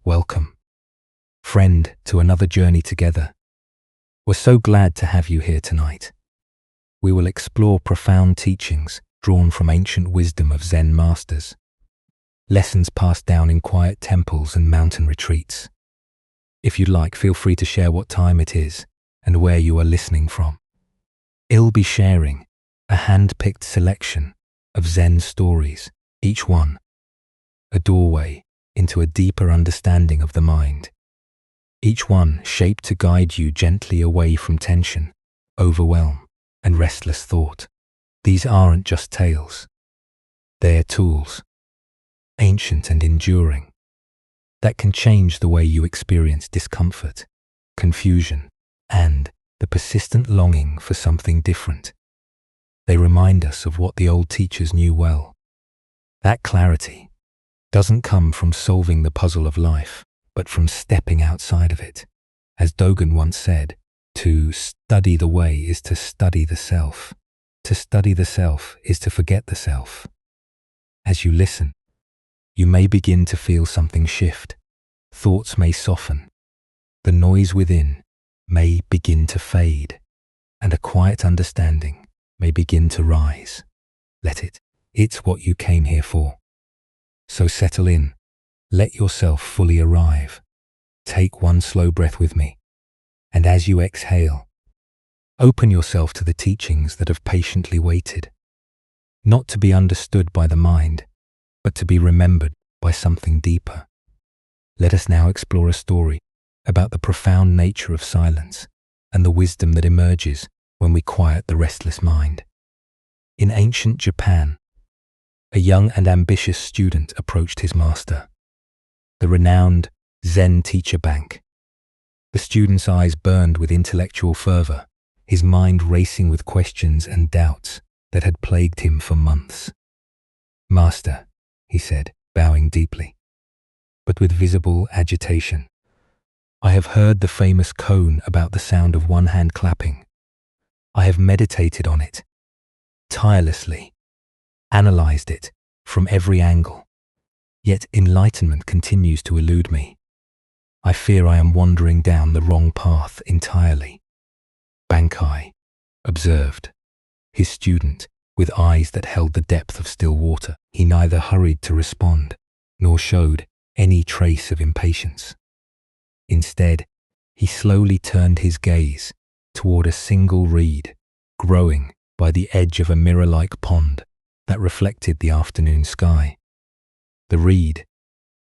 welcome, friend, to another journey together. We're so glad to have you here tonight. We will explore profound teachings drawn from ancient wisdom of Zen masters, lessons passed down in quiet temples and mountain retreats. If you'd like, feel free to share what time it is and where you are listening from. I'll be sharing a hand-picked selection of Zen stories, each one a doorway into a deeper understanding of the mind. Each one shaped to guide you gently away from tension, overwhelm, and restless thought. These aren't just tales. They're tools, ancient and enduring, that can change the way you experience discomfort, confusion, and the persistent longing for something different. They remind us of what the old teachers knew well. That clarity doesn't come from solving the puzzle of life, but from stepping outside of it. As Dogen once said, to study the way is to study the self. To study the self is to forget the self. As you listen, you may begin to feel something shift. Thoughts may soften. The noise within may begin to fade, and a quiet understanding may begin to rise. Let it. It's what you came here for. So settle in. Let yourself fully arrive. Take one slow breath with me, and as you exhale, open yourself to the teachings that have patiently waited, not to be understood by the mind, but to be remembered by something deeper. Let us now explore a story about the profound nature of silence and the wisdom that emerges when we quiet the restless mind. In ancient Japan, a young and ambitious student approached his master, the renowned Zen teacher Bank. The student's eyes burned with intellectual fervor, his mind racing with questions and doubts that had plagued him for months. "Master," he said, bowing deeply, but with visible agitation, "I have heard the famous koan about the sound of one hand clapping. I have meditated on it, tirelessly, analyzed it from every angle, yet enlightenment continues to elude me. I fear I am wandering down the wrong path entirely." Bankai observed his student with eyes that held the depth of still water. He neither hurried to respond nor showed any trace of impatience. Instead, he slowly turned his gaze toward a single reed growing by the edge of a mirror-like pond that reflected the afternoon sky. The reed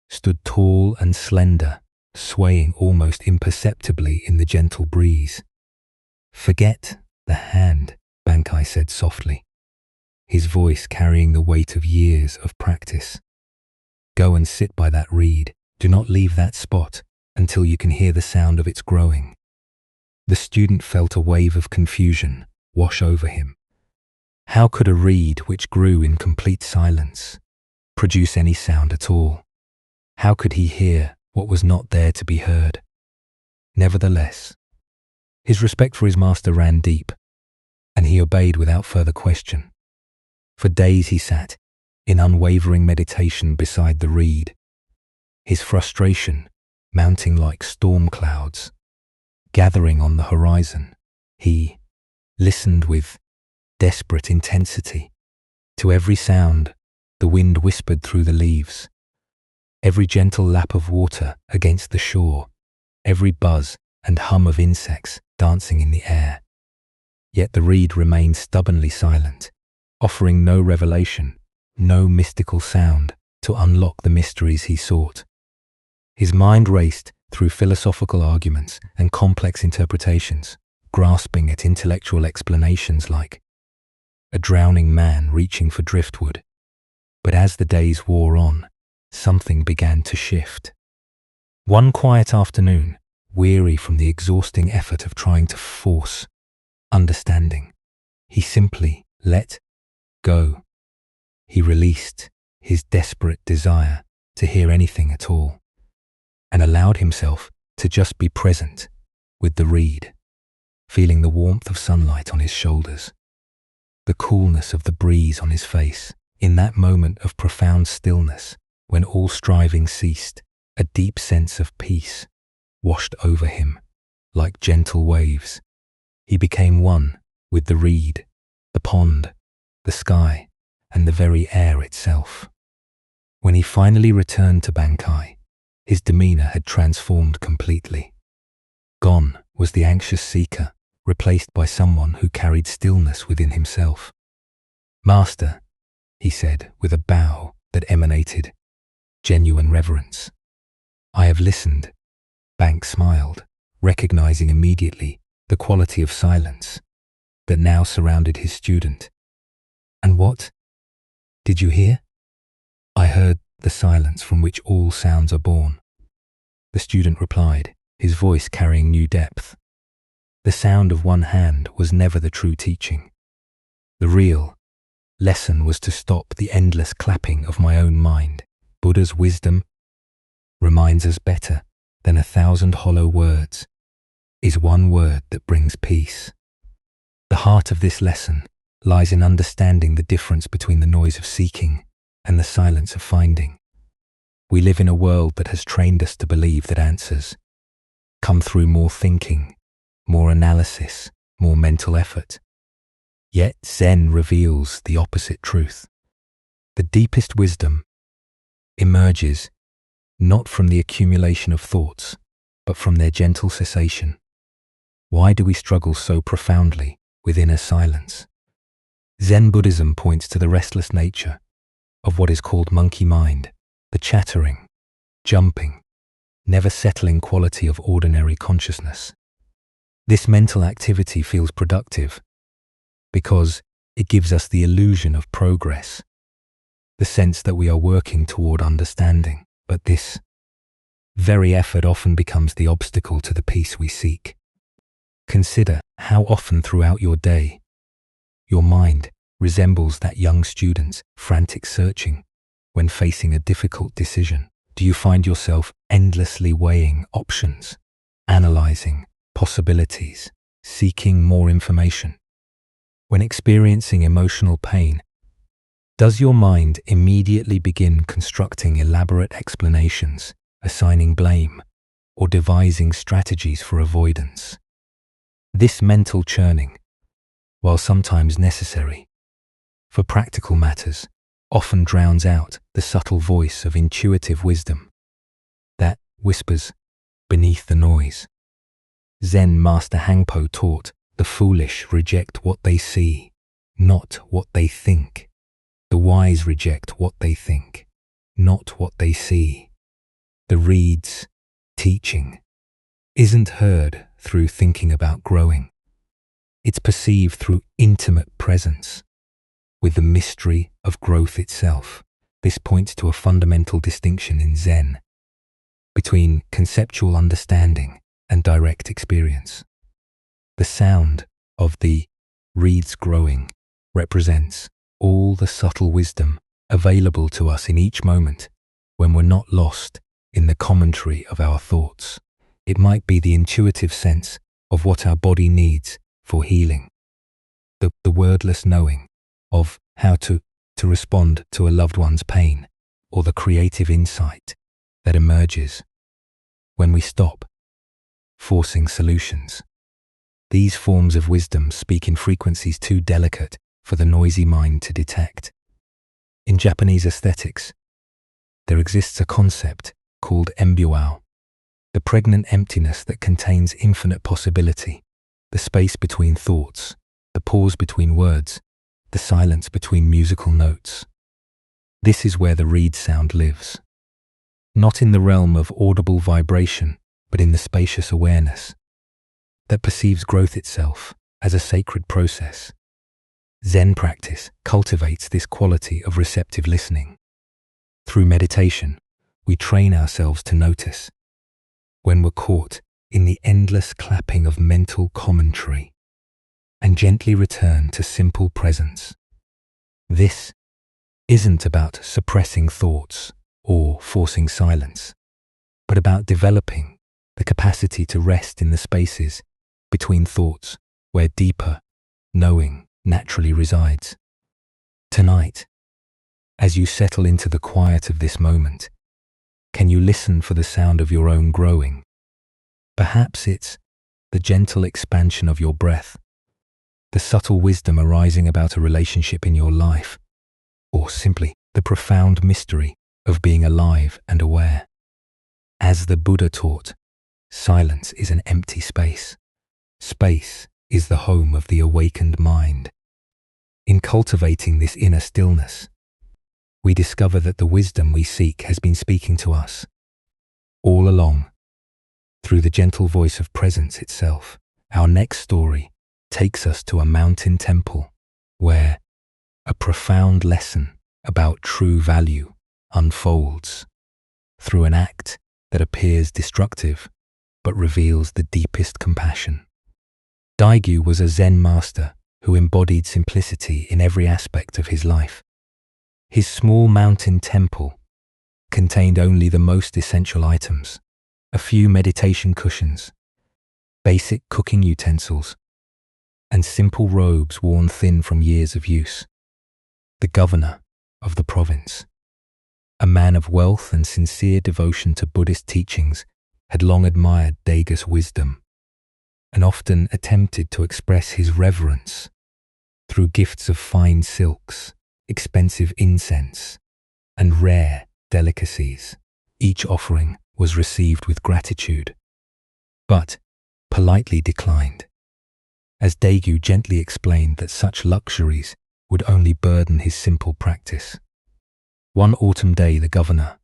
stood tall and slender, swaying almost imperceptibly in the gentle breeze. "Forget the hand," Bankai said softly, his voice carrying the weight of years of practice. "Go and sit by that reed. Do not leave that spot until you can hear the sound of its growing." The student felt a wave of confusion wash over him. How could a reed which grew in complete silence produce any sound at all? How could he hear what was not there to be heard? Nevertheless, his respect for his master ran deep, and he obeyed without further question. For days he sat in unwavering meditation beside the reed, his frustration mounting like storm clouds, gathering on the horizon. He listened with desperate intensity to every sound the wind whispered through the leaves, every gentle lap of water against the shore, every buzz and hum of insects dancing in the air. Yet the reed remained stubbornly silent, offering no revelation, no mystical sound to unlock the mysteries he sought. His mind raced through philosophical arguments and complex interpretations, grasping at intellectual explanations like a drowning man reaching for driftwood. But as the days wore on, something began to shift. One quiet afternoon, weary from the exhausting effort of trying to force understanding, he simply let go. He released his desperate desire to hear anything at all, and allowed himself to just be present with the reed, feeling the warmth of sunlight on his shoulders, the coolness of the breeze on his face. In that moment of profound stillness, when all striving ceased, A deep sense of peace washed over him like gentle waves. He became one with the reed, the pond, the sky, and the very air itself. When he finally returned to Bankai, his demeanor had transformed completely. Gone was the anxious seeker, replaced by someone who carried stillness within himself. "Master," he said with a bow that emanated genuine reverence. "I have listened." Bank smiled, recognizing immediately the quality of silence that now surrounded his student. "And what did you hear?" "I heard the silence from which all sounds are born," the student replied, his voice carrying new depth. "The sound of one hand was never the true teaching. The real lesson was to stop the endless clapping of my own mind. Buddha's wisdom reminds us better than 1,000 hollow words is one word that brings peace. The heart of this lesson lies in understanding the difference between the noise of seeking and the silence of finding. We live in a world that has trained us to believe that answers come through more thinking, more analysis, more mental effort. Yet Zen reveals the opposite truth. The deepest wisdom emerges not from the accumulation of thoughts, but from their gentle cessation. Why do we struggle so profoundly with inner silence? Zen Buddhism points to the restless nature of what is called monkey mind, the chattering, jumping, never settling quality of ordinary consciousness. This mental activity feels productive because it gives us the illusion of progress, the sense that we are working toward understanding. But this very effort often becomes the obstacle to the peace we seek. Consider how often throughout your day your mind resembles that young student's frantic searching when facing a difficult decision. Do you find yourself endlessly weighing options, analyzing possibilities, seeking more information? When experiencing emotional pain, does your mind immediately begin constructing elaborate explanations, assigning blame, or devising strategies for avoidance? This mental churning, while sometimes necessary for practical matters, often drowns out the subtle voice of intuitive wisdom that whispers beneath the noise. Zen Master Hangpo taught, "The foolish reject what they see, not what they think. The wise reject what they think, not what they see." The reed's teaching isn't heard through thinking about growing. It's perceived through intimate presence with the mystery of growth itself. This points to a fundamental distinction in Zen between conceptual understanding and direct experience. The sound of the reeds growing represents all the subtle wisdom available to us in each moment when we're not lost in the commentary of our thoughts. It might be the intuitive sense of what our body needs for healing, the wordless knowing of how to respond to a loved one's pain, or the creative insight that emerges when we stop forcing solutions. These forms of wisdom speak in frequencies too delicate for the noisy mind to detect. In Japanese aesthetics, there exists a concept called embyuao, the pregnant emptiness that contains infinite possibility, the space between thoughts, the pause between words, the silence between musical notes. This is where the reed sound lives, not in the realm of audible vibration, but in the spacious awareness that perceives growth itself as a sacred process. Zen practice cultivates this quality of receptive listening. Through meditation, we train ourselves to notice when we're caught in the endless clapping of mental commentary and gently return to simple presence. This isn't about suppressing thoughts or forcing silence, but about developing the capacity to rest in the spaces between thoughts where deeper knowing naturally resides. Tonight, as you settle into the quiet of this moment, Can you listen for the sound of your own growing? Perhaps it's the gentle expansion of your breath, the subtle wisdom arising about a relationship in your life, or simply the profound mystery of being alive and aware. As the Buddha taught, silence is an empty space. Space is the home of the awakened mind. In cultivating this inner stillness, we discover that the wisdom we seek has been speaking to us all along, through the gentle voice of presence itself. Our next story takes us to a mountain temple where a profound lesson about true value unfolds through an act that appears destructive but reveals the deepest compassion. Daigyu was a Zen master who embodied simplicity in every aspect of his life. His small mountain temple contained only the most essential items: a few meditation cushions, basic cooking utensils, and simple robes worn thin from years of use. The governor of the province, a man of wealth and sincere devotion to Buddhist teachings, had long admired Daigu's wisdom and often attempted to express his reverence through gifts of fine silks, expensive incense, and rare delicacies. Each offering was received with gratitude, but politely declined, as Daigyu gently explained that such luxuries would only burden his simple practice. One autumn day, the governor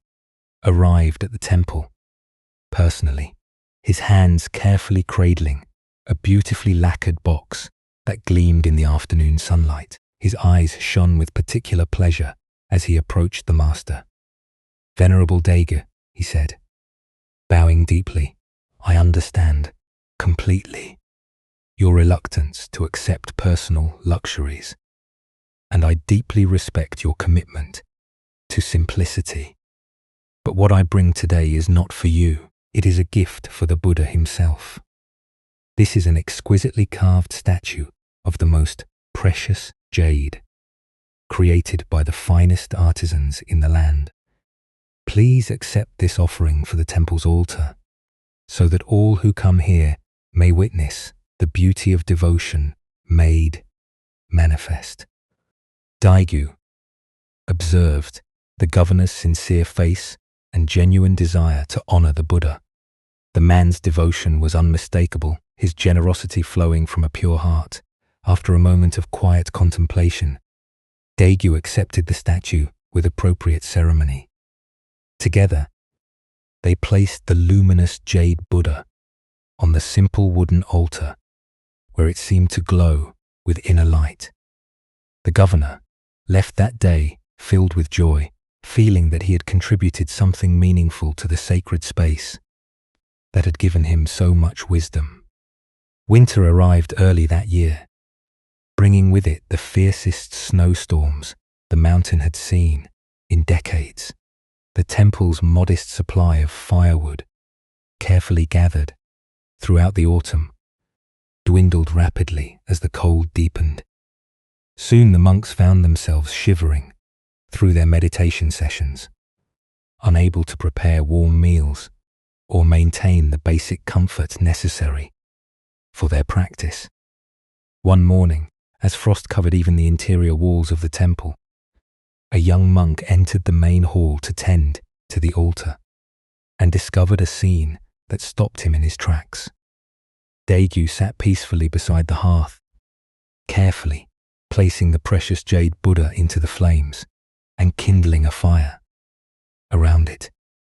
arrived at the temple personally, his hands carefully cradling a beautifully lacquered box that gleamed in the afternoon sunlight. His eyes shone with particular pleasure as he approached the master. "Venerable Daigu," he said, bowing deeply, "I understand completely your reluctance to accept personal luxuries, and I deeply respect your commitment to simplicity. But what I bring today is not for you. It is a gift for the Buddha himself. This is an exquisitely carved statue of the most precious jade, created by the finest artisans in the land. Please accept this offering for the temple's altar, so that all who come here may witness the beauty of devotion made manifest." Daigyu observed the governor's sincere face and genuine desire to honor the Buddha. The man's devotion was unmistakable, his generosity flowing from a pure heart. After a moment of quiet contemplation, Daigyu accepted the statue with appropriate ceremony. Together, they placed the luminous jade Buddha on the simple wooden altar, where it seemed to glow with inner light. The governor left that day filled with joy, feeling that he had contributed something meaningful to the sacred space that had given him so much wisdom. Winter arrived early that year, bringing with it the fiercest snowstorms the mountain had seen in decades. The temple's modest supply of firewood, carefully gathered throughout the autumn, dwindled rapidly as the cold deepened. Soon the monks found themselves shivering through their meditation sessions, unable to prepare warm meals or maintain the basic comfort necessary for their practice. One morning, as frost covered even the interior walls of the temple, a young monk entered the main hall to tend to the altar and discovered a scene that stopped him in his tracks. Daigyu sat peacefully beside the hearth, carefully placing the precious jade Buddha into the flames and kindling a fire. Around it,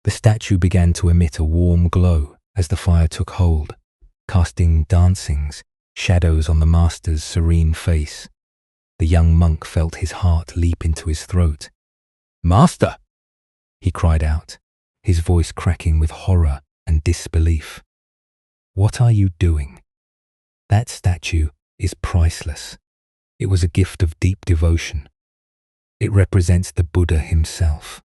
the statue began to emit a warm glow as the fire took hold, casting dancing shadows on the master's serene face. The young monk felt his heart leap into his throat. "Master!" he cried out, his voice cracking with horror and disbelief. "What are you doing? That statue is priceless. It was a gift of deep devotion. It represents the Buddha himself."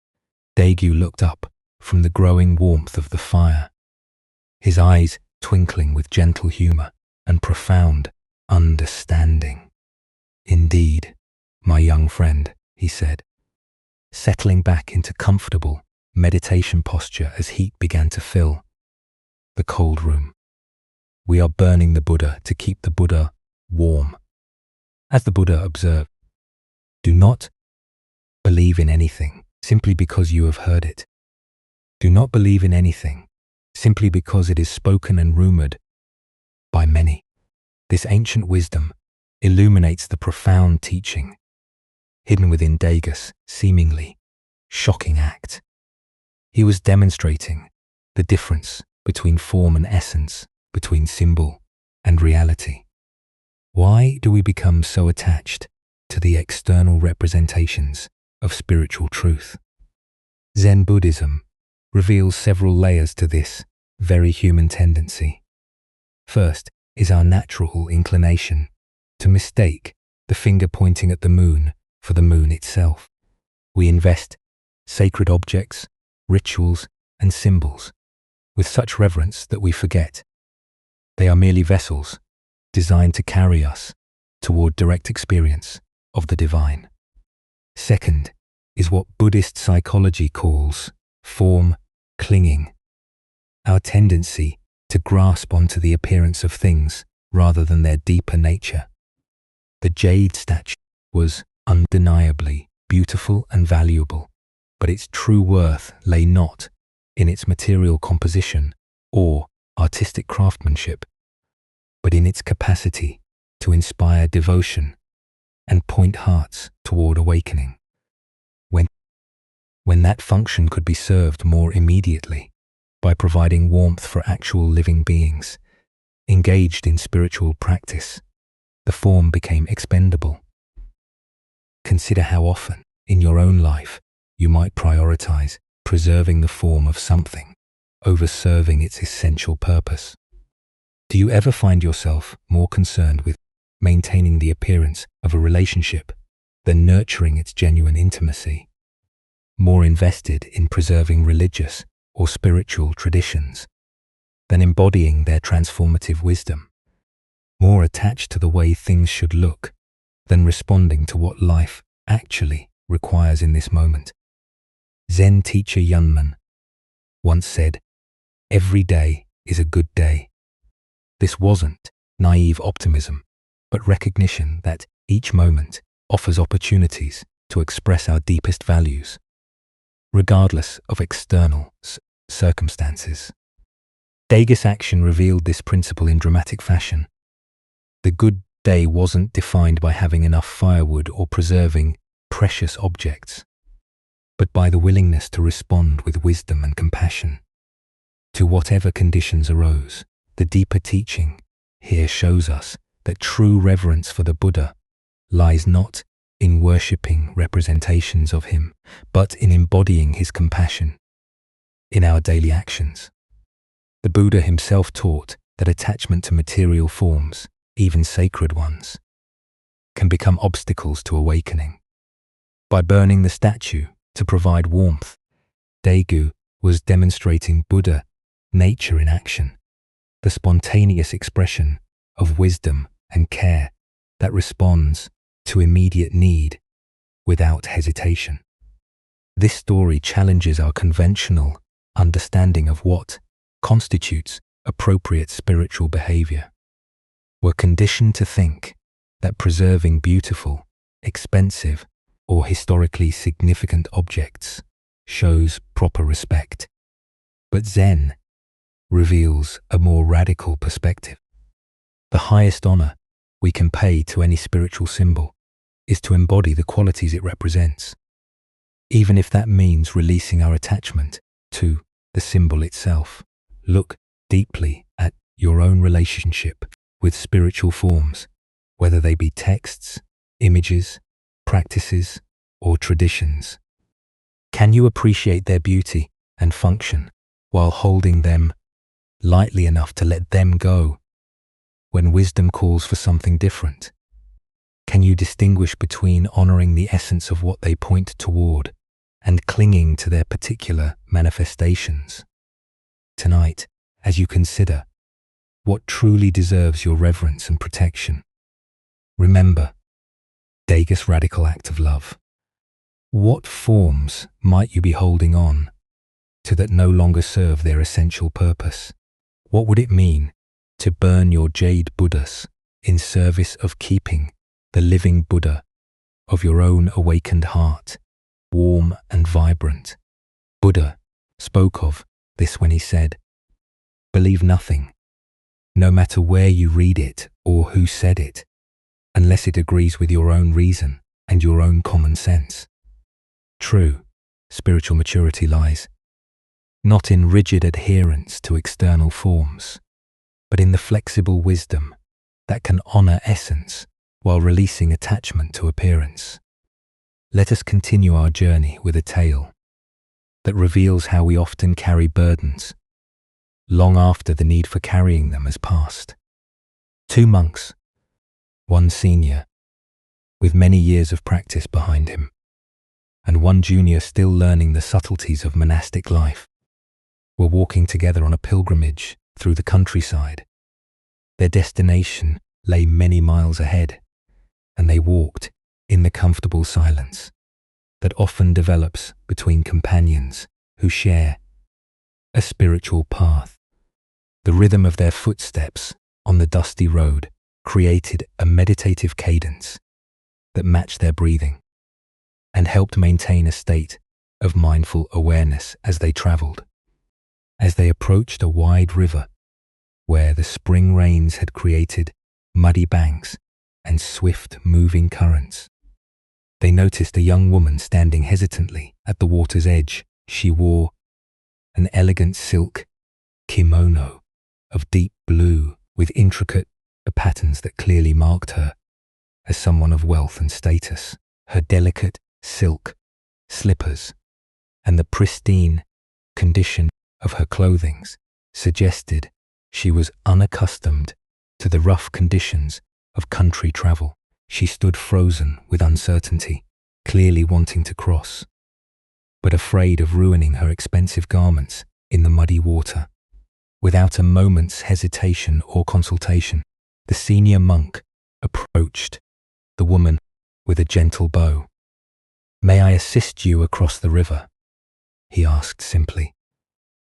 Daigyu looked up from the growing warmth of the fire, his eyes twinkling with gentle humor and profound understanding. "Indeed, my young friend," he said, settling back into comfortable meditation posture as heat began to fill the cold room. We are burning the Buddha to keep the Buddha warm. As the Buddha observed, do not believe in anything simply because you have heard it. Do not believe in anything simply because it is spoken and rumored by many. This ancient wisdom illuminates the profound teaching hidden within Dagus' seemingly shocking act. He was demonstrating the difference between form and essence, between symbol and reality. Why do we become so attached to the external representations of spiritual truth? Zen Buddhism reveals several layers to this very human tendency. First is our natural inclination to mistake the finger pointing at the moon for the moon itself. We invest sacred objects, rituals, and symbols with such reverence that we forget they are merely vessels designed to carry us toward direct experience of the divine. Second is what Buddhist psychology calls form clinging, our tendency to grasp onto the appearance of things rather than their deeper nature. The jade statue was undeniably beautiful and valuable, but its true worth lay not in its material composition or artistic craftsmanship, but in its capacity to inspire devotion and point hearts toward awakening. When that function could be served more immediately by providing warmth for actual living beings engaged in spiritual practice, the form became expendable. Consider how often in your own life you might prioritize preserving the form of something over serving its essential purpose. Do you ever find yourself more concerned with maintaining the appearance of a relationship than nurturing its genuine intimacy? More invested in preserving religious or spiritual traditions than embodying their transformative wisdom? More attached to the way things should look than responding to what life actually requires in this moment? Zen teacher Yunmen once said, "Every day is a good day." This wasn't naive optimism, but recognition that each moment offers opportunities to express our deepest values, regardless of external circumstances. Dagus' action revealed this principle in dramatic fashion. The good day wasn't defined by having enough firewood or preserving precious objects, but by the willingness to respond with wisdom and compassion to whatever conditions arose. The deeper teaching here shows us that true reverence for the Buddha lies not in worshipping representations of him, but in embodying his compassion in our daily actions. The Buddha himself taught that attachment to material forms, even sacred ones, can become obstacles to awakening. By burning the statue to provide warmth, Daegu was demonstrating Buddha nature in action, the spontaneous expression of wisdom and care that responds to immediate need without hesitation. This story challenges our conventional understanding of what constitutes appropriate spiritual behavior. We're conditioned to think that preserving beautiful, expensive, or historically significant objects shows proper respect. But Zen reveals a more radical perspective. The highest honor we can pay to any spiritual symbol is to embody the qualities it represents, even if that means releasing our attachment to the symbol itself. Look deeply at your own relationship with spiritual forms, whether they be texts, images, practices, or traditions. Can you appreciate their beauty and function while holding them lightly enough to let them go when wisdom calls for something different? Can you distinguish between honoring the essence of what they point toward and clinging to their particular manifestations? Tonight, as you consider what truly deserves your reverence and protection, remember Dagus' radical act of love. What forms might you be holding on to that no longer serve their essential purpose? What would it mean to burn your jade Buddhas in service of keeping the living Buddha of your own awakened heart, warm and vibrant? Buddha spoke of this when he said, "Believe nothing, no matter where you read it or who said it, unless it agrees with your own reason and your own common sense." True, spiritual maturity lies not in rigid adherence to external forms, but in the flexible wisdom that can honor essence while releasing attachment to appearance. Let us continue our journey with a tale that reveals how we often carry burdens long after the need for carrying them has passed. Two monks, one senior with many years of practice behind him, and one junior still learning the subtleties of monastic life, were walking together on a pilgrimage through the countryside. Their destination lay many miles ahead, and they walked in the comfortable silence that often develops between companions who share a spiritual path. The rhythm of their footsteps on the dusty road created a meditative cadence that matched their breathing and helped maintain a state of mindful awareness as they traveled. As they approached a wide river where the spring rains had created muddy banks and swift moving currents, they noticed a young woman standing hesitantly at the water's edge. She wore an elegant silk kimono of deep blue with intricate patterns that clearly marked her as someone of wealth and status. Her delicate silk slippers and the pristine condition of her clothing suggested she was unaccustomed to the rough conditions of country travel. She stood frozen with uncertainty, clearly wanting to cross, but afraid of ruining her expensive garments in the muddy water. Without a moment's hesitation or consultation, the senior monk approached the woman with a gentle bow. "May I assist you across the river?" he asked simply.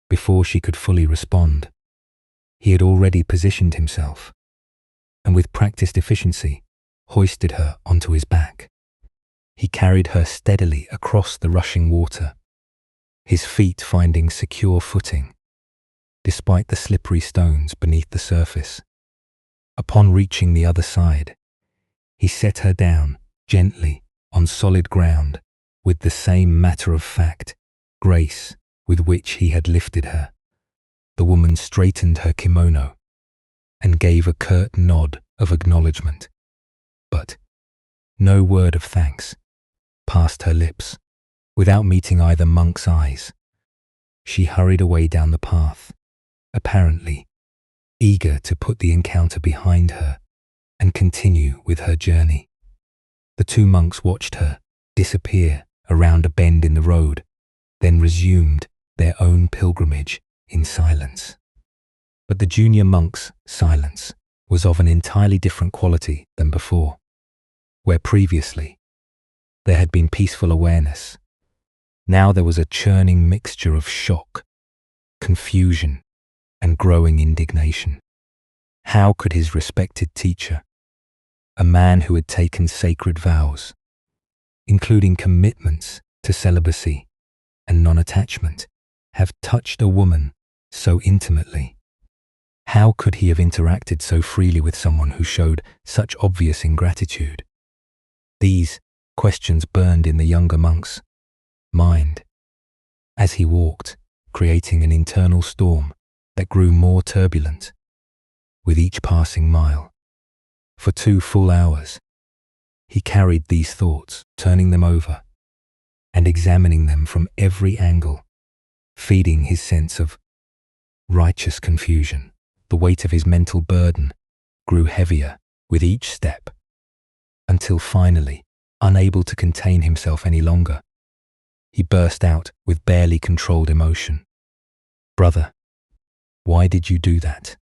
Before she could fully respond, he had already positioned himself, and with practiced efficiency, hoisted her onto his back. He carried her steadily across the rushing water, his feet finding secure footing, despite the slippery stones beneath the surface. Upon reaching the other side, he set her down gently on solid ground with the same matter-of-fact grace with which he had lifted her. The woman straightened her kimono and gave a curt nod of acknowledgement, but no word of thanks passed her lips. Without meeting either monk's eyes, she hurried away down the path, apparently eager to put the encounter behind her and continue with her journey. The two monks watched her disappear around a bend in the road, then resumed their own pilgrimage in silence. But the junior monk's silence was of an entirely different quality than before. Where previously there had been peaceful awareness, now there was a churning mixture of shock, confusion, and growing indignation. How could his respected teacher, a man who had taken sacred vows, including commitments to celibacy and non-attachment, have touched a woman so intimately? How could he have interacted so freely with someone who showed such obvious ingratitude? These questions burned in the younger monk's mind as he walked, creating an internal storm that grew more turbulent with each passing mile. For 2 full hours, he carried these thoughts, turning them over and examining them from every angle, feeding his sense of righteous confusion. The weight of his mental burden grew heavier with each step, until finally, unable to contain himself any longer, he burst out with barely controlled emotion. "Brother, why did you do that?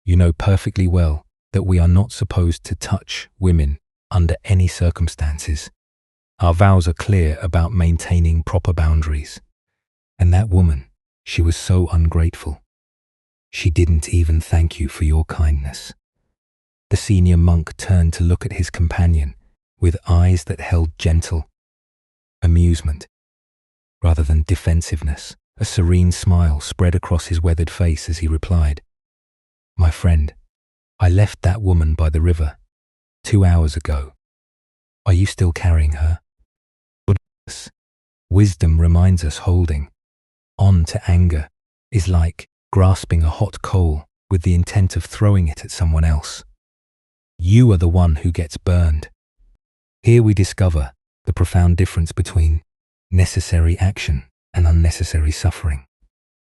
You know perfectly well that we are not supposed to touch women under any circumstances. Our vows are clear about maintaining proper boundaries, And that woman, she was so ungrateful. She didn't even thank you for your kindness. The senior monk turned to look at his companion with eyes that held gentle amusement rather than defensiveness. A serene smile spread across his weathered face as he replied, "My friend, I left that woman by the river 2 hours ago. Are you still carrying her?" Buddhist wisdom reminds us holding on to anger is like grasping a hot coal with the intent of throwing it at someone else. You are the one who gets burned. Here we discover the profound difference between necessary action and unnecessary suffering,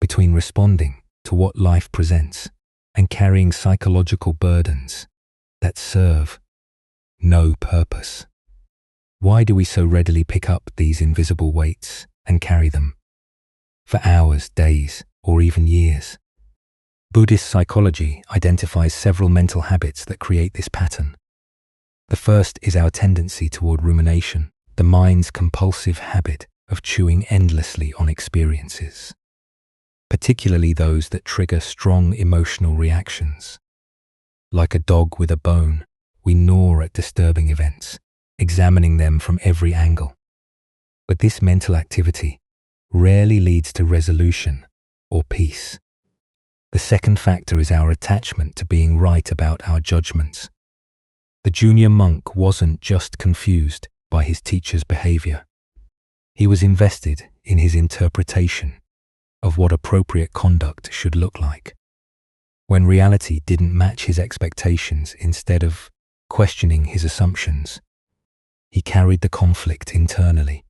between responding to what life presents and carrying psychological burdens that serve no purpose. Why do we so readily pick up these invisible weights and carry them for hours, days, or even years? Buddhist psychology identifies several mental habits that create this pattern. The first is our tendency toward rumination, the mind's compulsive habit of chewing endlessly on experiences, particularly those that trigger strong emotional reactions. Like a dog with a bone, we gnaw at disturbing events, examining them from every angle. But this mental activity rarely leads to resolution or peace. The second factor is our attachment to being right about our judgments. The junior monk wasn't just confused by his teacher's behavior. He was invested in his interpretation of what appropriate conduct should look like. When reality didn't match his expectations, instead of questioning his assumptions, he carried the conflict internally,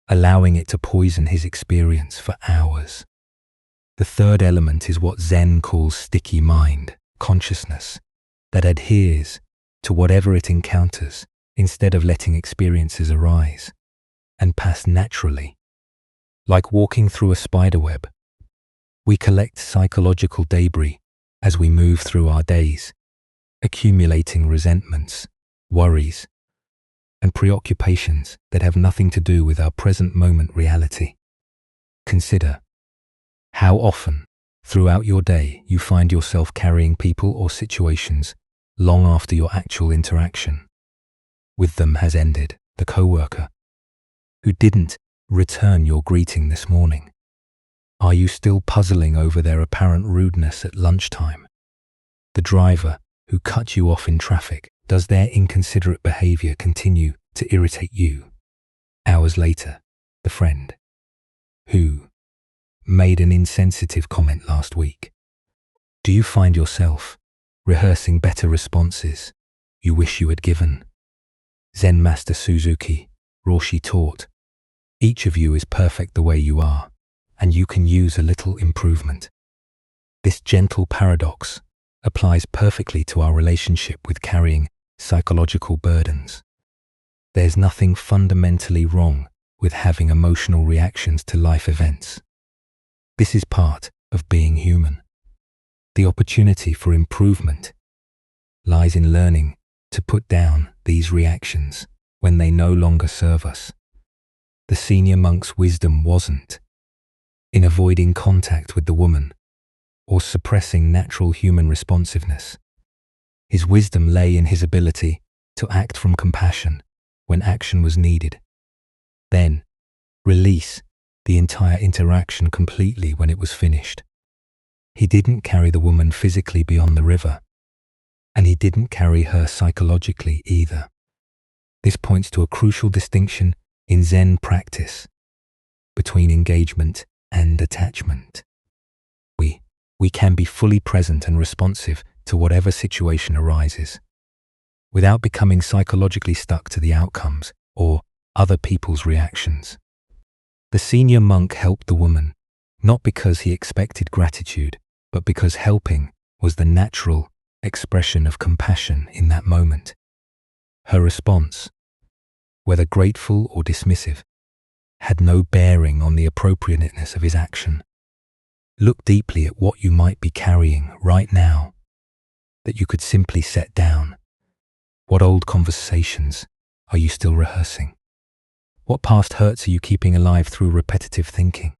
allowing it to poison his experience for hours. The third element is what Zen calls sticky mind, consciousness that adheres to whatever it encounters instead of letting experiences arise and pass naturally. Like walking through a spiderweb, we collect psychological debris as we move through our days, accumulating resentments, worries, and preoccupations that have nothing to do with our present moment reality. Consider how often throughout your day you find yourself carrying people or situations long after your actual interaction with them has ended. The coworker who didn't return your greeting this morning. Are you still puzzling over their apparent rudeness at lunchtime? The driver who cut you off in traffic, does their inconsiderate behavior continue to irritate you? Hours later, the friend who made an insensitive comment last week. Do you find yourself rehearsing better responses you wish you had given? Zen Master Suzuki Roshi taught, each of you is perfect the way you are, and you can use a little improvement. This gentle paradox applies perfectly to our relationship with carrying psychological burdens. There's nothing fundamentally wrong with having emotional reactions to life events. This is part of being human. The opportunity for improvement lies in learning to put down these reactions when they no longer serve us. The senior monk's wisdom wasn't in avoiding contact with the woman or suppressing natural human responsiveness. His wisdom lay in his ability to act from compassion when action was needed, then release the entire interaction completely when it was finished. He didn't carry the woman physically beyond the river, and he didn't carry her psychologically either. This points to a crucial distinction in Zen practice between engagement and attachment. We can be fully present and responsive to whatever situation arises, without becoming psychologically stuck to the outcomes or other people's reactions. The senior monk helped the woman, not because he expected gratitude, but because helping was the natural expression of compassion in that moment. Her response, whether grateful or dismissive, had no bearing on the appropriateness of his action. Look deeply at what you might be carrying right now that you could simply set down. What old conversations are you still rehearsing? What past hurts are you keeping alive through repetitive thinking?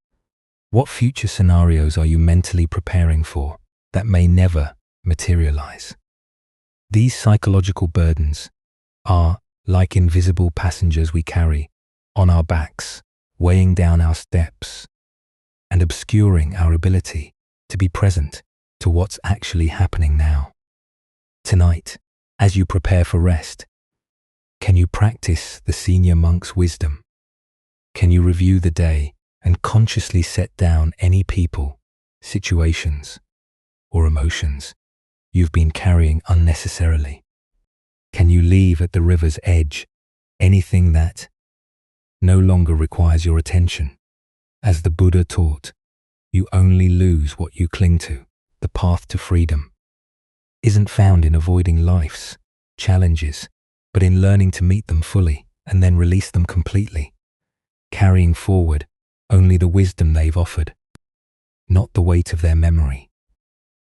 What future scenarios are you mentally preparing for that may never materialize? These psychological burdens are like invisible passengers we carry on our backs, weighing down our steps and obscuring our ability to be present to what's actually happening now. Tonight, as you prepare for rest, can you practice the senior monk's wisdom? Can you review the day and consciously set down any people, situations, or emotions you've been carrying unnecessarily? Can you leave at the river's edge anything that no longer requires your attention? As the Buddha taught, you only lose what you cling to. The path to freedom isn't found in avoiding life's challenges, but in learning to meet them fully and then release them completely, carrying forward only the wisdom they've offered, not the weight of their memory.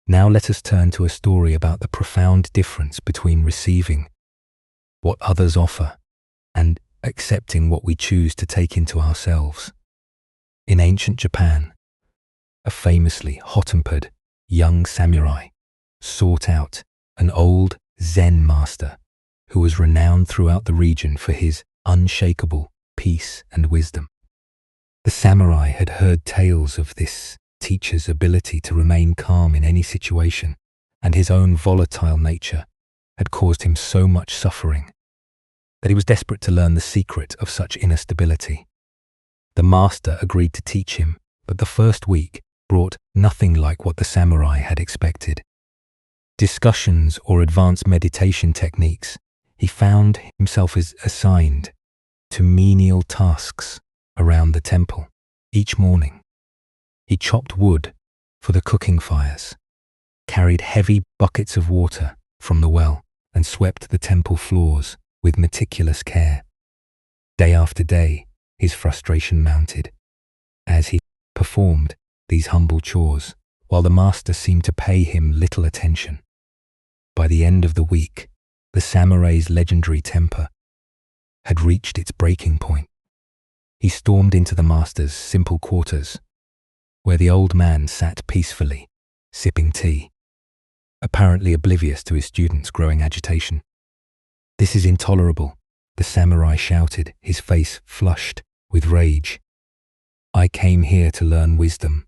Now let us turn to a story about the profound difference between receiving what others offer and accepting what we choose to take into ourselves. In ancient Japan, a famously hot-tempered young samurai sought out an old Zen master who was renowned throughout the region for his unshakable peace and wisdom. The samurai had heard tales of this teacher's ability to remain calm in any situation, and his own volatile nature had caused him so much suffering that he was desperate to learn the secret of such inner stability. The master agreed to teach him, but the first week brought nothing like what the samurai had expected. Discussions or advanced meditation techniques, he found himself assigned to menial tasks around the temple. Each morning, he chopped wood for the cooking fires, carried heavy buckets of water from the well, and swept the temple floors with meticulous care. Day after day, his frustration mounted as he performed these humble chores, while the master seemed to pay him little attention. By the end of the week, the samurai's legendary temper had reached its breaking point. He stormed into the master's simple quarters, where the old man sat peacefully, sipping tea, apparently oblivious to his student's growing agitation. "This is intolerable," the samurai shouted, his face flushed with rage. "I came here to learn wisdom,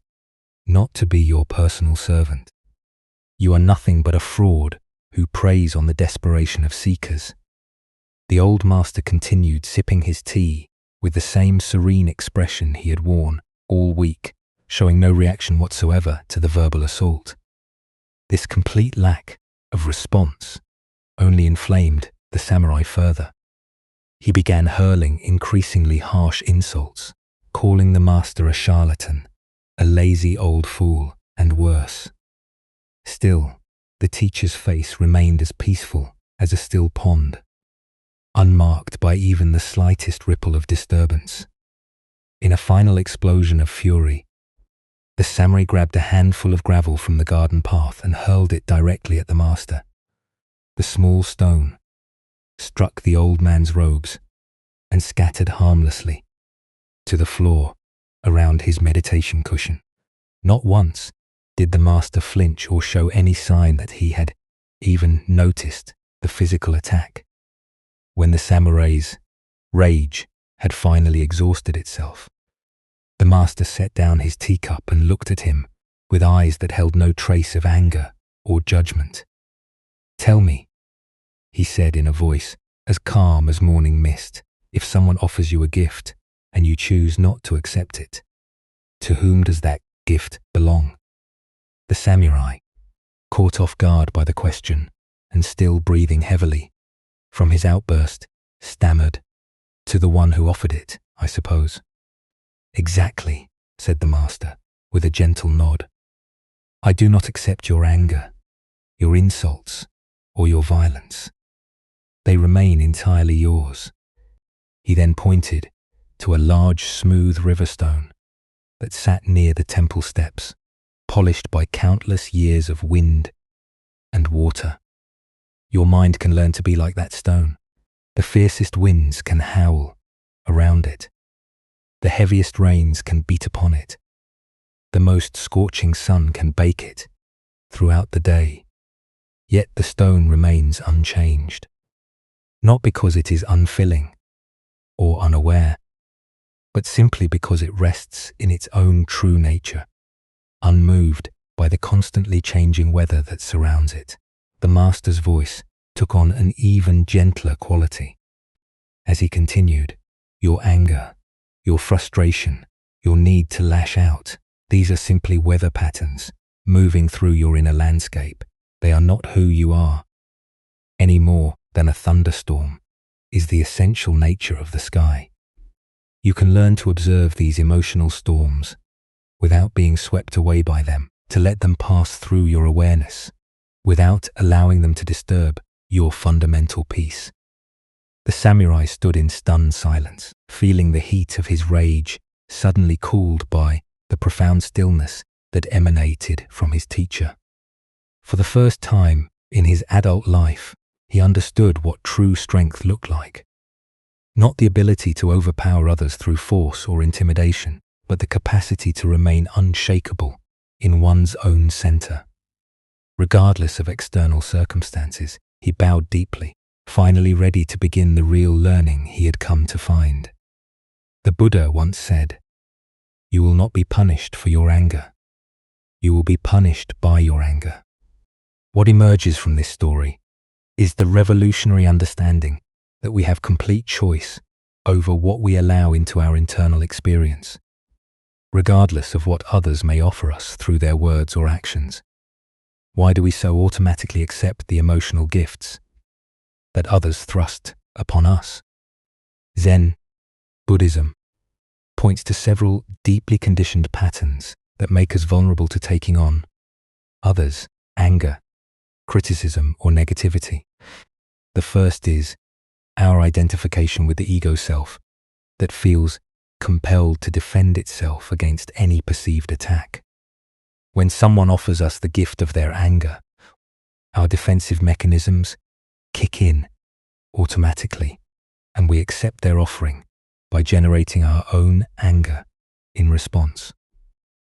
not to be your personal servant. You are nothing but a fraud who preys on the desperation of seekers." The old master continued sipping his tea with the same serene expression he had worn all week, showing no reaction whatsoever to the verbal assault. This complete lack of response only inflamed the samurai further. He began hurling increasingly harsh insults, calling the master a charlatan, a lazy old fool, and worse. Still, the teacher's face remained as peaceful as a still pond, unmarked by even the slightest ripple of disturbance. In a final explosion of fury, the samurai grabbed a handful of gravel from the garden path and hurled it directly at the master. The small stone struck the old man's robes and scattered harmlessly to the floor around his meditation cushion. Not once did the master flinch or show any sign that he had even noticed the physical attack. When the samurai's rage had finally exhausted itself, the master set down his teacup and looked at him with eyes that held no trace of anger or judgment. "Tell me," he said in a voice as calm as morning mist, "if someone offers you a gift and you choose not to accept it, to whom does that gift belong?" The samurai, caught off guard by the question and still breathing heavily from his outburst, stammered, "To the one who offered it, I suppose." "Exactly," said the master with a gentle nod. "I do not accept your anger, your insults, or your violence. They remain entirely yours." He then pointed to a large, smooth river stone that sat near the temple steps, polished by countless years of wind and water. "Your mind can learn to be like that stone. The fiercest winds can howl around it. The heaviest rains can beat upon it. The most scorching sun can bake it throughout the day, yet the stone remains unchanged. Not because it is unfilling or unaware, but simply because it rests in its own true nature, unmoved by the constantly changing weather that surrounds it. The master's voice took on an even gentler quality. As he continued, your anger, your frustration, your need to lash out, these are simply weather patterns moving through your inner landscape. They are not who you are. Any more than a thunderstorm is the essential nature of the sky. You can learn to observe these emotional storms without being swept away by them, to let them pass through your awareness without allowing them to disturb your fundamental peace. The samurai stood in stunned silence, feeling the heat of his rage suddenly cooled by the profound stillness that emanated from his teacher. For the first time in his adult life, he understood what true strength looked like. Not the ability to overpower others through force or intimidation, but the capacity to remain unshakable in one's own center. Regardless of external circumstances, he bowed deeply, finally ready to begin the real learning he had come to find. The Buddha once said, "You will not be punished for your anger. You will be punished by your anger." What emerges from this story is the revolutionary understanding that we have complete choice over what we allow into our internal experience, regardless of what others may offer us through their words or actions. Why do we so automatically accept the emotional gifts that others thrust upon us? Zen, Buddhism, points to several deeply conditioned patterns that make us vulnerable to taking on others' anger, criticism, or negativity. The first is our identification with the ego self that feels compelled to defend itself against any perceived attack. When someone offers us the gift of their anger, our defensive mechanisms kick in automatically, and we accept their offering by generating our own anger in response.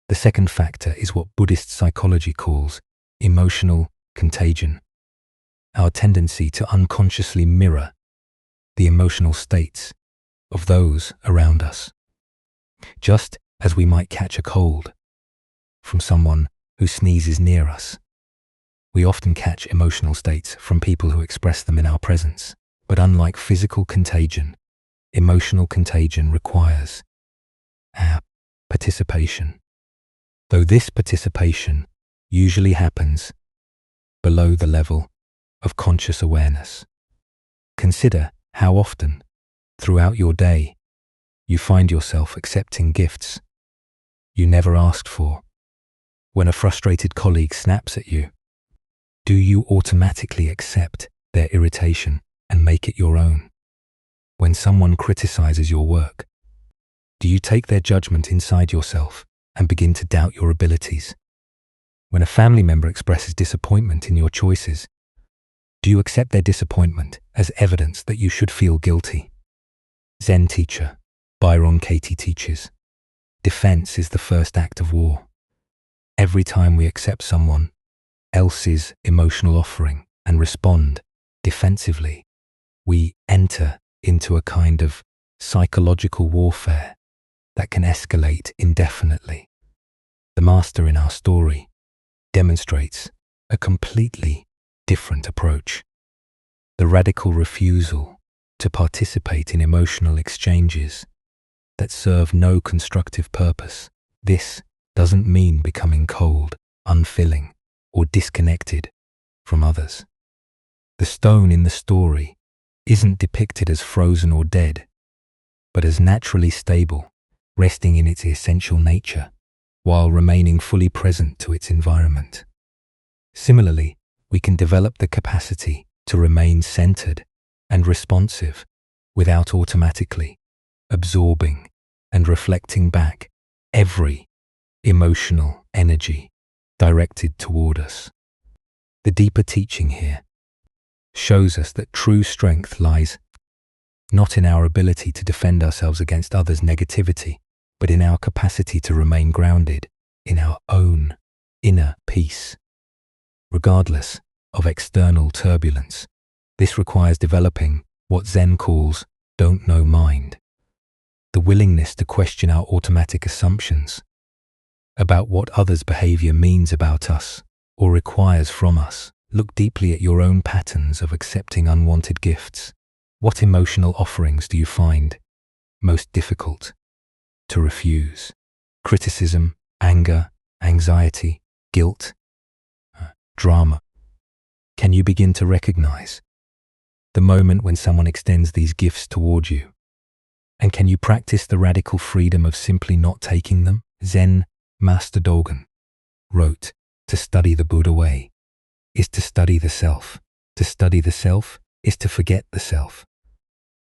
The second factor is what Buddhist psychology calls emotional contagion, our tendency to unconsciously mirror the emotional states of those around us. Just as we might catch a cold from someone who sneezes near us, we often catch emotional states from people who express them in our presence. But unlike physical contagion, emotional contagion requires our participation, though this participation usually happens below the level of conscious awareness. Consider how often, throughout your day, you find yourself accepting gifts you never asked for. When a frustrated colleague snaps at you, do you automatically accept their irritation and make it your own? When someone criticizes your work, do you take their judgment inside yourself and begin to doubt your abilities? When a family member expresses disappointment in your choices, do you accept their disappointment as evidence that you should feel guilty? Zen teacher Byron Katie teaches, defense is the first act of war. Every time we accept someone else's emotional offering and respond defensively, we enter into a kind of psychological warfare that can escalate indefinitely. The master in our story demonstrates a completely different approach. The radical refusal to participate in emotional exchanges that serve no constructive purpose. This doesn't mean becoming cold, unfilling, or disconnected from others. The stone in the story isn't depicted as frozen or dead, but as naturally stable, resting in its essential nature, while remaining fully present to its environment. Similarly, we can develop the capacity to remain centered and responsive without automatically absorbing and reflecting back every emotional energy directed toward us. The deeper teaching here shows us that true strength lies not in our ability to defend ourselves against others' negativity, but in our capacity to remain grounded in our own inner peace, regardless of external turbulence. This requires developing what Zen calls don't know mind, the willingness to question our automatic assumptions about what others' behavior means about us or requires from us. Look deeply at your own patterns of accepting unwanted gifts. What emotional offerings do you find most difficult to refuse? Criticism, anger, anxiety, guilt, drama. Can you begin to recognize the moment when someone extends these gifts toward you? And can you practice the radical freedom of simply not taking them? Zen Master Dogen wrote, "To study the Buddha way is to study the self. To study the self is to forget the self."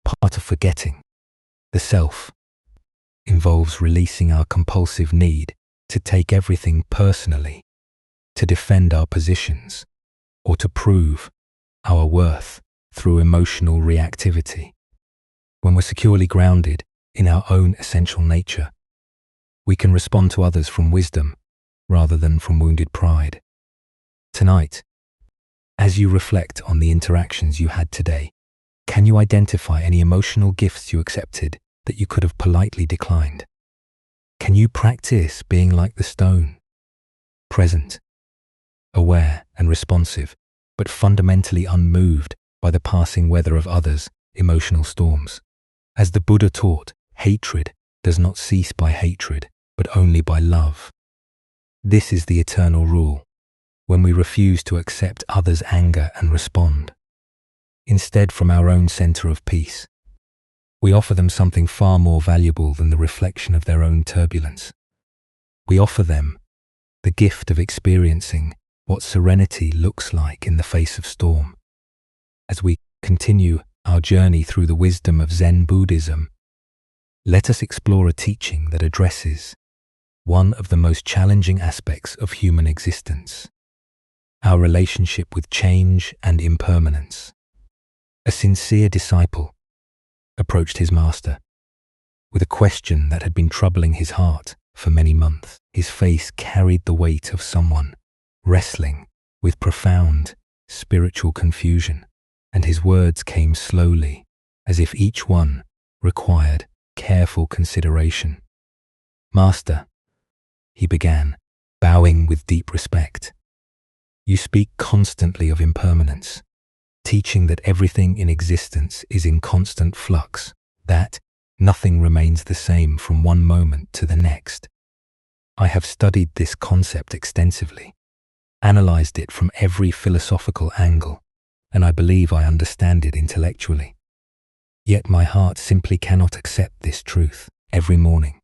Part of forgetting the self involves releasing our compulsive need to take everything personally, to defend our positions, or to prove our worth through emotional reactivity. When we're securely grounded in our own essential nature, we can respond to others from wisdom rather than from wounded pride. Tonight, as you reflect on the interactions you had today, can you identify any emotional gifts you accepted that you could have politely declined? Can you practice being like the stone, present, aware and responsive, but fundamentally unmoved by the passing weather of others' emotional storms? As the Buddha taught, hatred does not cease by hatred, but only by love. This is the eternal rule. When we refuse to accept others' anger and respond, instead from our own center of peace, we offer them something far more valuable than the reflection of their own turbulence. We offer them the gift of experiencing what serenity looks like in the face of storm. As we continue our journey through the wisdom of Zen Buddhism, let us explore a teaching that addresses one of the most challenging aspects of human existence: our relationship with change and impermanence. A sincere disciple approached his master with a question that had been troubling his heart for many months. His face carried the weight of someone wrestling with profound spiritual confusion, and his words came slowly, as if each one required careful consideration. "Master," he began, bowing with deep respect, "you speak constantly of impermanence, teaching that everything in existence is in constant flux, that nothing remains the same from one moment to the next. I have studied this concept extensively, analyzed it from every philosophical angle, and I believe I understand it intellectually. Yet my heart simply cannot accept this truth. Every morning,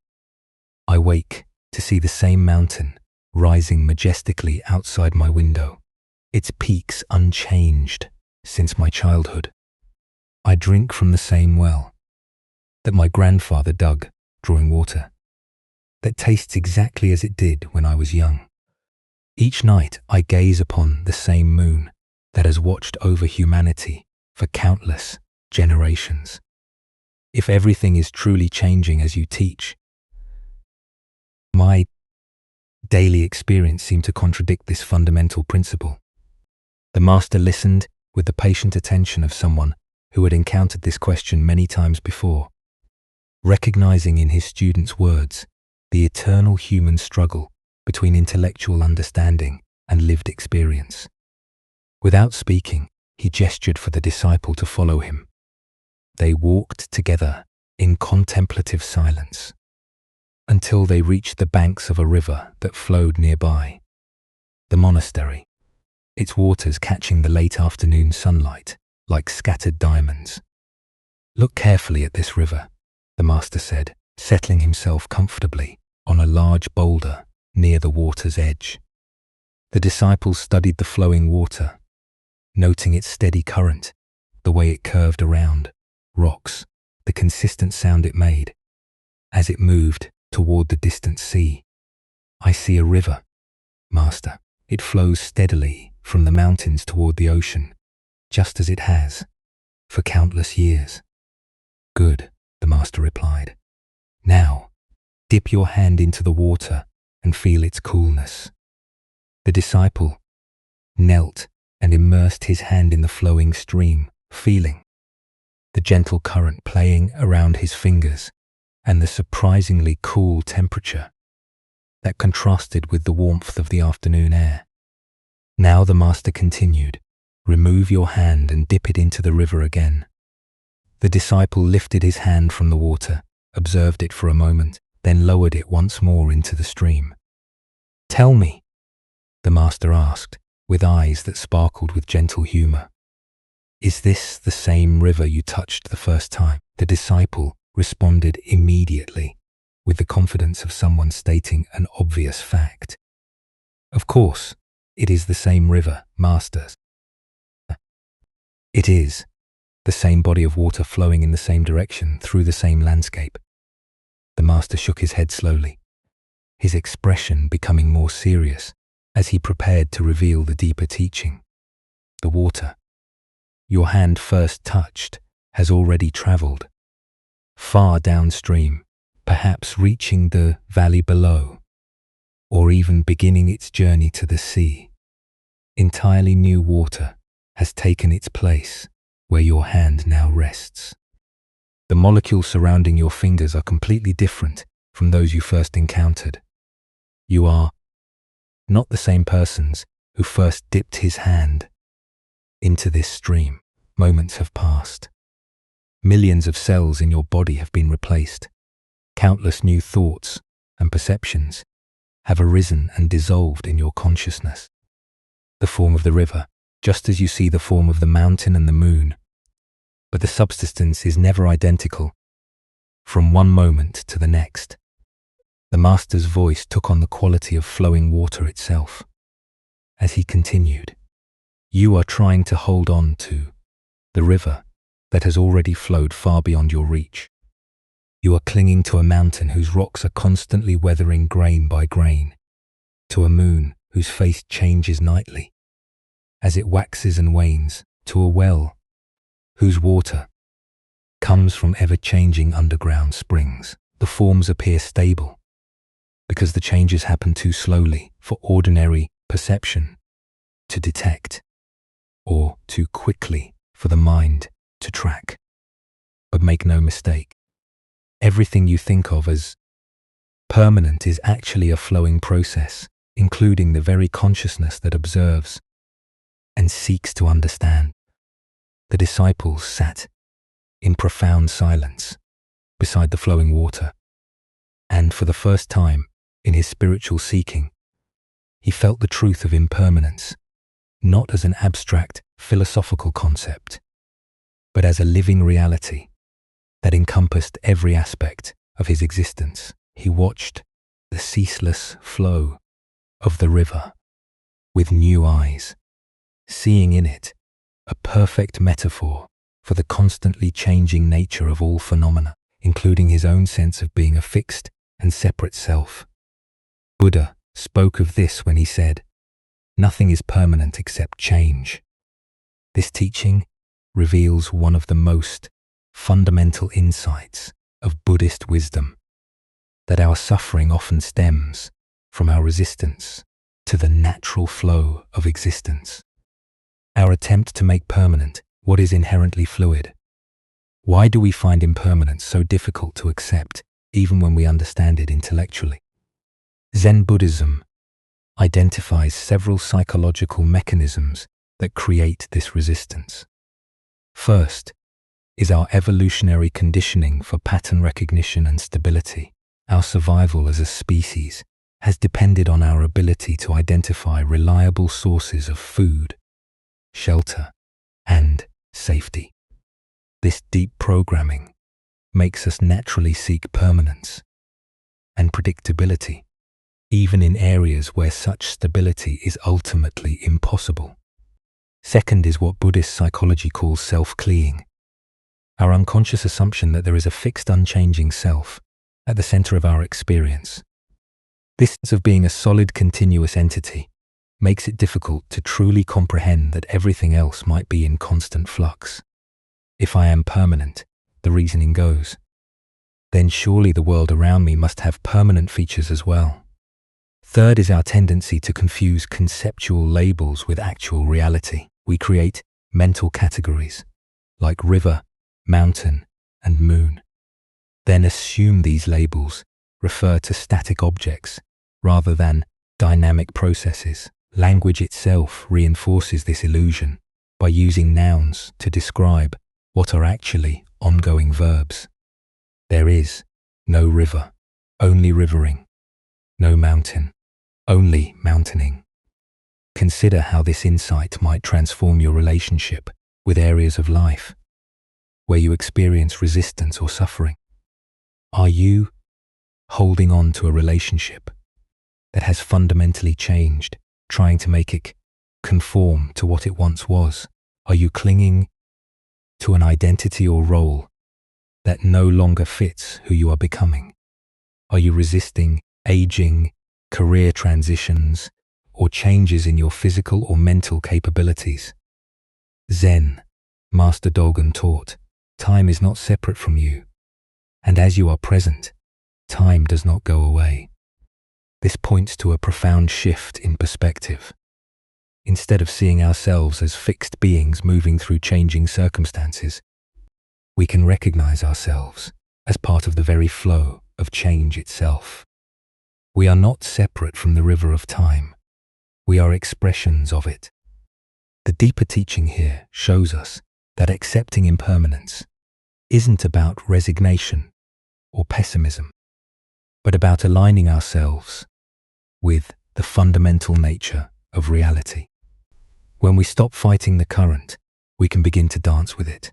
I wake to see the same mountain rising majestically outside my window, its peaks unchanged since my childhood. I drink from the same well that my grandfather dug, drawing water, that tastes exactly as it did when I was young. Each night I gaze upon the same moon that has watched over humanity for countless generations. If everything is truly changing as you teach, my daily experience seemed to contradict this fundamental principle." The master listened with the patient attention of someone who had encountered this question many times before, recognizing in his student's words the eternal human struggle between intellectual understanding and lived experience. Without speaking, he gestured for the disciple to follow him. They walked together in contemplative silence until they reached the banks of a river that flowed nearby. The monastery, its waters catching the late afternoon sunlight like scattered diamonds. "Look carefully at this river," the master said, settling himself comfortably on a large boulder near the water's edge. The disciples studied the flowing water, noting its steady current, the way it curved around rocks, the consistent sound it made as it moved toward the distant sea. "I see a river, Master. It flows steadily from the mountains toward the ocean, just as it has for countless years." "Good," the master replied. "Now, dip your hand into the water and feel its coolness. The disciple knelt and immersed his hand in the flowing stream, feeling the gentle current playing around his fingers and the surprisingly cool temperature that contrasted with the warmth of the afternoon air. Now the master continued, "Remove your hand and dip it into the river again." The disciple lifted his hand from the water, observed it for a moment, then lowered it once more into the stream. "Tell me," the master asked, with eyes that sparkled with gentle humor, "is this the same river you touched the first time?" The disciple responded immediately, with the confidence of someone stating an obvious fact. "Of course, it is the same river, master. It is the same body of water flowing in the same direction through the same landscape." The master shook his head slowly, his expression becoming more serious as he prepared to reveal the deeper teaching. "The water your hand first touched has already traveled far downstream, perhaps reaching the valley below, or even beginning its journey to the sea. Entirely new water has taken its place where your hand now rests. The molecules surrounding your fingers are completely different from those you first encountered. You are not the same persons who first dipped his hand into this stream. Moments have passed. Millions of cells in your body have been replaced. Countless new thoughts and perceptions have arisen and dissolved in your consciousness. The form of the river, just as you see the form of the mountain and the moon, but the subsistence is never identical from one moment to the next. The master's voice took on the quality of flowing water itself. As he continued, "You are trying to hold on to the river that has already flowed far beyond your reach. You are clinging to a mountain whose rocks are constantly weathering grain by grain, to a moon whose face changes nightly as it waxes and wanes, to a well whose water comes from ever-changing underground springs. The forms appear stable because the changes happen too slowly for ordinary perception to detect, or too quickly for the mind to track. But make no mistake, everything you think of as permanent is actually a flowing process, including the very consciousness that observes and seeks to understand." The disciples sat in profound silence beside the flowing water, and for the first time in his spiritual seeking, he felt the truth of impermanence, not as an abstract philosophical concept, but as a living reality that encompassed every aspect of his existence. He watched the ceaseless flow of the river with new eyes, seeing in it a perfect metaphor for the constantly changing nature of all phenomena, including his own sense of being a fixed and separate self. Buddha spoke of this when he said, "Nothing is permanent except change." This teaching reveals one of the most fundamental insights of Buddhist wisdom, that our suffering often stems from our resistance to the natural flow of existence. Our attempt to make permanent what is inherently fluid. Why do we find impermanence so difficult to accept, even when we understand it intellectually? Zen Buddhism identifies several psychological mechanisms that create this resistance. First is our evolutionary conditioning for pattern recognition and stability. Our survival as a species has depended on our ability to identify reliable sources of food, shelter, and safety. This deep programming makes us naturally seek permanence and predictability, even in areas where such stability is ultimately impossible. Second is what Buddhist psychology calls self-cleaning, our unconscious assumption that there is a fixed, unchanging self at the center of our experience. This sense of being a solid, continuous entity makes it difficult to truly comprehend that everything else might be in constant flux. If I am permanent, the reasoning goes, then surely the world around me must have permanent features as well. Third is our tendency to confuse conceptual labels with actual reality. We create mental categories like river, mountain, and moon, then assume these labels refer to static objects rather than dynamic processes. Language itself reinforces this illusion by using nouns to describe what are actually ongoing verbs. There is no river, only rivering; no mountain, only mountaining. Consider how this insight might transform your relationship with areas of life where you experience resistance or suffering. Are you holding on to a relationship that has fundamentally changed, trying to make it conform to what it once was? Are you clinging to an identity or role that no longer fits who you are becoming? Are you resisting aging, career transitions, or changes in your physical or mental capabilities? Zen, Master Dogen taught, time is not separate from you, and as you are present, time does not go away. This points to a profound shift in perspective. Instead of seeing ourselves as fixed beings moving through changing circumstances, we can recognize ourselves as part of the very flow of change itself. We are not separate from the river of time. We are expressions of it. The deeper teaching here shows us that accepting impermanence isn't about resignation or pessimism, but about aligning ourselves with the fundamental nature of reality. When we stop fighting the current, we can begin to dance with it.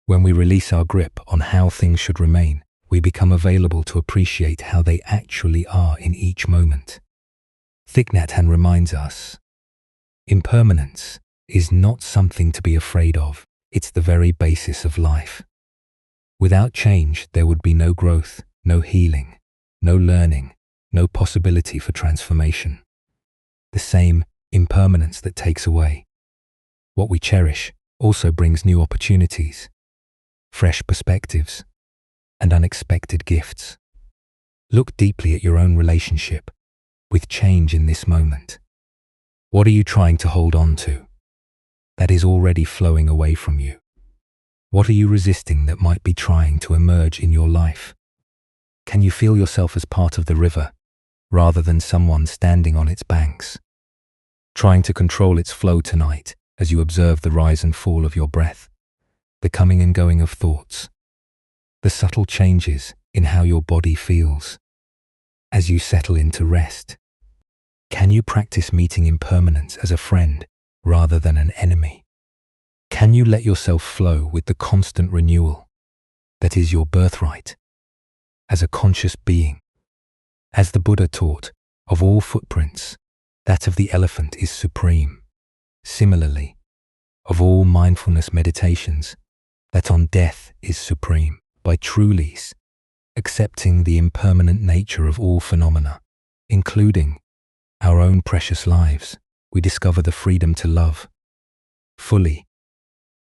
When we release our grip on how things should remain, we become available to appreciate how they actually are in each moment. Thich Nhat Hanh reminds us, impermanence is not something to be afraid of. It's the very basis of life. Without change, there would be no growth, no healing, no learning, no possibility for transformation. The same impermanence that takes away what we cherish also brings new opportunities, fresh perspectives, and unexpected gifts. Look deeply at your own relationship with change in this moment. What are you trying to hold on to that is already flowing away from you? What are you resisting that might be trying to emerge in your life? Can you feel yourself as part of the river rather than someone standing on its banks, trying to control its flow tonight as you observe the rise and fall of your breath, the coming and going of thoughts, the subtle changes in how your body feels as you settle into rest? Can you practice meeting impermanence as a friend rather than an enemy? Can you let yourself flow with the constant renewal that is your birthright as a conscious being? As the Buddha taught, of all footprints, that of the elephant is supreme. Similarly, of all mindfulness meditations, that on death is supreme. By truly accepting the impermanent nature of all phenomena, including our own precious lives, we discover the freedom to love fully,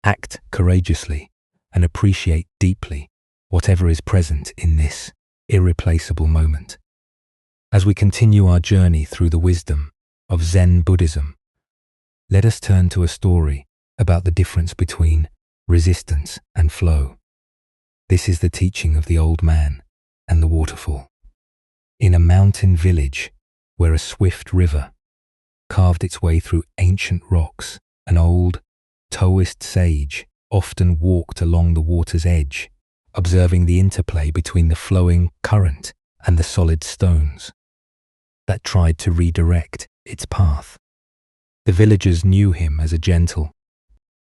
act courageously, and appreciate deeply whatever is present in this irreplaceable moment. As we continue our journey through the wisdom of Zen Buddhism, let us turn to a story about the difference between resistance and flow. This is the teaching of the old man and the waterfall. In a mountain village where a swift river carved its way through ancient rocks, an old Taoist sage often walked along the water's edge, observing the interplay between the flowing current and the solid stones that tried to redirect its path. The villagers knew him as a gentle,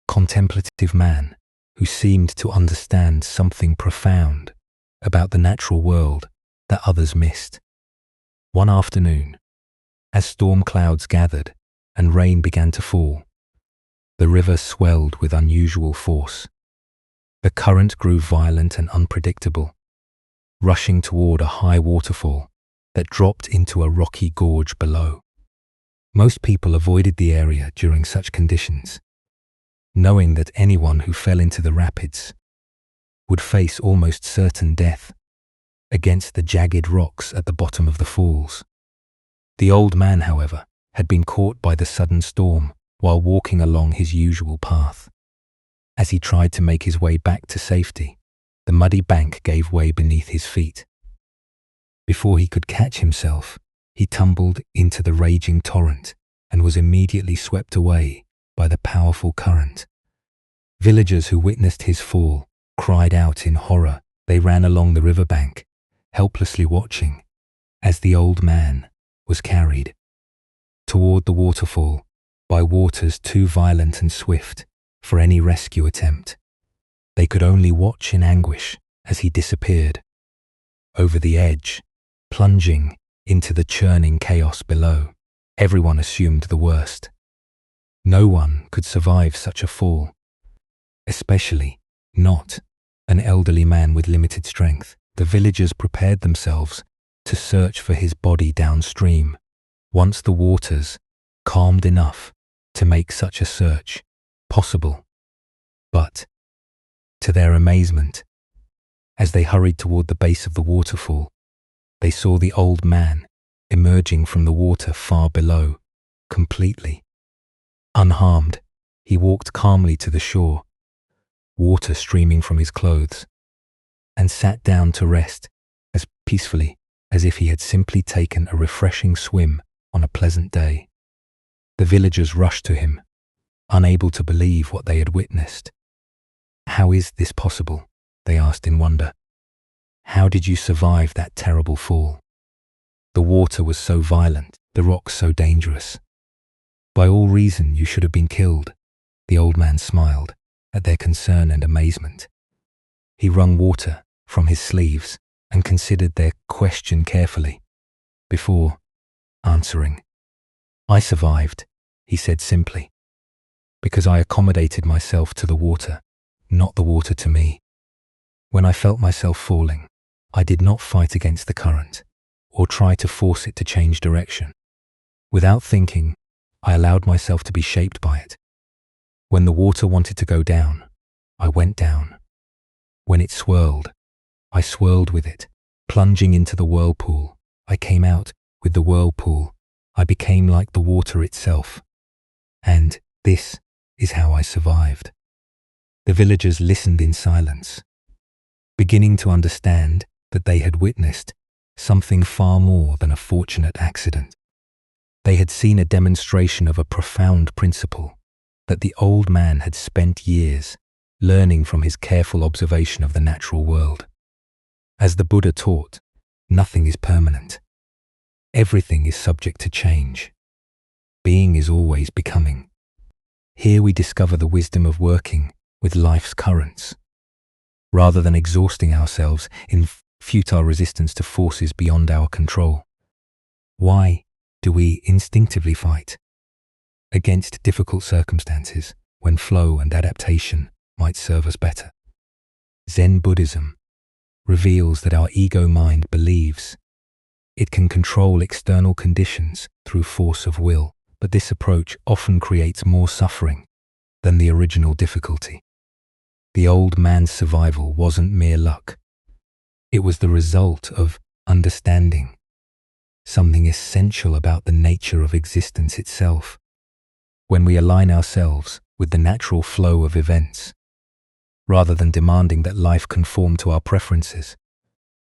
contemplative man who seemed to understand something profound about the natural world that others missed. One afternoon, as storm clouds gathered and rain began to fall, the river swelled with unusual force. The current grew violent and unpredictable, rushing toward a high waterfall that dropped into a rocky gorge below. Most people avoided the area during such conditions, knowing that anyone who fell into the rapids would face almost certain death against the jagged rocks at the bottom of the falls. The old man, however, had been caught by the sudden storm while walking along his usual path. As he tried to make his way back to safety, the muddy bank gave way beneath his feet. Before he could catch himself, he tumbled into the raging torrent and was immediately swept away by the powerful current. Villagers who witnessed his fall cried out in horror. They ran along the riverbank, helplessly watching as the old man was carried toward the waterfall by waters too violent and swift for any rescue attempt. They could only watch in anguish as he disappeared over the edge, plunging into the churning chaos below. Everyone assumed the worst. No one could survive such a fall, especially not an elderly man with limited strength. The villagers prepared themselves to search for his body downstream once the waters calmed enough to make such a search possible. But, to their amazement, as they hurried toward the base of the waterfall, they saw the old man emerging from the water far below, completely unharmed. He walked calmly to the shore, water streaming from his clothes, and sat down to rest as peacefully as if he had simply taken a refreshing swim on a pleasant day. The villagers rushed to him, unable to believe what they had witnessed. "How is this possible?" they asked in wonder. "How did you survive that terrible fall? The water was so violent, the rocks so dangerous. By all reason you should have been killed." The old man smiled at their concern and amazement. He wrung water from his sleeves and considered their question carefully before answering. "I survived," he said simply, "because I accommodated myself to the water, not the water to me. When I felt myself falling, I did not fight against the current or try to force it to change direction. Without thinking, I allowed myself to be shaped by it. When the water wanted to go down, I went down. When it swirled, I swirled with it. Plunging into the whirlpool, I came out with the whirlpool. I became like the water itself. And this is how I survived." The villagers listened in silence, beginning to understand that they had witnessed something far more than a fortunate accident. They had seen a demonstration of a profound principle that the old man had spent years learning from his careful observation of the natural world. As the Buddha taught, nothing is permanent. Everything is subject to change. Being is always becoming. Here we discover the wisdom of working with life's currents, rather than exhausting ourselves in futile resistance to forces beyond our control. Why do we instinctively fight against difficult circumstances when flow and adaptation might serve us better? Zen Buddhism reveals that our ego mind believes it can control external conditions through force of will, but this approach often creates more suffering than the original difficulty. The old man's survival wasn't mere luck. It was the result of understanding something essential about the nature of existence itself. When we align ourselves with the natural flow of events, rather than demanding that life conform to our preferences,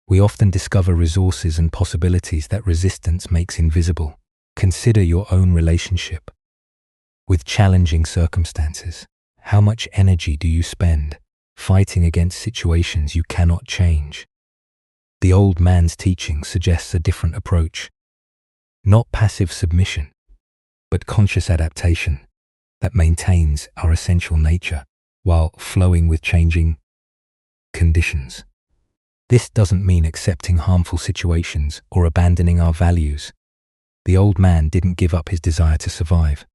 we often discover resources and possibilities that resistance makes invisible. Consider your own relationship with challenging circumstances. How much energy do you spend fighting against situations you cannot change? The old man's teaching suggests a different approach. Not passive submission, but conscious adaptation that maintains our essential nature while flowing with changing conditions. This doesn't mean accepting harmful situations or abandoning our values. The old man didn't give up his desire to survive.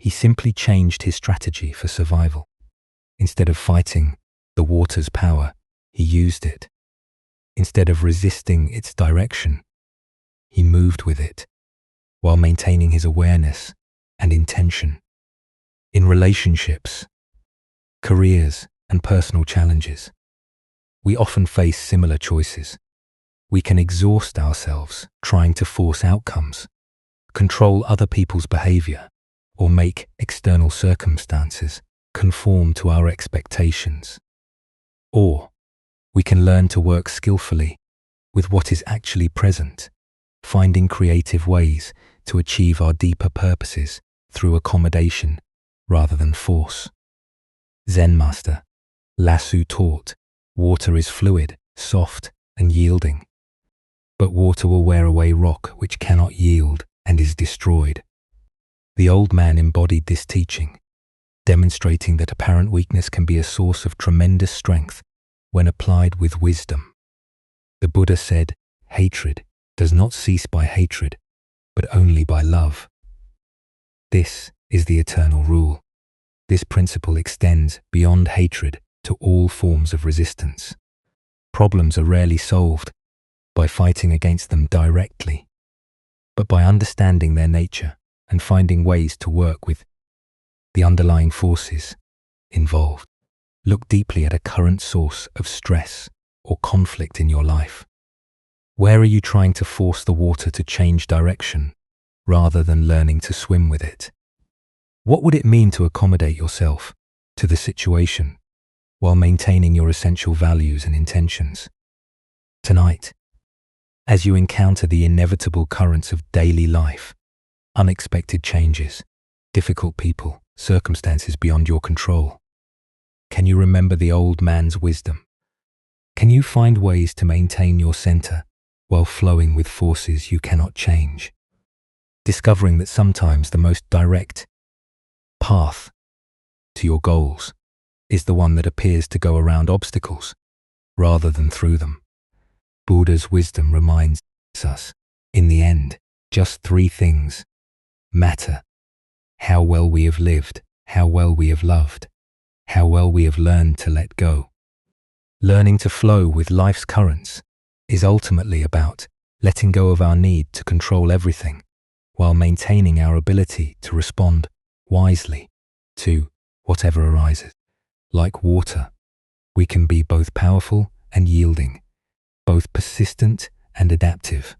He simply changed his strategy for survival. Instead of fighting the water's power, he used it. Instead of resisting its direction, he moved with it, while maintaining his awareness and intention. In relationships, careers, and personal challenges, we often face similar choices. We can exhaust ourselves trying to force outcomes control other people's behavior, or make external circumstances conform to our expectations. Or we can learn to work skillfully with what is actually present, finding creative ways to achieve our deeper purposes through accommodation rather than force. Zen master Lasu taught, water is fluid, soft, and yielding. But water will wear away rock which cannot yield and is destroyed. The old man embodied this teaching, demonstrating that apparent weakness can be a source of tremendous strength when applied with wisdom. The Buddha said, hatred does not cease by hatred, but only by love. This is the eternal rule. This principle extends beyond hatred to all forms of resistance. Problems are rarely solved by fighting against them directly, but by understanding their nature and finding ways to work with the underlying forces involved. Look deeply at a current source of stress or conflict in your life. Where are you trying to force the water to change direction rather than learning to swim with it? What would it mean to accommodate yourself to the situation while maintaining your essential values and intentions? Tonight, as you encounter the inevitable currents of daily life, unexpected changes, difficult people, circumstances beyond your control, can you remember the old man's wisdom? Can you find ways to maintain your center while flowing with forces you cannot change? Discovering that sometimes the most direct path to your goals is the one that appears to go around obstacles rather than through them. Buddha's wisdom reminds us, in the end, just three things matter: how well we have lived, how well we have loved, how well we have learned to let go. Learning to flow with life's currents is ultimately about letting go of our need to control everything while maintaining our ability to respond wisely to whatever arises. Like water, we can be both powerful and yielding, both persistent and adaptive,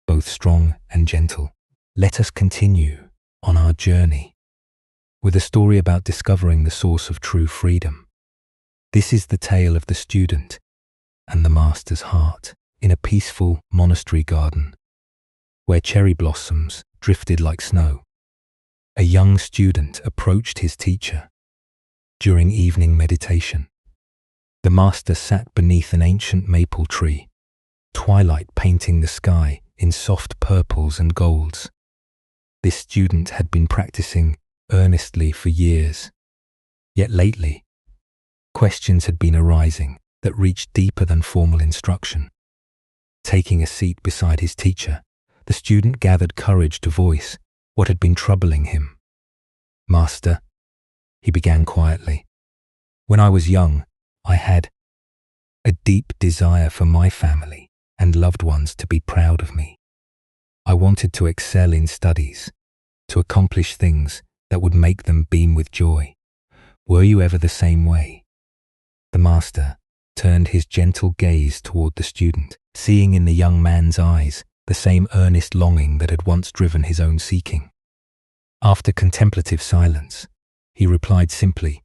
both strong and gentle. Let us continue on our journey with a story about discovering the source of true freedom. This is the tale of the student and the master's heart in a peaceful monastery garden where cherry blossoms drifted like snow. A young student approached his teacher during evening meditation. The master sat beneath an ancient maple tree, twilight painting the sky in soft purples and golds. This student had been practicing earnestly for years, yet lately, questions had been arising that reached deeper than formal instruction. Taking a seat beside his teacher, the student gathered courage to voice what had been troubling him. "Master," he began quietly, "when I was young, I had a deep desire for my family and loved ones to be proud of me. I wanted to excel in studies, to accomplish things that would make them beam with joy. Were you ever the same way?" The master turned his gentle gaze toward the student, seeing in the young man's eyes the same earnest longing that had once driven his own seeking. After contemplative silence, he replied simply,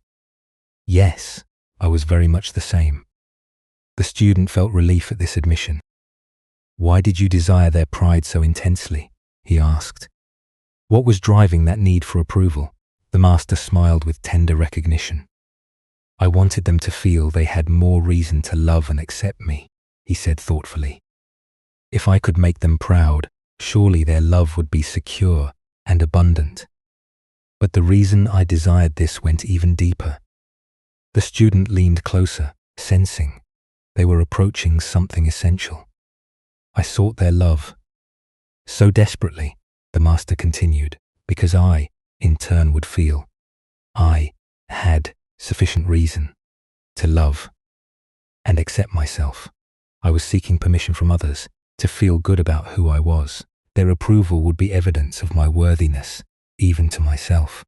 "Yes, I was very much the same." The student felt relief at this admission. "Why did you desire their pride so intensely?" he asked. "What was driving that need for approval?" The master smiled with tender recognition. "I wanted them to feel they had more reason to love and accept me," he said thoughtfully. "If I could make them proud, surely their love would be secure and abundant. But the reason I desired this went even deeper." The student leaned closer, sensing they were approaching something essential. "I sought their love so desperately," the master continued, "because I, in turn, would feel I had sufficient reason to love and accept myself. I was seeking permission from others to feel good about who I was. Their approval would be evidence of my worthiness, even to myself.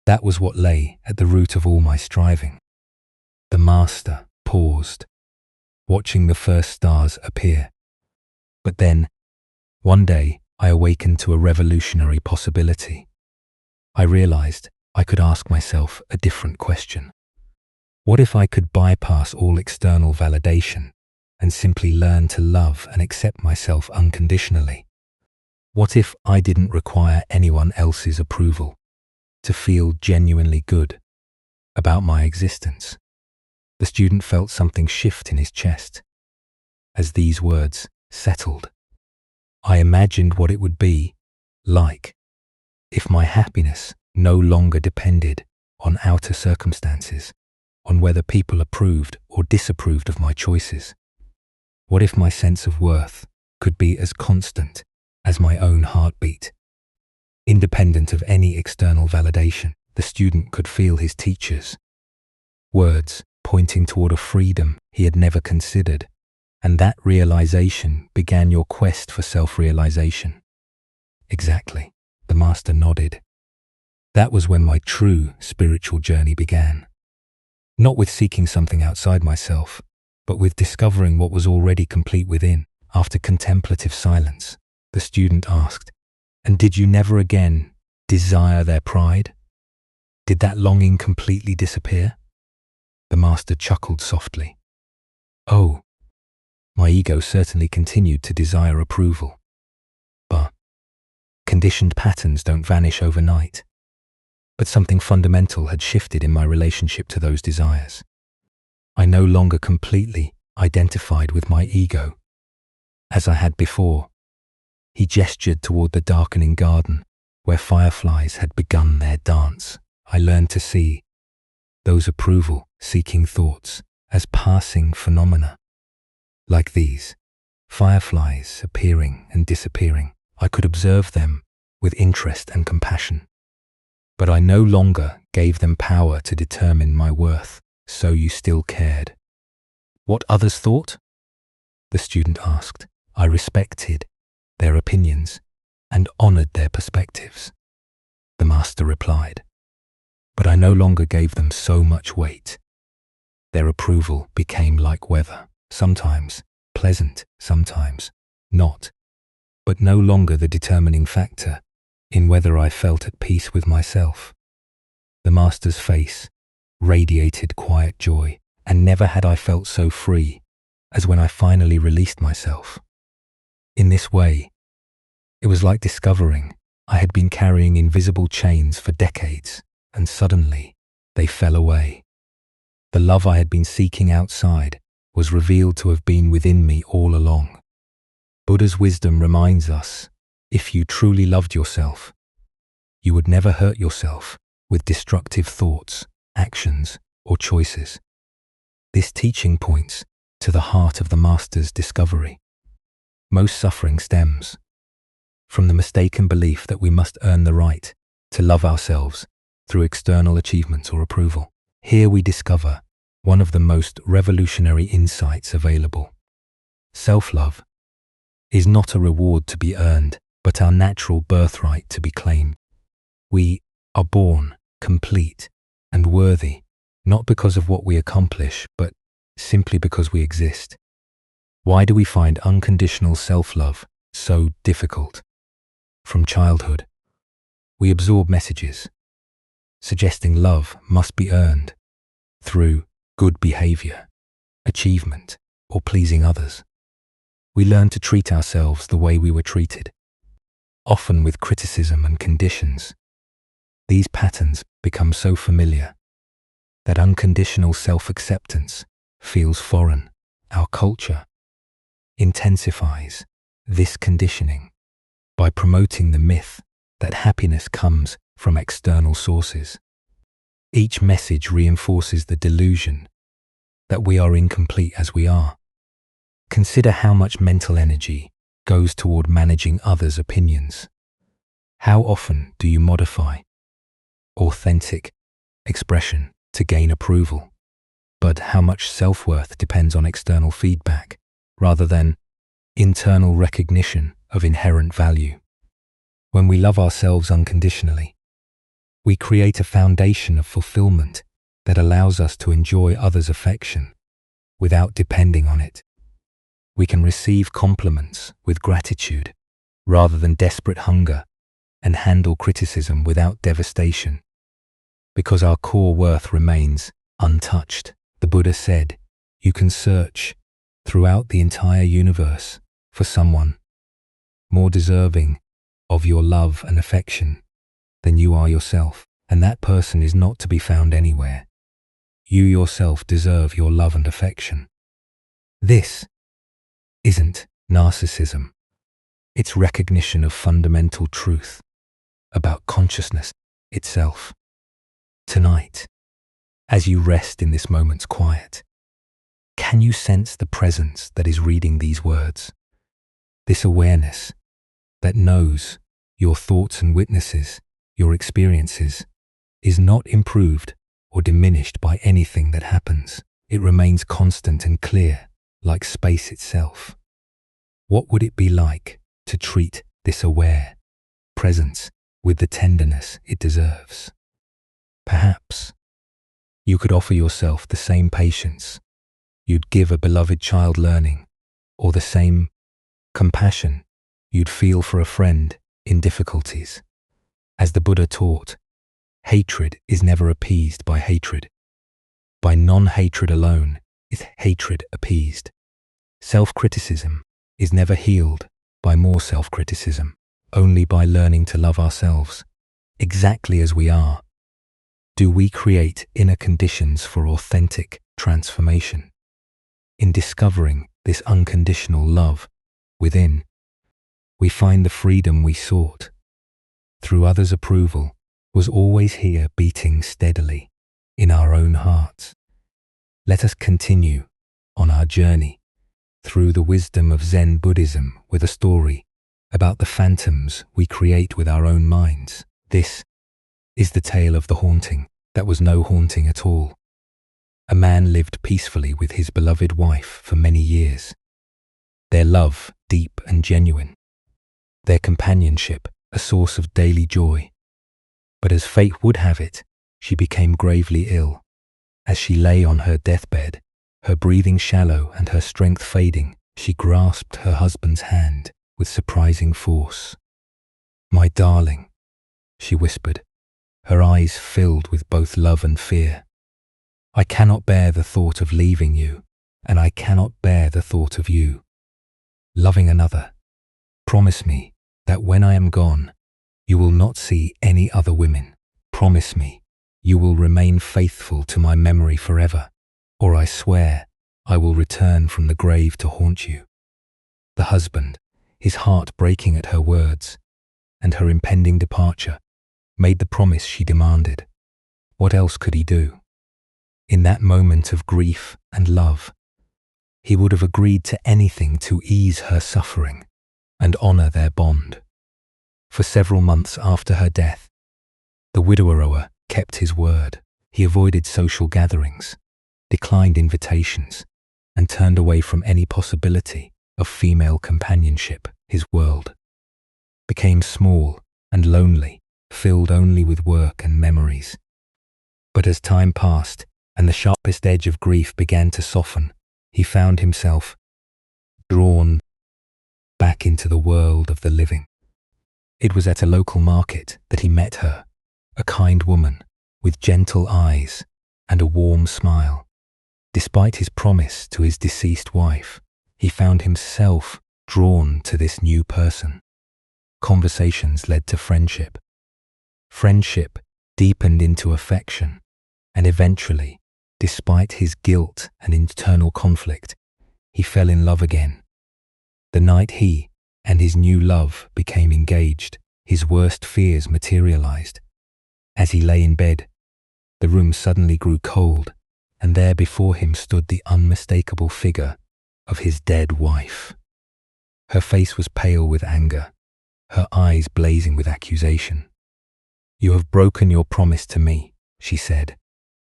That was what lay at the root of all my striving." The master paused, watching the first stars appear. "But then, one day, I awakened to a revolutionary possibility. I realized I could ask myself a different question. What if I could bypass all external validation and simply learn to love and accept myself unconditionally? What if I didn't require anyone else's approval to feel genuinely good about my existence? The student felt something shift in his chest as these words settled. I imagined what it would be like if my happiness no longer depended on outer circumstances, on whether people approved or disapproved of my choices. What if my sense of worth could be as constant as my own heartbeat? Independent of any external validation, the student could feel his teacher's words pointing toward a freedom he had never considered, and that realization began your quest for self-realization. Exactly, the master nodded. That was when my true spiritual journey began. Not with seeking something outside myself, but with discovering what was already complete within. After contemplative silence, the student asked, "And did you never again desire their pride? Did that longing completely disappear?" The master chuckled softly. "Oh, my ego certainly continued to desire approval. But conditioned patterns don't vanish overnight. But something fundamental had shifted in my relationship to those desires. I no longer completely identified with my ego as I had before." He gestured toward the darkening garden where fireflies had begun their dance. I learned to see those approval-seeking thoughts as passing phenomena. Like these, fireflies appearing and disappearing, I could observe them with interest and compassion. But I no longer gave them power to determine my worth. "So you still cared what others thought?" the student asked. "I respected their opinions and honored their perspectives," the master replied. "But I no longer gave them so much weight. Their approval became like weather, sometimes pleasant, sometimes not, but no longer the determining factor in whether I felt at peace with myself." The master's face radiated quiet joy, and never had I felt so free as when I finally released myself. In this way, it was like discovering I had been carrying invisible chains for decades, and suddenly they fell away. The love I had been seeking outside was revealed to have been within me all along. Buddha's wisdom reminds us, if you truly loved yourself, you would never hurt yourself with destructive thoughts, actions, or choices. This teaching points to the heart of the master's discovery. Most suffering stems from the mistaken belief that we must earn the right to love ourselves through external achievements or approval. Here we discover one of the most revolutionary insights available. Self-love is not a reward to be earned, but our natural birthright to be claimed. We are born complete and worthy, not because of what we accomplish, but simply because we exist. Why do we find unconditional self-love so difficult? From childhood, we absorb messages suggesting love must be earned through good behavior, achievement, or pleasing others. We learn to treat ourselves the way we were treated, often with criticism and conditions. These patterns become so familiar that unconditional self-acceptance feels foreign. Our culture intensifies this conditioning by promoting the myth that happiness comes from external sources. Each message reinforces the delusion that we are incomplete as we are. Consider how much mental energy goes toward managing others' opinions. How often do you modify authentic expression to gain approval? But how much self-worth depends on external feedback rather than internal recognition of inherent value? When we love ourselves unconditionally, we create a foundation of fulfillment that allows us to enjoy others' affection without depending on it. We can receive compliments with gratitude rather than desperate hunger, and handle criticism without devastation. Because our core worth remains untouched, the Buddha said, you can search throughout the entire universe for someone more deserving of your love and affection than you are yourself, and that person is not to be found anywhere. You yourself deserve your love and affection. This isn't narcissism. It's recognition of fundamental truth about consciousness itself. Tonight, as you rest in this moment's quiet, can you sense the presence that is reading these words? This awareness that knows your thoughts and witnesses, your experiences, is not improved or diminished by anything that happens. It remains constant and clear, like space itself. What would it be like to treat this aware presence with the tenderness it deserves? Perhaps you could offer yourself the same patience you'd give a beloved child learning, or the same compassion you'd feel for a friend in difficulties. As the Buddha taught, hatred is never appeased by hatred. By non-hatred alone is hatred appeased. Self-criticism is never healed by more self-criticism, only by learning to love ourselves exactly as we are. Do we create inner conditions for authentic transformation? In discovering this unconditional love within, we find the freedom we sought through others' approval was always here beating steadily in our own hearts. Let us continue on our journey through the wisdom of Zen Buddhism with a story about the phantoms we create with our own minds. This is the tale of the haunting that was no haunting at all. A man lived peacefully with his beloved wife for many years. Their love deep and genuine. Their companionship a source of daily joy. But as fate would have it, she became gravely ill. As she lay on her deathbed, her breathing shallow and her strength fading, she grasped her husband's hand with surprising force. "My darling," she whispered, her eyes filled with both love and fear. "I cannot bear the thought of leaving you, and I cannot bear the thought of you loving another. Promise me that when I am gone, you will not see any other women. Promise me you will remain faithful to my memory forever, or I swear I will return from the grave to haunt you." The husband, his heart breaking at her words and her impending departure, made the promise she demanded. What else could he do? In that moment of grief and love, he would have agreed to anything to ease her suffering and honor their bond. For several months after her death, the widower kept his word. He avoided social gatherings, declined invitations, and turned away from any possibility of female companionship. His world became small and lonely, filled only with work and memories. But as time passed and the sharpest edge of grief began to soften, he found himself drawn back into the world of the living. It was at a local market that he met her, a kind woman with gentle eyes and a warm smile. Despite his promise to his deceased wife, he found himself drawn to this new person. Conversations led to friendship. Friendship deepened into affection, and eventually, despite his guilt and internal conflict, he fell in love again. The night he and his new love became engaged, his worst fears materialized. As he lay in bed, the room suddenly grew cold, and there before him stood the unmistakable figure of his dead wife. Her face was pale with anger, her eyes blazing with accusation. "You have broken your promise to me," she said,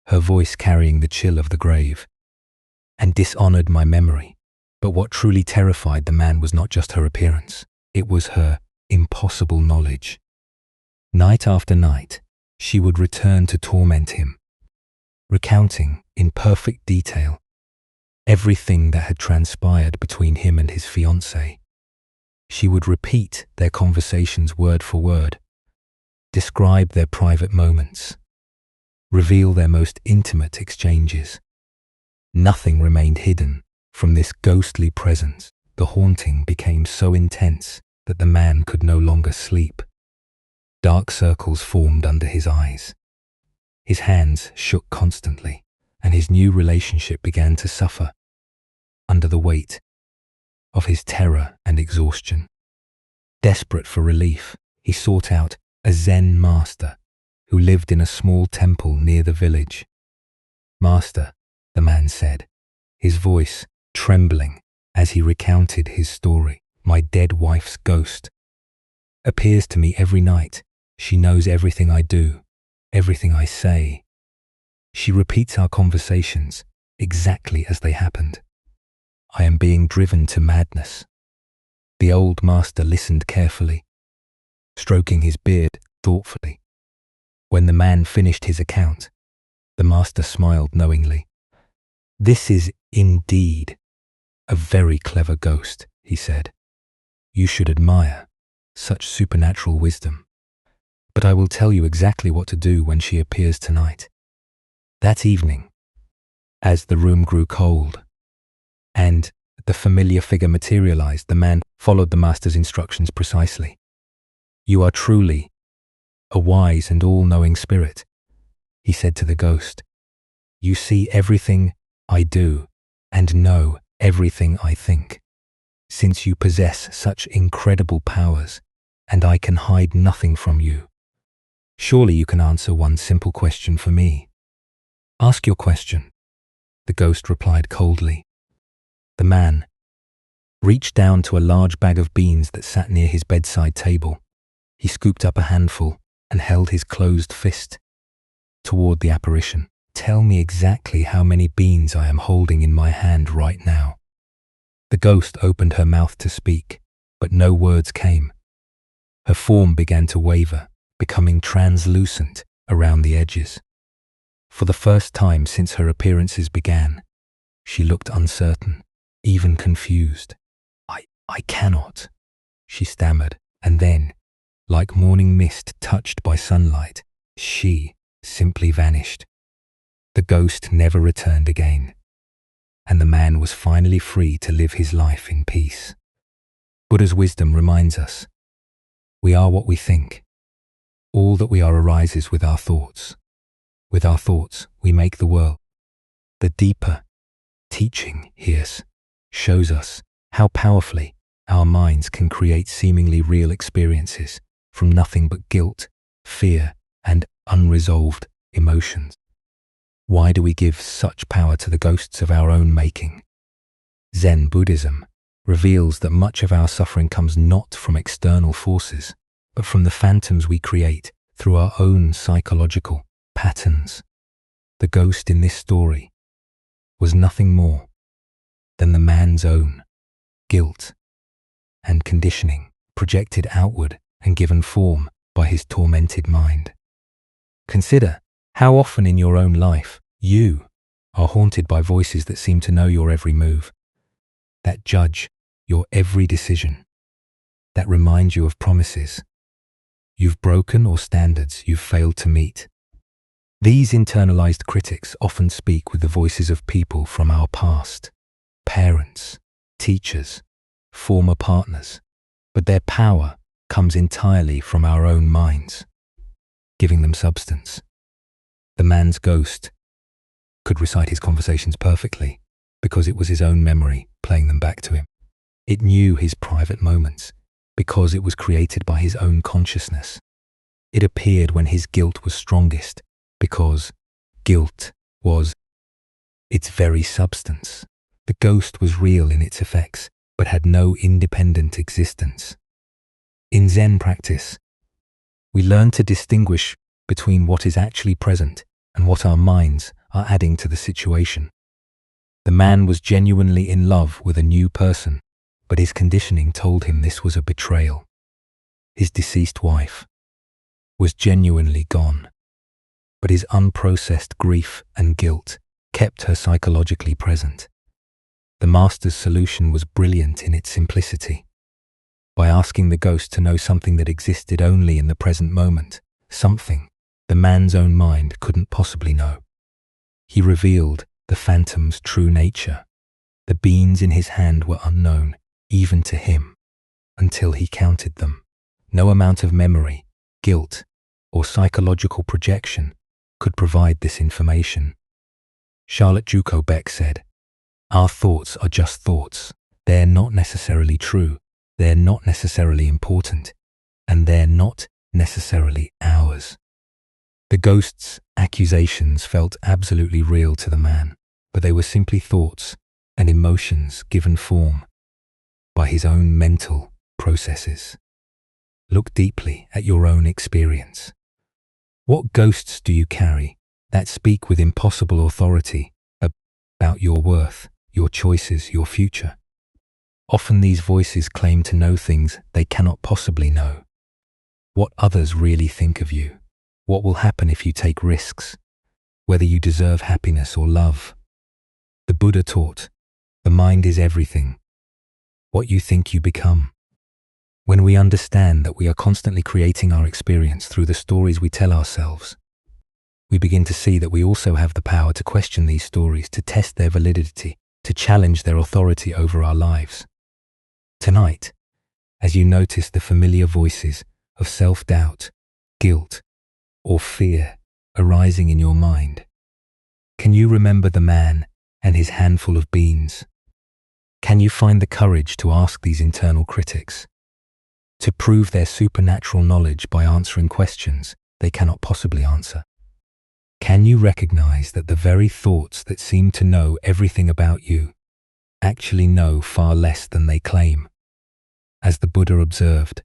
her voice carrying the chill of the grave, "and dishonored my memory." But what truly terrified the man was not just her appearance, it was her impossible knowledge. Night after night, she would return to torment him, recounting in perfect detail everything that had transpired between him and his fiancée. She would repeat their conversations word for word, describe their private moments, reveal their most intimate exchanges. Nothing remained hidden from this ghostly presence. The haunting became so intense that the man could no longer sleep. Dark circles formed under his eyes. His hands shook constantly, and his new relationship began to suffer under the weight of his terror and exhaustion. Desperate for relief, he sought out a Zen master who lived in a small temple near the village. "Master," the man said, his voice trembling as he recounted his story, "my dead wife's ghost appears to me every night. She knows everything I do, everything I say. She repeats our conversations exactly as they happened. I am being driven to madness." The old master listened carefully, stroking his beard thoughtfully. When the man finished his account, the master smiled knowingly. "This is indeed a very clever ghost," he said. "You should admire such supernatural wisdom. But I will tell you exactly what to do when she appears tonight." That evening, as the room grew cold and the familiar figure materialized, the man followed the master's instructions precisely. "You are truly a wise and all-knowing spirit," he said to the ghost. "You see everything I do and know everything I think. Since you possess such incredible powers, and I can hide nothing from you, surely you can answer one simple question for me." "Ask your question," the ghost replied coldly. The man reached down to a large bag of beans that sat near his bedside table. He scooped up a handful and held his closed fist toward the apparition. "Tell me exactly how many beans I am holding in my hand right now." The ghost opened her mouth to speak, but no words came. Her form began to waver, becoming translucent around the edges. For the first time since her appearances began, she looked uncertain, even confused. I cannot," she stammered, and then, like morning mist touched by sunlight, she simply vanished. The ghost never returned again, and the man was finally free to live his life in peace. Buddha's wisdom reminds us, we are what we think. All that we are arises with our thoughts. With our thoughts, we make the world. The deeper teaching here shows us how powerfully our minds can create seemingly real experiences from nothing but guilt, fear, and unresolved emotions. Why do we give such power to the ghosts of our own making? Zen Buddhism reveals that much of our suffering comes not from external forces, but from the phantoms we create through our own psychological patterns. The ghost in this story was nothing more than the man's own guilt and conditioning projected outward and given form by his tormented mind. Consider how often in your own life you are haunted by voices that seem to know your every move, that judge your every decision, that remind you of promises you've broken or standards you've failed to meet. These internalized critics often speak with the voices of people from our past, parents, teachers, former partners, but their power comes entirely from our own minds, giving them substance. The man's ghost could recite his conversations perfectly because it was his own memory playing them back to him. It knew his private moments because it was created by his own consciousness. It appeared when his guilt was strongest because guilt was its very substance. The ghost was real in its effects, but had no independent existence. In Zen practice, we learn to distinguish between what is actually present and what our minds are adding to the situation. The man was genuinely in love with a new person, but his conditioning told him this was a betrayal. His deceased wife was genuinely gone, but his unprocessed grief and guilt kept her psychologically present. The master's solution was brilliant in its simplicity. by asking the ghost to know something that existed only in the present moment, something the man's own mind couldn't possibly know. He revealed the phantom's true nature. The beans in his hand were unknown, even to him, until he counted them. No amount of memory, guilt, or psychological projection could provide this information. Charlotte Juko Beck said, "Our thoughts are just thoughts. They're not necessarily true, they're not necessarily important, and they're not necessarily ours." The ghost's accusations felt absolutely real to the man, but they were simply thoughts and emotions given form by his own mental processes. Look deeply at your own experience. What ghosts do you carry that speak with impossible authority about your worth, your choices, your future? Often these voices claim to know things they cannot possibly know. What others really think of you, what will happen if you take risks, whether you deserve happiness or love. The Buddha taught, the mind is everything. What you think you become. When we understand that we are constantly creating our experience through the stories we tell ourselves, we begin to see that we also have the power to question these stories, to test their validity, to challenge their authority over our lives. Tonight, as you notice the familiar voices of self-doubt, guilt, or fear arising in your mind, can you remember the man and his handful of beans? Can you find the courage to ask these internal critics, to prove their supernatural knowledge by answering questions they cannot possibly answer? Can you recognize that the very thoughts that seem to know everything about you actually know far less than they claim? As the Buddha observed,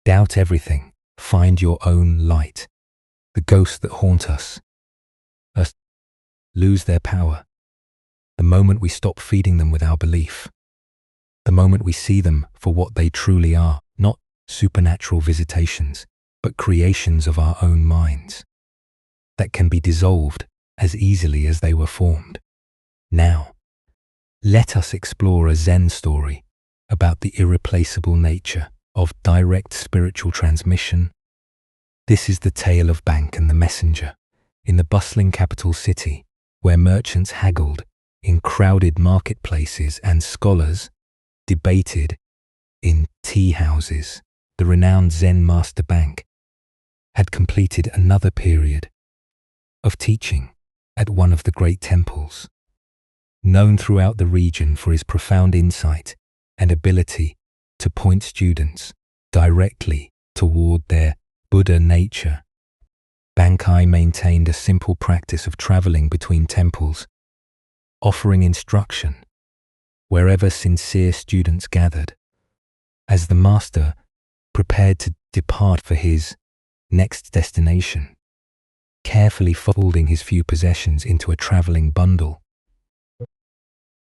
doubt everything, find your own light. The ghosts that haunt us lose their power the moment we stop feeding them with our belief, the moment we see them for what they truly are, not supernatural visitations, but creations of our own minds that can be dissolved as easily as they were formed. Now, let us explore a Zen story about the irreplaceable nature of direct spiritual transmission. This is the tale of Bank and the Messenger in the bustling capital city, where merchants haggled in crowded marketplaces and scholars debated in tea houses. The renowned Zen master Bank had completed another period of teaching at one of the great temples, known throughout the region for his profound insight and ability to point students directly toward their Buddha nature. Bankai maintained a simple practice of traveling between temples, offering instruction wherever sincere students gathered. As the master prepared to depart for his next destination, carefully folding his few possessions into a traveling bundle,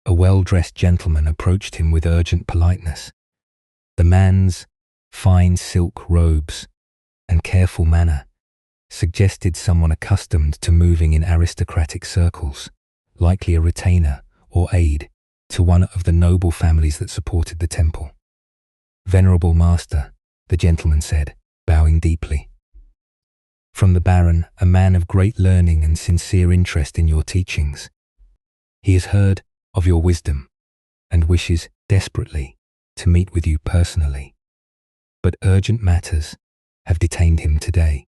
a well-dressed gentleman approached him with urgent politeness. The man's fine silk robes and careful manner suggested someone accustomed to moving in aristocratic circles, likely a retainer or aide to one of the noble families that supported the temple. "Venerable master," the gentleman said, bowing deeply. "From the Baron, a man of great learning and sincere interest in your teachings. He has heard of your wisdom and wishes desperately to meet with you personally. But urgent matters have detained him today.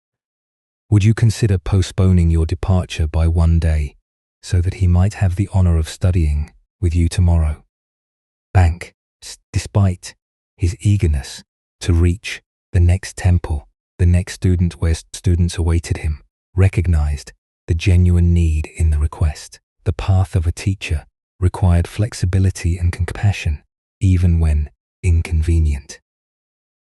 Would you consider postponing your departure by one day so that he might have the honor of studying with you tomorrow?" Bank, despite his eagerness to reach the next temple, the next student where students awaited him, recognized the genuine need in the request. The path of a teacher required flexibility and compassion, even when inconvenient.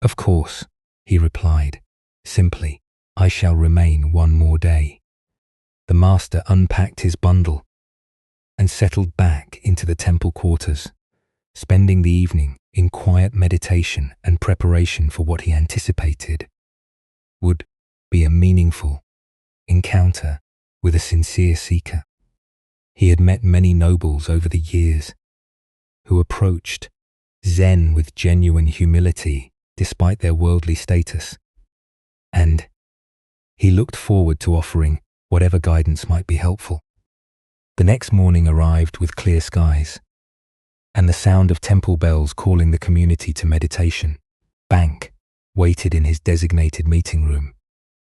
"Of course," he replied, simply, "I shall remain one more day." The master unpacked his bundle and settled back into the temple quarters, spending the evening in quiet meditation and preparation for what he anticipated would be a meaningful encounter with a sincere seeker. He had met many nobles over the years who approached Zen with genuine humility despite their worldly status, and he looked forward to offering whatever guidance might be helpful. The next morning arrived with clear skies, and the sound of temple bells calling the community to meditation. Bank waited in his designated meeting room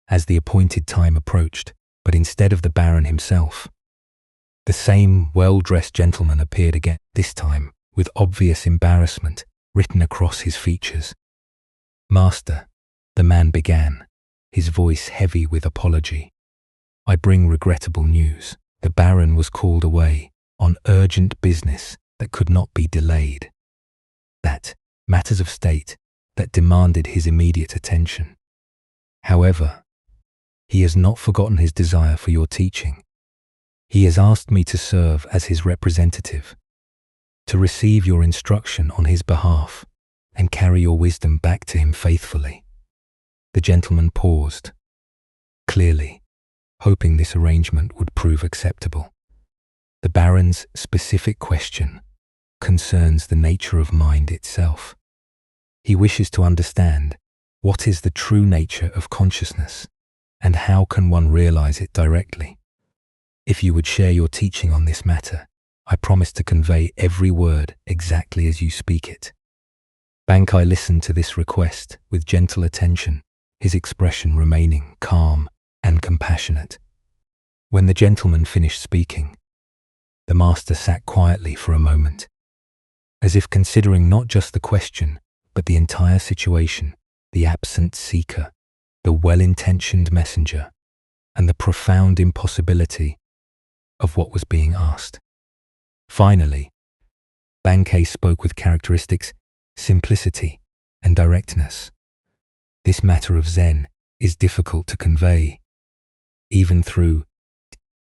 as the appointed time approached, but instead of the Baron himself, the same well-dressed gentleman appeared again, this time with obvious embarrassment written across his features. "Master," the man began, his voice heavy with apology, "I bring regrettable news. The Baron was called away on urgent business that could not be delayed. That matters of state that demanded his immediate attention. However, he has not forgotten his desire for your teaching. He has asked me to serve as his representative, to receive your instruction on his behalf and carry your wisdom back to him faithfully." The gentleman paused, clearly hoping this arrangement would prove acceptable. The Baron's specific question concerns the nature of mind itself. He wishes to understand what is the true nature of consciousness and how can one realize it directly. If you would share your teaching on this matter, I promise to convey every word exactly as you speak it. Bankai listened to this request with gentle attention, his expression remaining calm and compassionate. When the gentleman finished speaking, the master sat quietly for a moment, as if considering not just the question, but the entire situation, the absent seeker, the well-intentioned messenger, and the profound impossibility of what was being asked. Finally, Bankei spoke with characteristics, simplicity, and directness. "This matter of Zen is difficult to convey, even through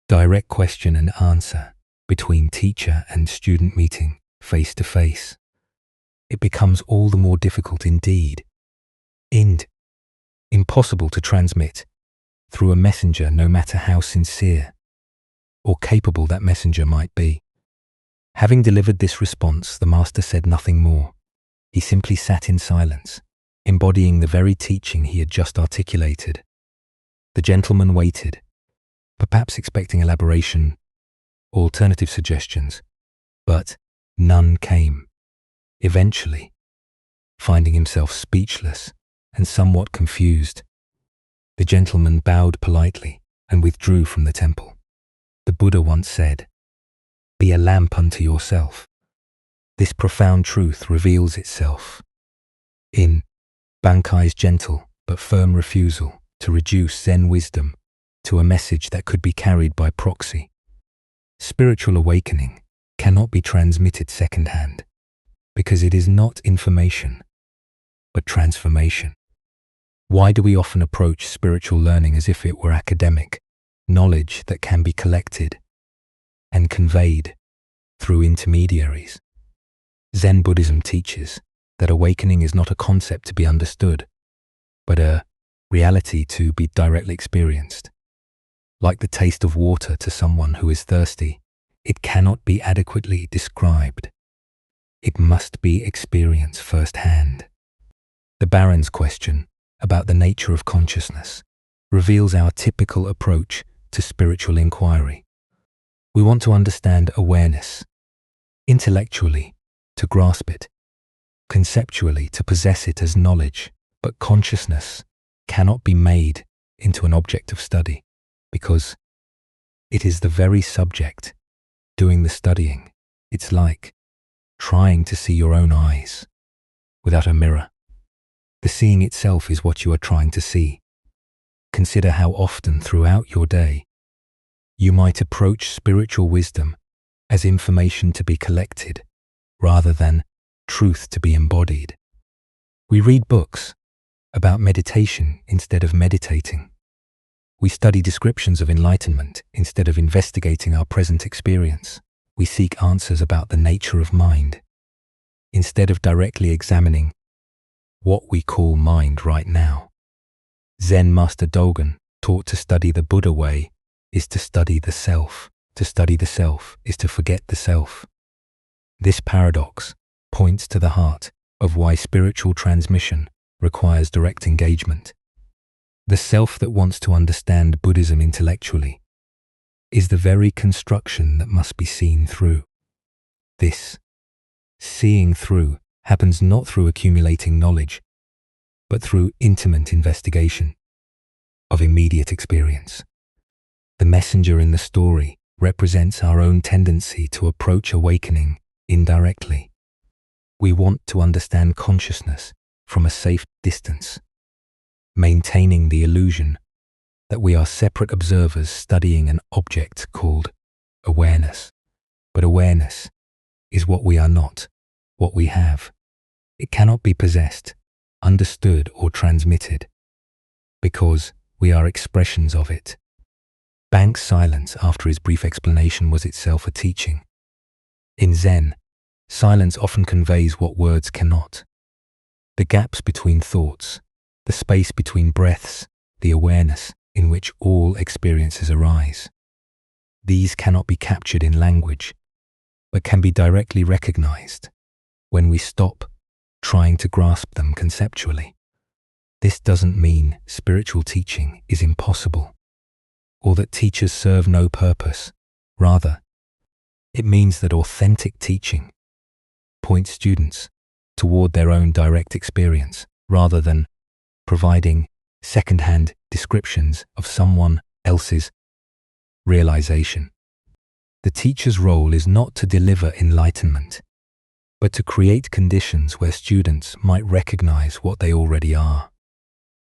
direct question and answer between teacher and student meeting face to face. It becomes all the more difficult indeed, impossible to transmit through a messenger, no matter how sincere or capable that messenger might be." Having delivered this response, the master said nothing more. He simply sat in silence, embodying the very teaching he had just articulated. The gentleman waited, perhaps expecting elaboration or alternative suggestions, but none came. Eventually, finding himself speechless and somewhat confused, the gentleman bowed politely and withdrew from the temple. The Buddha once said, "Be a lamp unto yourself." This profound truth reveals itself in Bankai's gentle but firm refusal to reduce Zen wisdom to a message that could be carried by proxy. Spiritual awakening cannot be transmitted secondhand, because it is not information, but transformation. Why do we often approach spiritual learning as if it were academic knowledge that can be collected and conveyed through intermediaries? Zen Buddhism teaches that awakening is not a concept to be understood, but a reality to be directly experienced. Like the taste of water to someone who is thirsty, it cannot be adequately described. It must be experienced firsthand. The Baron's question about the nature of consciousness reveals our typical approach to spiritual inquiry. We want to understand awareness, intellectually, to grasp it, conceptually, to possess it as knowledge, but consciousness cannot be made into an object of study, because it is the very subject doing the studying. It's like trying to see your own eyes without a mirror. The seeing itself is what you are trying to see. Consider how often throughout your day you might approach spiritual wisdom as information to be collected rather than truth to be embodied. We read books about meditation instead of meditating. We study descriptions of enlightenment instead of investigating our present experience. We seek answers about the nature of mind instead of directly examining what we call mind right now. Zen Master Dogen taught to study the Buddha way is to study the self. To study the self is to forget the self. This paradox points to the heart of why spiritual transmission requires direct engagement. The self that wants to understand Buddhism intellectually is the very construction that must be seen through. This seeing through happens not through accumulating knowledge, but through intimate investigation of immediate experience. The messenger in the story represents our own tendency to approach awakening indirectly. We want to understand consciousness from a safe distance, maintaining the illusion that we are separate observers studying an object called awareness. But awareness is what we are not, what we have. It cannot be possessed, understood, or transmitted, because we are expressions of it. Banks' silence after his brief explanation was itself a teaching. In Zen, silence often conveys what words cannot. The gaps between thoughts, the space between breaths, the awareness in which all experiences arise. These cannot be captured in language, but can be directly recognized when we stop trying to grasp them conceptually. This doesn't mean spiritual teaching is impossible, or that teachers serve no purpose. Rather, it means that authentic teaching points students toward their own direct experience, rather than providing second-hand descriptions of someone else's realization. The teacher's role is not to deliver enlightenment, but to create conditions where students might recognize what they already are.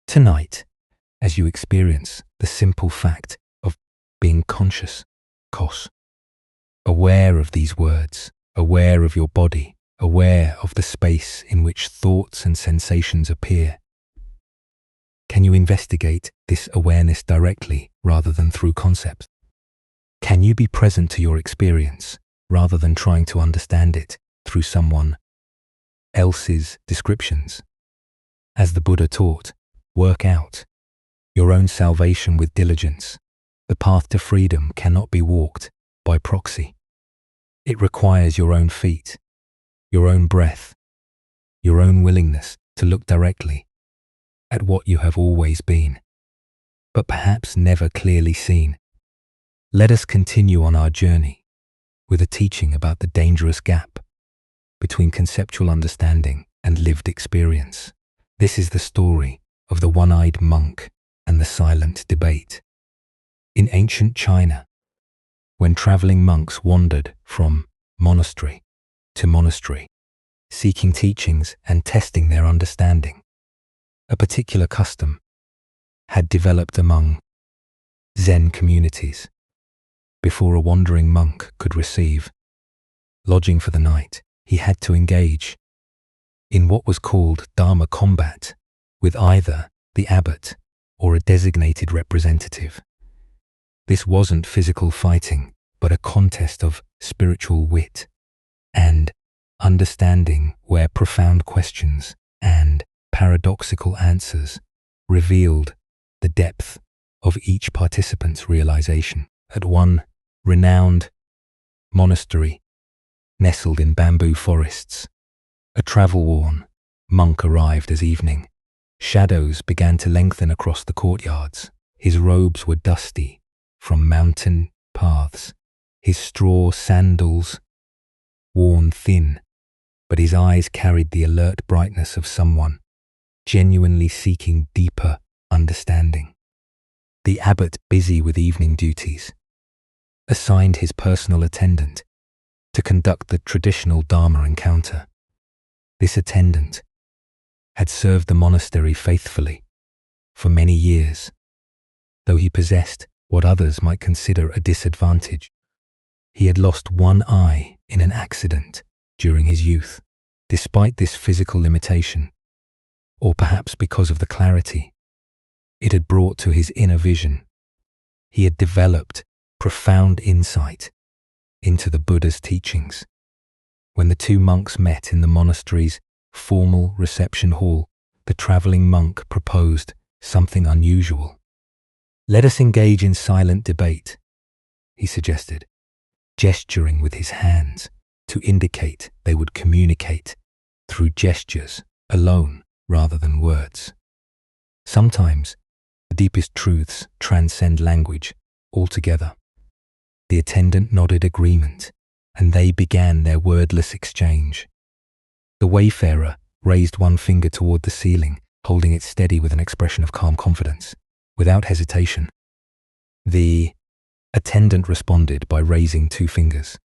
Tonight, as you experience the simple fact of being conscious, aware of these words, aware of your body, aware of the space in which thoughts and sensations appear, can you investigate this awareness directly rather than through concepts? Can you be present to your experience rather than trying to understand it through someone else's descriptions? As the Buddha taught, work out your own salvation with diligence. The path to freedom cannot be walked by proxy. It requires your own feet, your own breath, your own willingness to look directly at what you have always been, but perhaps never clearly seen. Let us continue on our journey with a teaching about the dangerous gap between conceptual understanding and lived experience. This is the story of the one-eyed monk and the silent debate. In ancient China, when traveling monks wandered from monastery to monastery, seeking teachings and testing their understanding, a particular custom had developed among Zen communities. Before a wandering monk could receive lodging for the night, he had to engage in what was called Dharma combat with either the abbot or a designated representative. This wasn't physical fighting, but a contest of spiritual wit and understanding, where profound questions and paradoxical answers revealed the depth of each participant's realization. At one renowned monastery nestled in bamboo forests, a travel-worn monk arrived as evening. Shadows began to lengthen across the courtyards. His robes were dusty from mountain paths, his straw sandals worn thin, but his eyes carried the alert brightness of someone genuinely seeking deeper understanding. The abbot, busy with evening duties, assigned his personal attendant to conduct the traditional Dharma encounter. This attendant had served the monastery faithfully for many years, though he possessed what others might consider a disadvantage. He had lost one eye in an accident during his youth. Despite this physical limitation, or perhaps because of the clarity it had brought to his inner vision, he had developed profound insight into the Buddha's teachings. When the two monks met in the monastery's formal reception hall, the traveling monk proposed something unusual. "Let us engage in silent debate," he suggested, gesturing with his hands. to indicate they would communicate through gestures alone rather than words. Sometimes the deepest truths transcend language altogether. The attendant nodded agreement, and they began their wordless exchange. The wayfarer raised one finger toward the ceiling, holding it steady with an expression of calm confidence. Without hesitation, the attendant responded by raising 2 fingers.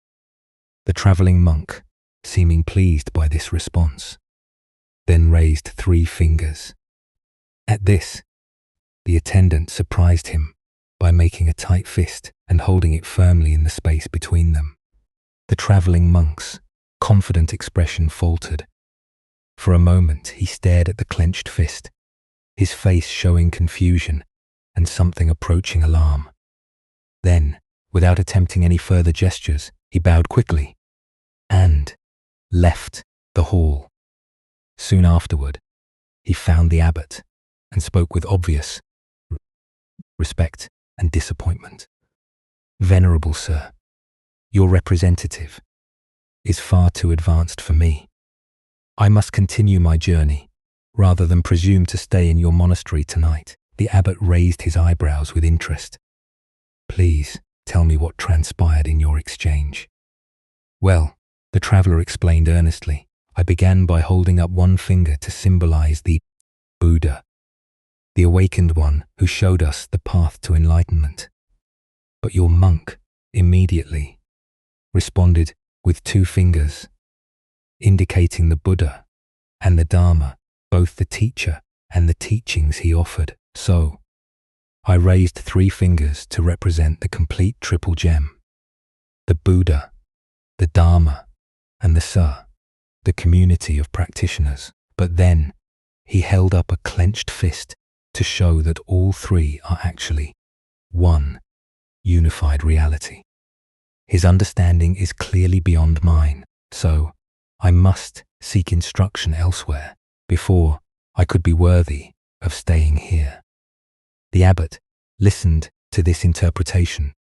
The traveling monk, seeming pleased by this response, then raised 3 fingers. At this, the attendant surprised him by making a tight fist and holding it firmly in the space between them. The traveling monk's confident expression faltered. For a moment, he stared at the clenched fist, his face showing confusion and something approaching alarm. Then, without attempting any further gestures, he bowed quickly and left the hall. Soon afterward, he found the abbot and spoke with obvious respect and disappointment. "Venerable sir, your representative is far too advanced for me. I must continue my journey rather than presume to stay in your monastery tonight." The abbot raised his eyebrows with interest. "Please tell me what transpired in your exchange." "Well," the traveler explained earnestly, "I began by holding up one finger to symbolize the Buddha, the awakened one who showed us the path to enlightenment. But your monk immediately responded with 2 fingers, indicating the Buddha and the Dharma, both the teacher and the teachings he offered. So, I raised 3 fingers to represent the complete triple gem: the Buddha, the Dharma, and the Sangha, the community of practitioners. But then, he held up a clenched fist to show that all 3 are actually one unified reality. His understanding is clearly beyond mine, so I must seek instruction elsewhere before I could be worthy of staying here." The abbot listened to this interpretation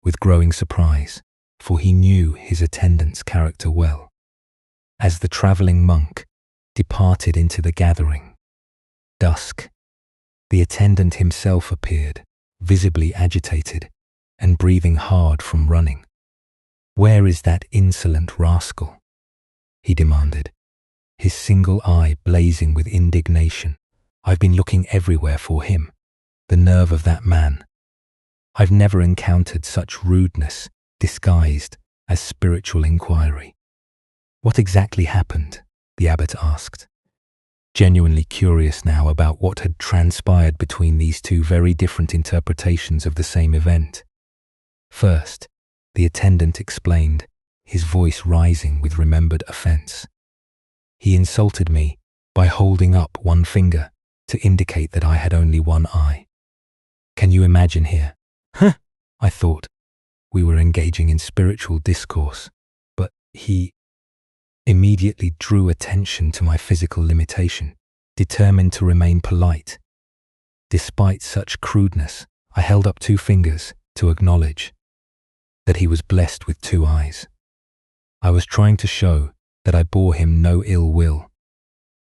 with growing surprise, for he knew his attendant's character well. As the traveling monk departed into the gathering dusk, the attendant himself appeared, visibly agitated and breathing hard from running. "Where is that insolent rascal?" he demanded, his single eye blazing with indignation. "I've been looking everywhere for him. The nerve of that man. I've never encountered such rudeness disguised as spiritual inquiry." "What exactly happened?" the abbot asked, genuinely curious now about what had transpired between these 2 very different interpretations of the same event. First, the attendant explained, his voice rising with remembered offense. "He insulted me by holding up one finger to indicate that I had only one eye. Can you imagine here? I thought we were engaging in spiritual discourse, but he immediately drew attention to my physical limitation, determined to remain polite. Despite such crudeness, I held up 2 fingers to acknowledge that he was blessed with 2 eyes. I was trying to show that I bore him no ill will."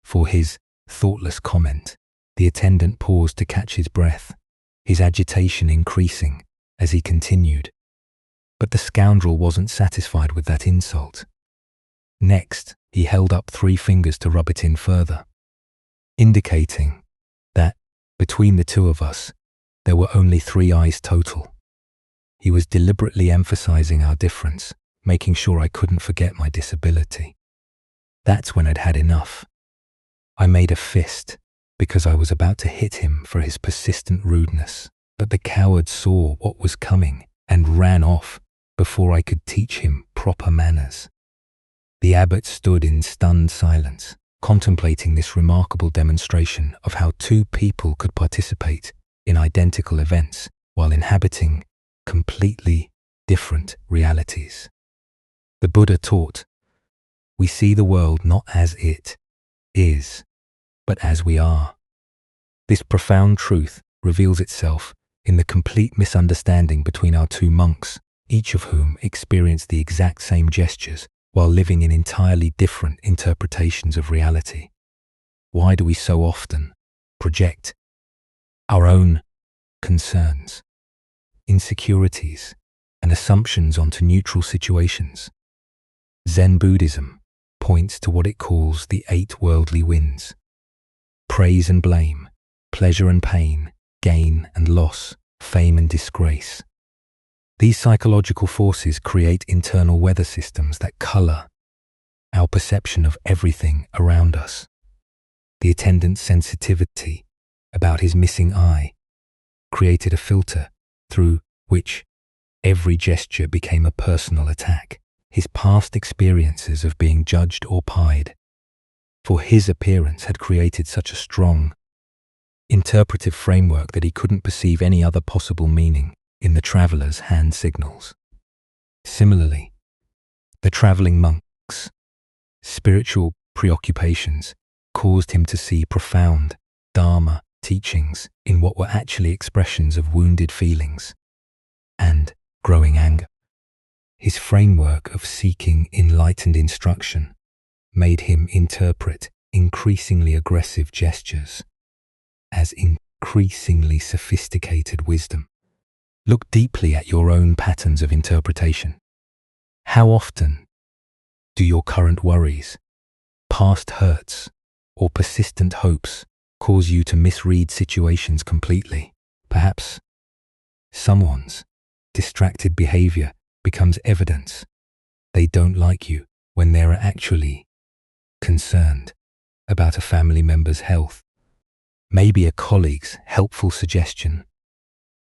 For his thoughtless comment, the attendant paused to catch his breath, his agitation increasing as he continued. But the scoundrel wasn't satisfied with that insult. Next, he held up 3 fingers to rub it in further, indicating that between the 2 of us, there were only 3 eyes total. He was deliberately emphasizing our difference, making sure I couldn't forget my disability. That's when I'd had enough. I made a fist because I was about to hit him for his persistent rudeness, but the coward saw what was coming and ran off before I could teach him proper manners. The abbot stood in stunned silence, contemplating this remarkable demonstration of how 2 people could participate in identical events while inhabiting completely different realities. The Buddha taught, "We see the world not as it is, but as we are." This profound truth reveals itself in the complete misunderstanding between our 2 monks, each of whom experienced the exact same gestures while living in entirely different interpretations of reality? Why do we so often project our own concerns, insecurities, and assumptions onto neutral situations? Zen Buddhism points to what it calls the 8 worldly winds: praise and blame, pleasure and pain, gain and loss, fame and disgrace. These psychological forces create internal weather systems that color our perception of everything around us. The attendant's sensitivity about his missing eye created a filter through which every gesture became a personal attack. His past experiences of being judged or pied for his appearance had created such a strong interpretive framework that he couldn't perceive any other possible meaning in the traveler's hand signals. Similarly, the traveling monk's spiritual preoccupations caused him to see profound Dharma teachings in what were actually expressions of wounded feelings and growing anger. His framework of seeking enlightened instruction made him interpret increasingly aggressive gestures as increasingly sophisticated wisdom. Look deeply at your own patterns of interpretation. How often do your current worries, past hurts, or persistent hopes cause you to misread situations completely? Perhaps someone's distracted behavior becomes evidence they don't like you when they're actually concerned about a family member's health. Maybe a colleague's helpful suggestion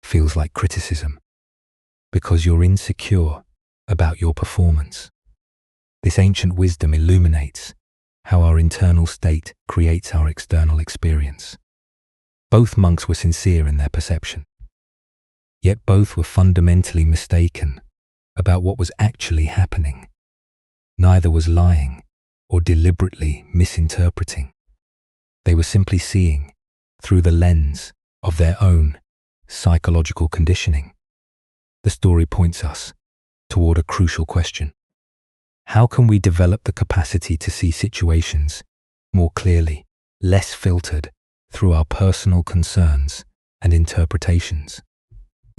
feels like criticism because you're insecure about your performance. This ancient wisdom illuminates how our internal state creates our external experience. Both monks were sincere in their perception, yet both were fundamentally mistaken about what was actually happening. Neither was lying or deliberately misinterpreting. They were simply seeing through the lens of their own psychological conditioning. The story points us toward a crucial question. How can we develop the capacity to see situations more clearly, less filtered through our personal concerns and interpretations?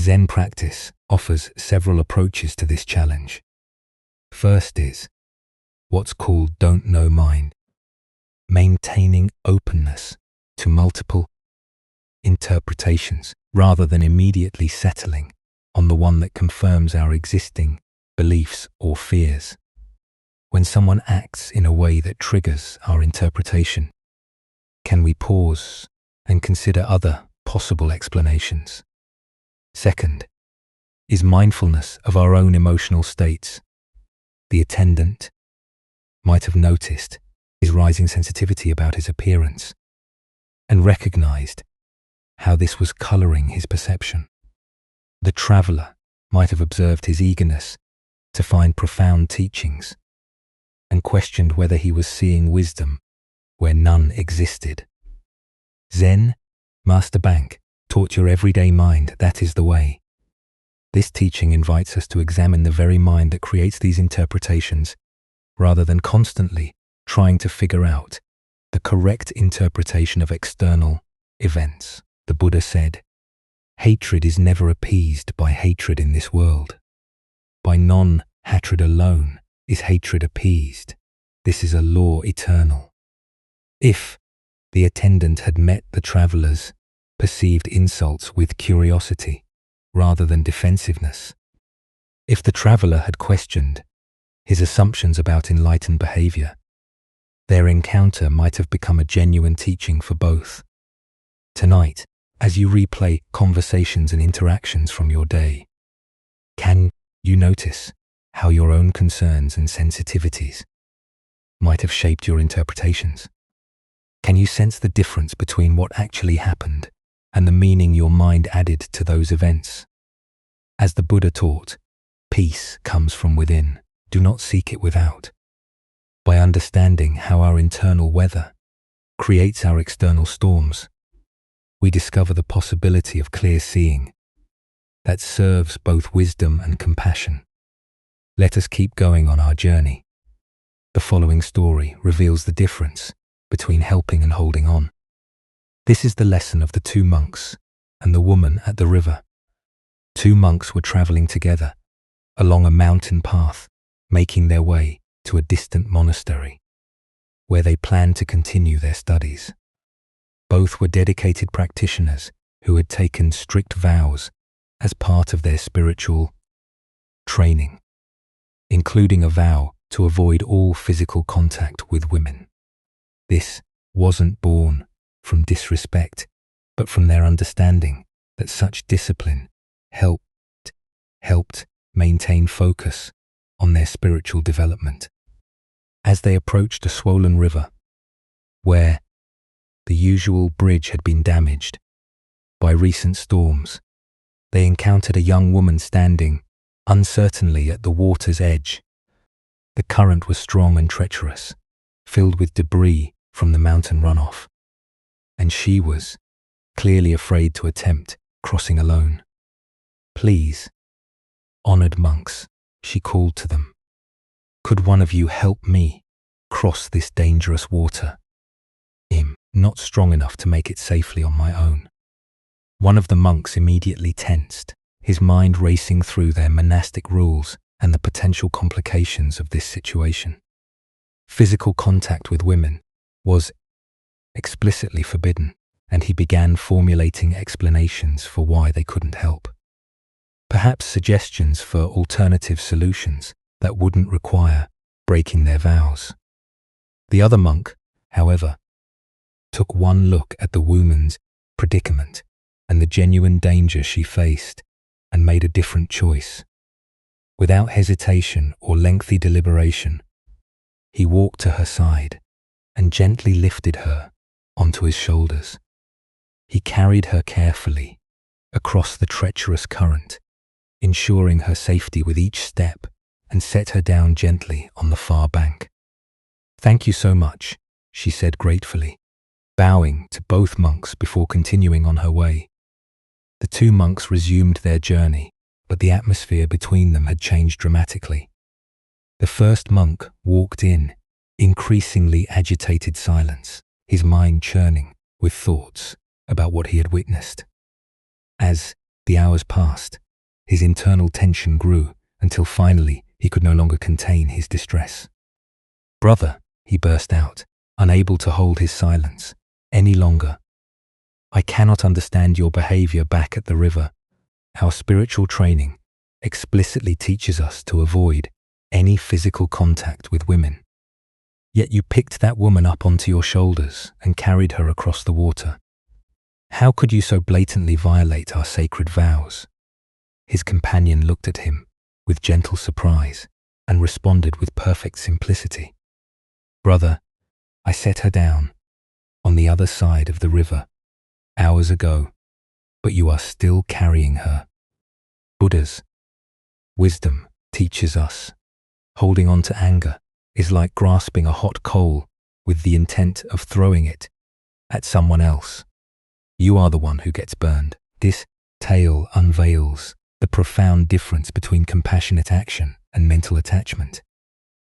Zen practice offers several approaches to this challenge. First is what's called don't know mind, maintaining openness to multiple interpretations rather than immediately settling on the one that confirms our existing beliefs or fears. When someone acts in a way that triggers our interpretation, can we pause and consider other possible explanations? Second is mindfulness of our own emotional states. The attendant might have noticed his rising sensitivity about his appearance and recognized how this was coloring his perception. The traveler might have observed his eagerness to find profound teachings and questioned whether he was seeing wisdom where none existed. Zen, Master Bank, taught your everyday mind that is the way. This teaching invites us to examine the very mind that creates these interpretations rather than constantly trying to figure out the correct interpretation of external events. The Buddha said, "Hatred is never appeased by hatred in this world. By non-hatred alone is hatred appeased. This is a law eternal." If the attendant had met the traveler's perceived insults with curiosity rather than defensiveness, if the traveler had questioned his assumptions about enlightened behavior, their encounter might have become a genuine teaching for both. Tonight, as you replay conversations and interactions from your day, can you notice how your own concerns and sensitivities might have shaped your interpretations? Can you sense the difference between what actually happened and the meaning your mind added to those events? As the Buddha taught, peace comes from within. Do not seek it without. By understanding how our internal weather creates our external storms, we discover the possibility of clear seeing that serves both wisdom and compassion. Let us keep going on our journey, The following story reveals the difference between helping and holding on. This is the lesson of the two monks and the woman at the river. Two monks were traveling together along a mountain path, making their way to a distant monastery, where they planned to continue their studies. Both were dedicated practitioners who had taken strict vows as part of their spiritual training, including a vow to avoid all physical contact with women. This wasn't born from disrespect, but from their understanding that such discipline helped maintain focus on their spiritual development. As they approached a swollen river, where the usual bridge had been damaged by recent storms, they encountered a young woman standing uncertainly at the water's edge. The current was strong and treacherous, filled with debris from the mountain runoff, and she was clearly afraid to attempt crossing alone. "Please, honored monks," she called to them, "could one of you help me cross this dangerous water? I'm not strong enough to make it safely on my own." One of the monks immediately tensed, his mind racing through their monastic rules and the potential complications of this situation. Physical contact with women was explicitly forbidden, and he began formulating explanations for why they couldn't help. Perhaps suggestions for alternative solutions that wouldn't require breaking their vows. The other monk, however, took one look at the woman's predicament and the genuine danger she faced and made a different choice. Without hesitation or lengthy deliberation, he walked to her side and gently lifted her onto his shoulders. He carried her carefully across the treacherous current, ensuring her safety with each step, and set her down gently on the far bank. "Thank you so much," she said gratefully, bowing to both monks before continuing on her way. The two monks resumed their journey, but the atmosphere between them had changed dramatically. The first monk walked in increasingly agitated silence, his mind churning with thoughts about what he had witnessed. As the hours passed, his internal tension grew until finally he could no longer contain his distress. "Brother," he burst out, unable to hold his silence any longer, "I cannot understand your behavior back at the river. Our spiritual training explicitly teaches us to avoid any physical contact with women. Yet you picked that woman up onto your shoulders and carried her across the water. How could you so blatantly violate our sacred vows?" His companion looked at him with gentle surprise and responded with perfect simplicity. "Brother, I set her down on the other side of the river hours ago, but you are still carrying her. Buddha's wisdom teaches us holding on to anger is like grasping a hot coal with the intent of throwing it at someone else. You are the one who gets burned." This tale unveils the profound difference between compassionate action and mental attachment,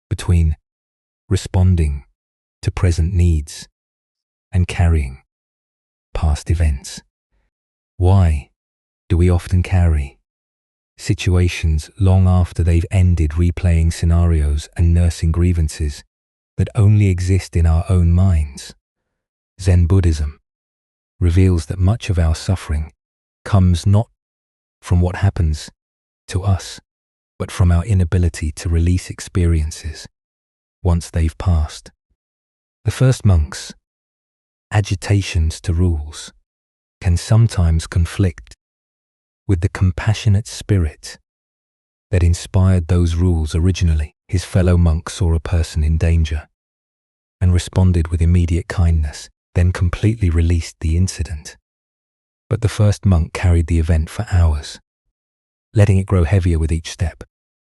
between responding to present needs and carrying past events. Why do we often carry situations long after they've ended, replaying scenarios and nursing grievances that only exist in our own minds? Zen Buddhism reveals that much of our suffering comes not from what happens to us, but from our inability to release experiences once they've passed. The first monks' agitations to rules can sometimes conflict with the compassionate spirit that inspired those rules originally. His fellow monk saw a person in danger and responded with immediate kindness, then completely released the incident. But the first monk carried the event for hours, letting it grow heavier with each step.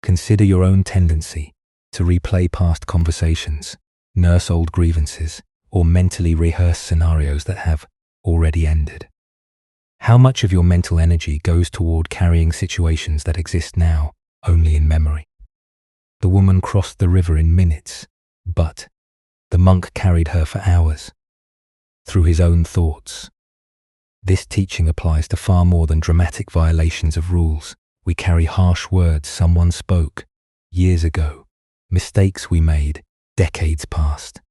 Consider your own tendency to replay past conversations, nurse old grievances, or mentally rehearse scenarios that have already ended. How much of your mental energy goes toward carrying situations that exist now only in memory? The woman crossed the river in minutes, But the monk carried her for hours, through his own thoughts. This teaching applies to far more than dramatic violations of rules. We carry harsh words someone spoke years ago, mistakes we made decades past,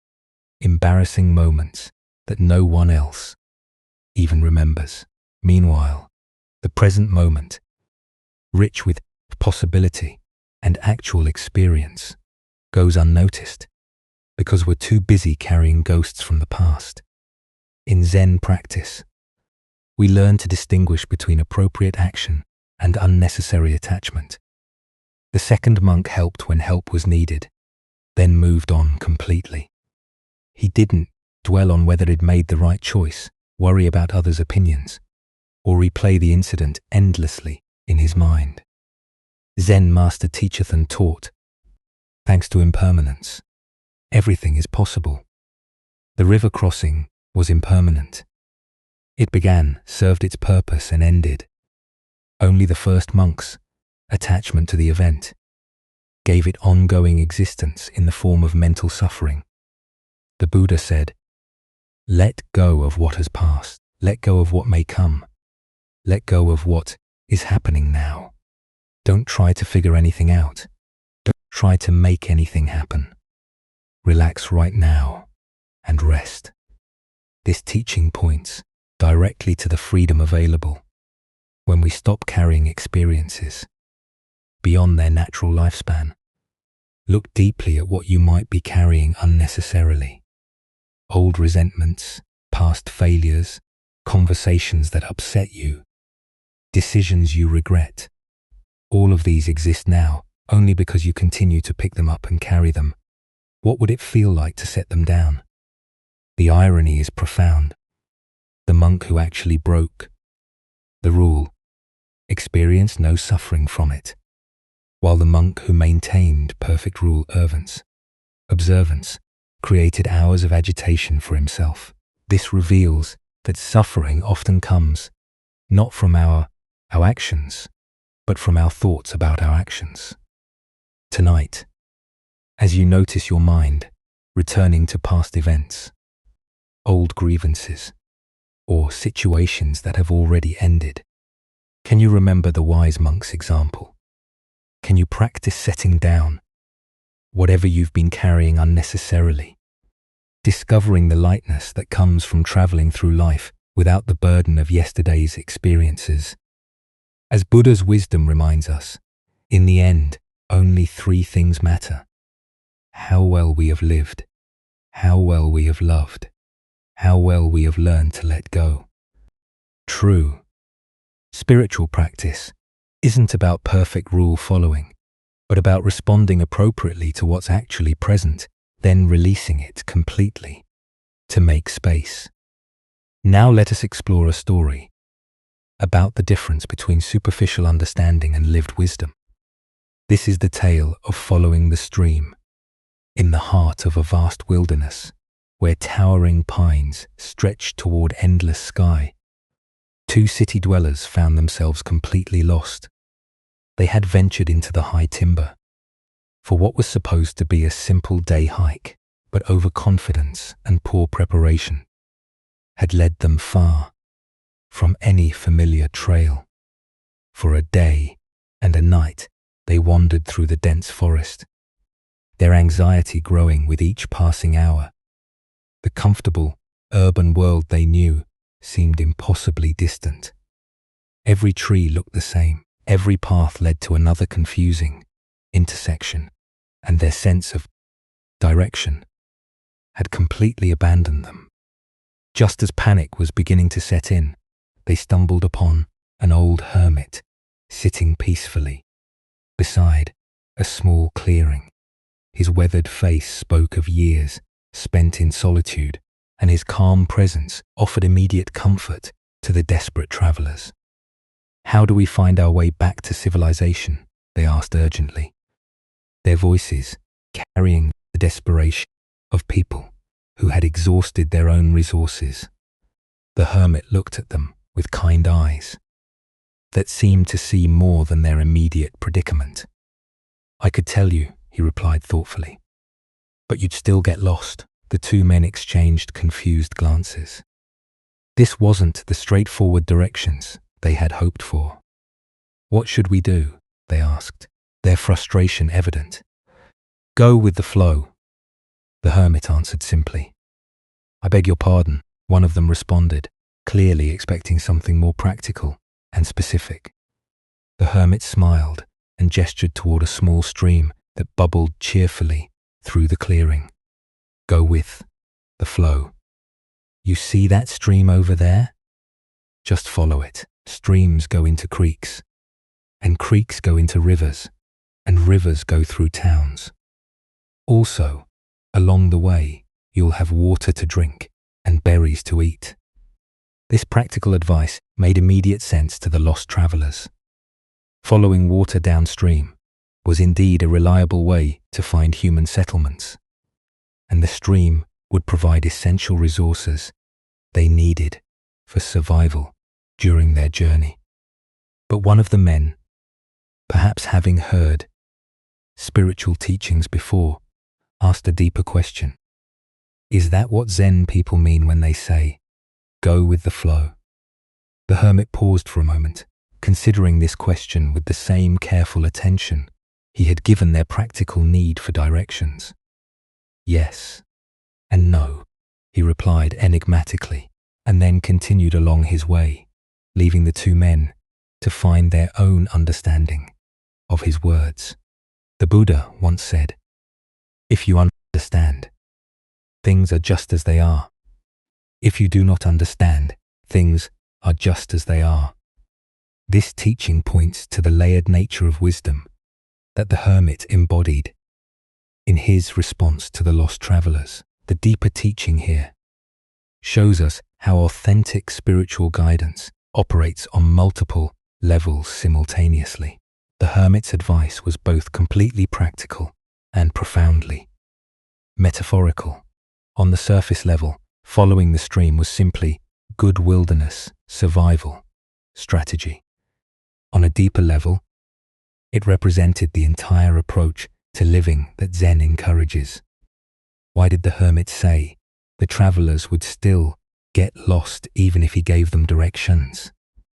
embarrassing moments that no one else even remembers. Meanwhile, the present moment, rich with possibility and actual experience, goes unnoticed because we're too busy carrying ghosts from the past. In Zen practice, we learn to distinguish between appropriate action and unnecessary attachment. The second monk helped when help was needed, then moved on completely. He didn't dwell on whether he'd made the right choice, worry about others' opinions, or replay the incident endlessly in his mind. Zen master teacheth and taught, thanks to impermanence, everything is possible. The river crossing was impermanent. It began, served its purpose, and ended. Only the first monk's attachment to the event gave it ongoing existence in the form of mental suffering. The Buddha said, "Let go of what has passed. Let go of what may come. Let go of what is happening now. Don't try to figure anything out. Don't try to make anything happen. Relax right now and rest." This teaching points directly to the freedom available when we stop carrying experiences beyond their natural lifespan. Look deeply at what you might be carrying unnecessarily. Old resentments, past failures, conversations that upset you, decisions you regret. All of these exist now only because you continue to pick them up and carry them. What would it feel like to set them down? The irony is profound. The monk who actually broke the rule experienced no suffering from it, while the monk who maintained perfect rule observance created hours of agitation for himself. This reveals that suffering often comes not from our actions, but from our thoughts about our actions. Tonight, as you notice your mind returning to past events, old grievances, or situations that have already ended, can you remember the wise monk's example? Can you practice setting down whatever you've been carrying unnecessarily, discovering the lightness that comes from traveling through life without the burden of yesterday's experiences? As Buddha's wisdom reminds us, in the end, only three things matter: how well we have lived, how well we have loved, how well we have learned to let go. True spiritual practice isn't about perfect rule following, but about responding appropriately to what's actually present, then releasing it completely to make space. Now let us explore a story about the difference between superficial understanding and lived wisdom. This is the tale of following the stream in the heart of a vast wilderness where towering pines stretched toward endless sky. Two city dwellers found themselves completely lost. They had ventured into the high timber for what was supposed to be a simple day hike, but overconfidence and poor preparation had led them far from any familiar trail. For a day and a night, they wandered through the dense forest, their anxiety growing with each passing hour. The comfortable, urban world they knew seemed impossibly distant. Every tree looked the same. Every path led to another confusing intersection, and their sense of direction had completely abandoned them. Just as panic was beginning to set in, they stumbled upon an old hermit sitting peacefully beside a small clearing. His weathered face spoke of years spent in solitude, and his calm presence offered immediate comfort to the desperate travelers. "How do we find our way back to civilization?" they asked urgently, their voices carrying the desperation of people who had exhausted their own resources. The hermit looked at them with kind eyes that seemed to see more than their immediate predicament. "I could tell you," he replied thoughtfully, But you'd still get lost. The two men exchanged confused glances. This wasn't the straightforward directions they had hoped for. What should we do? They asked, their frustration evident. Go with the flow, the hermit answered simply. I beg your pardon, one of them responded, clearly expecting something more practical and specific. The hermit smiled and gestured toward a small stream that bubbled cheerfully through the clearing. Go with the flow. You see that stream over there? Just follow it. Streams go into creeks, and creeks go into rivers, and rivers go through towns. Also, along the way, you'll have water to drink and berries to eat. This practical advice made immediate sense to the lost travelers. Following water downstream was indeed a reliable way to find human settlements, and the stream would provide essential resources they needed for survival during their journey. But one of the men, perhaps having heard spiritual teachings before, asked a deeper question. Is that what Zen people mean when they say, go with the flow? The hermit paused for a moment, considering this question with the same careful attention he had given their practical need for directions. Yes and no, he replied enigmatically, and then continued along his way, leaving the two men to find their own understanding of his words. The Buddha once said, if you understand, things are just as they are. If you do not understand, things are just as they are. This teaching points to the layered nature of wisdom that the hermit embodied in his response to the lost travelers. The deeper teaching here shows us how authentic spiritual guidance operates on multiple levels simultaneously. The hermit's advice was both completely practical and profoundly metaphorical. On the surface level, following the stream was simply good wilderness survival strategy. On a deeper level, it represented the entire approach to living that Zen encourages. Why did the hermit say the travelers would still get lost even if he gave them directions?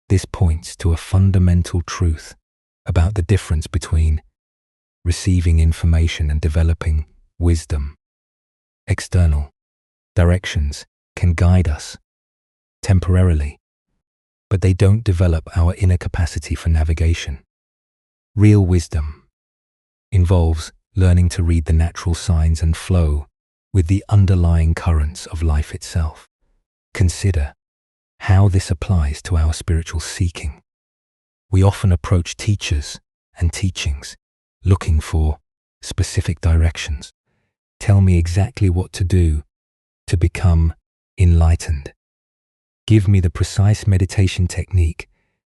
This points to a fundamental truth about the difference between receiving information and developing wisdom. External directions can guide us temporarily, but they don't develop our inner capacity for navigation. Real wisdom involves learning to read the natural signs and flow with the underlying currents of life itself. Consider how this applies to our spiritual seeking. We often approach teachers and teachings looking for specific directions. Tell me exactly what to do to become enlightened. Give me the precise meditation technique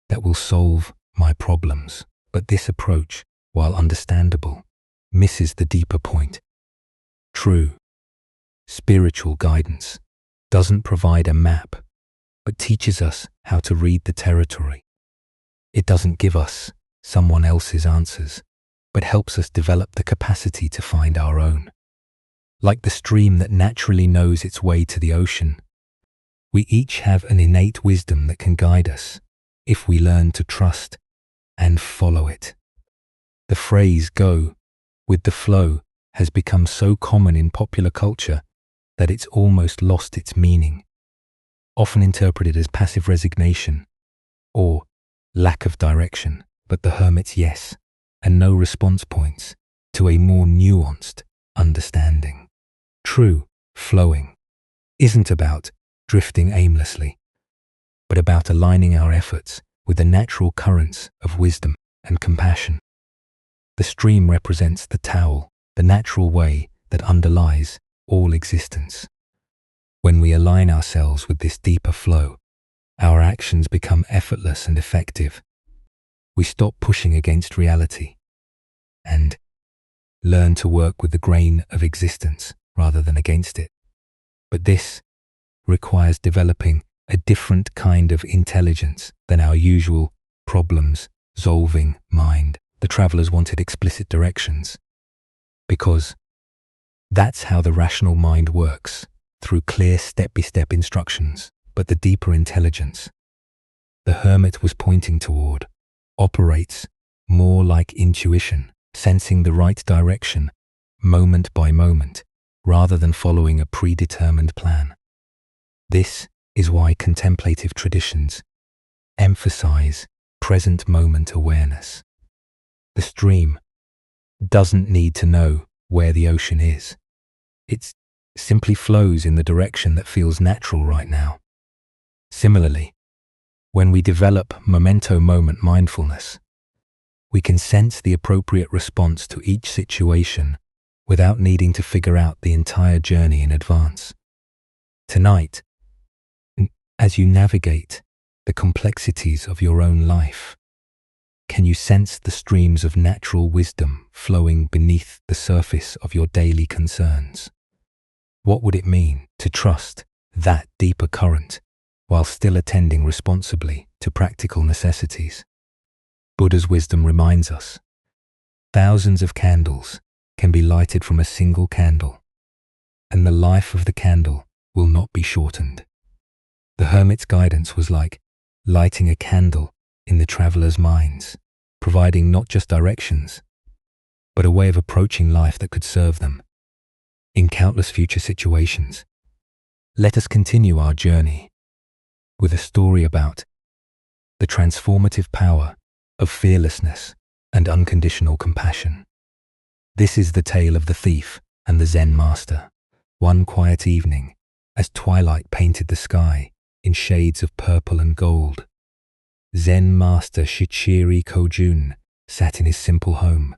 that will solve my problems. But this approach, while understandable, misses the deeper point. True spiritual guidance doesn't provide a map, but teaches us how to read the territory. It doesn't give us someone else's answers, but helps us develop the capacity to find our own. Like the stream that naturally knows its way to the ocean, we each have an innate wisdom that can guide us if we learn to trust and follow it. The phrase "go with the flow" has become so common in popular culture that it's almost lost its meaning, often interpreted as passive resignation or lack of direction. But the hermit's yes and no response points to a more nuanced understanding. True flowing isn't about drifting aimlessly, but about aligning our efforts with the natural currents of wisdom and compassion. The stream represents the Tao, the natural way that underlies all existence. When we align ourselves with this deeper flow, our actions become effortless and effective. We stop pushing against reality and learn to work with the grain of existence rather than against it. But this requires developing a different kind of intelligence than our usual problem-solving mind. The travelers wanted explicit directions because That's how the rational mind works, through clear step-by-step instructions. But the deeper intelligence the hermit was pointing toward operates more like intuition, sensing the right direction, moment by moment, rather than following a predetermined plan. This is why contemplative traditions emphasize present moment awareness. The stream doesn't need to know where the ocean is. It simply flows in the direction that feels natural right now. Similarly, when we develop memento moment mindfulness, we can sense the appropriate response to each situation without needing to figure out the entire journey in advance. Tonight, as you navigate the complexities of your own life, can you sense the streams of natural wisdom flowing beneath the surface of your daily concerns? What would it mean to trust that deeper current while still attending responsibly to practical necessities? Buddha's wisdom reminds us, thousands of candles can be lighted from a single candle, and the life of the candle will not be shortened. The hermit's guidance was like lighting a candle in the traveler's minds, providing not just directions, but a way of approaching life that could serve them in countless future situations. Let us continue our journey with a story about the transformative power of fearlessness and unconditional compassion. This is the tale of the thief and the Zen master. One quiet evening, as twilight painted the sky in shades of purple and gold, Zen master Shichiri Kojun sat in his simple home,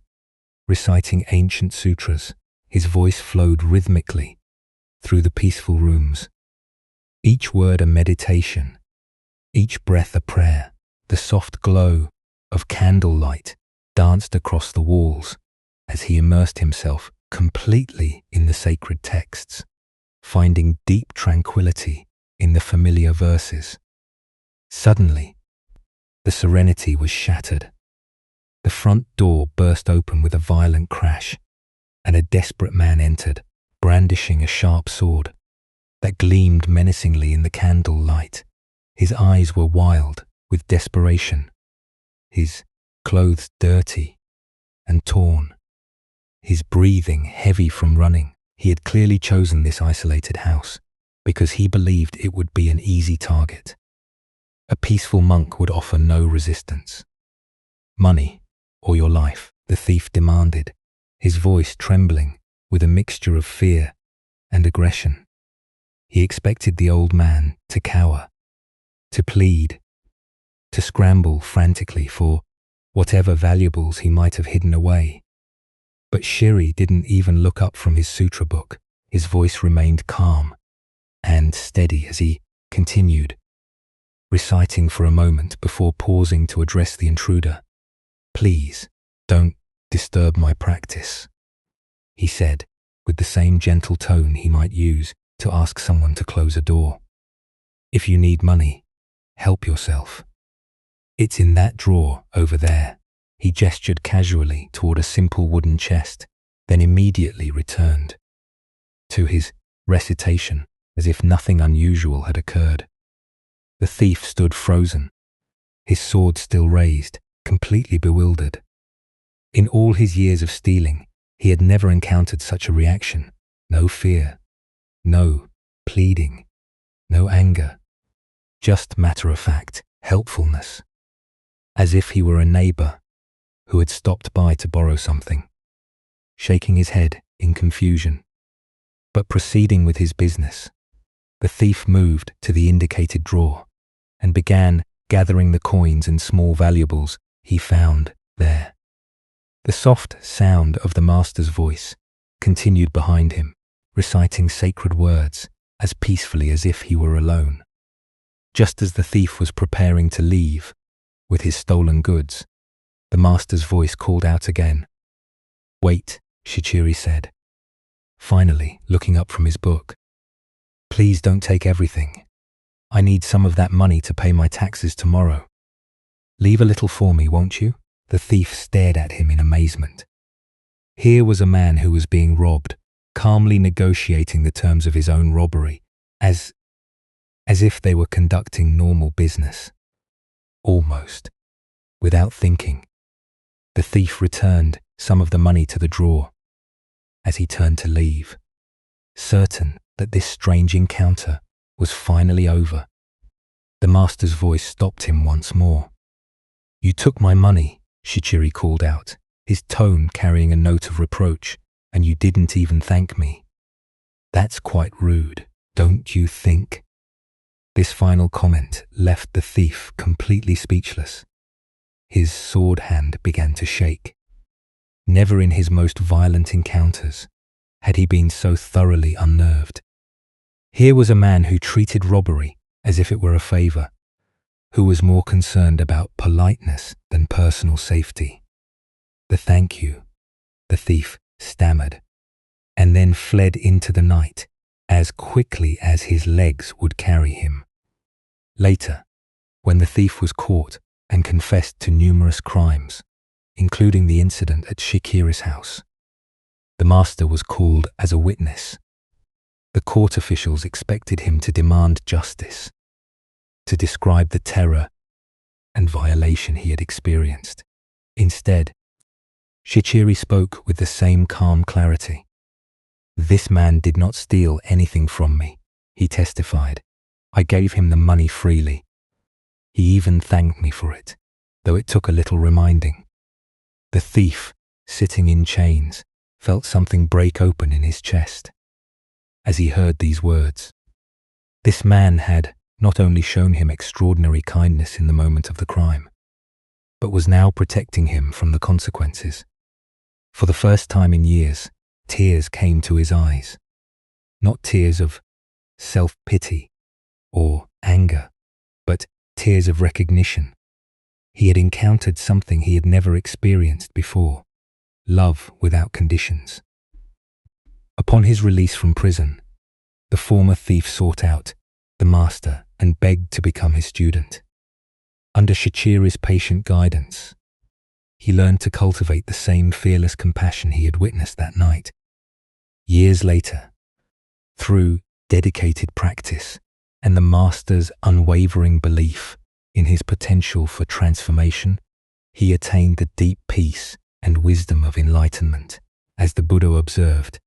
reciting ancient sutras. His voice flowed rhythmically through the peaceful rooms, each word a meditation, each breath a prayer. The soft glow of candlelight danced across the walls as he immersed himself completely in the sacred texts, finding deep tranquility in the familiar verses. Suddenly, the serenity was shattered. The front door burst open with a violent crash, and a desperate man entered, brandishing a sharp sword that gleamed menacingly in the candle light. His eyes were wild with desperation, his clothes dirty and torn, his breathing heavy from running. He had clearly chosen this isolated house because he believed it would be an easy target. A peaceful monk would offer no resistance. "Money or your life," the thief demanded, his voice trembling with a mixture of fear and aggression. He expected the old man to cower, to plead, to scramble frantically for whatever valuables he might have hidden away. But Shiri didn't even look up from his sutra book. His voice remained calm and steady as he continued, reciting for a moment before pausing to address the intruder. "Please, don't disturb my practice," he said, with the same gentle tone he might use to ask someone to close a door. "If you need money, help yourself. It's in that drawer over there." He gestured casually toward a simple wooden chest, then immediately returned to his recitation as if nothing unusual had occurred. The thief stood frozen, his sword still raised, completely bewildered. In all his years of stealing, he had never encountered such a reaction. No fear, no pleading, no anger, just matter-of-fact helpfulness, as if he were a neighbor who had stopped by to borrow something. Shaking his head in confusion, but proceeding with his business, the thief moved to the indicated drawer and began gathering the coins and small valuables he found there. The soft sound of the master's voice continued behind him, reciting sacred words as peacefully as if he were alone. Just as the thief was preparing to leave with his stolen goods, the master's voice called out again. "Wait," Shichiri said, finally looking up from his book. "Please don't take everything. I need some of that money to pay my taxes tomorrow. Leave a little for me, won't you?" The thief stared at him in amazement. Here was a man who was being robbed, calmly negotiating the terms of his own robbery, as if they were conducting normal business. Almost, without thinking, the thief returned some of the money to the drawer. As he turned to leave, certain that this strange encounter was finally over, the master's voice stopped him once more. "You took my money," Shichiri called out, his tone carrying a note of reproach, "and you didn't even thank me. That's quite rude, don't you think?" This final comment left the thief completely speechless. His sword hand began to shake. Never in his most violent encounters had he been so thoroughly unnerved. Here was a man who treated robbery as if it were a favor, who was more concerned about politeness than personal safety. "The thank you," the thief stammered, and then fled into the night as quickly as his legs would carry him. Later, when the thief was caught and confessed to numerous crimes, including the incident at Shikiri's house, the master was called as a witness. The court officials expected him to demand justice, to describe the terror and violation he had experienced. Instead, Shichiri spoke with the same calm clarity. "This man did not steal anything from me," he testified. "I gave him the money freely. He even thanked me for it, though it took a little reminding." The thief, sitting in chains, felt something break open in his chest as he heard these words. This man had not only shown him extraordinary kindness in the moment of the crime, but was now protecting him from the consequences. For the first time in years, tears came to his eyes, not tears of self-pity or anger, but tears of recognition. He had encountered something he had never experienced before: love without conditions. Upon his release from prison, the former thief sought out the master and begged to become his student. Under Shichiri's patient guidance, he learned to cultivate the same fearless compassion he had witnessed that night. Years later, through dedicated practice and the master's unwavering belief in his potential for transformation, he attained the deep peace and wisdom of enlightenment. As the Buddha observed,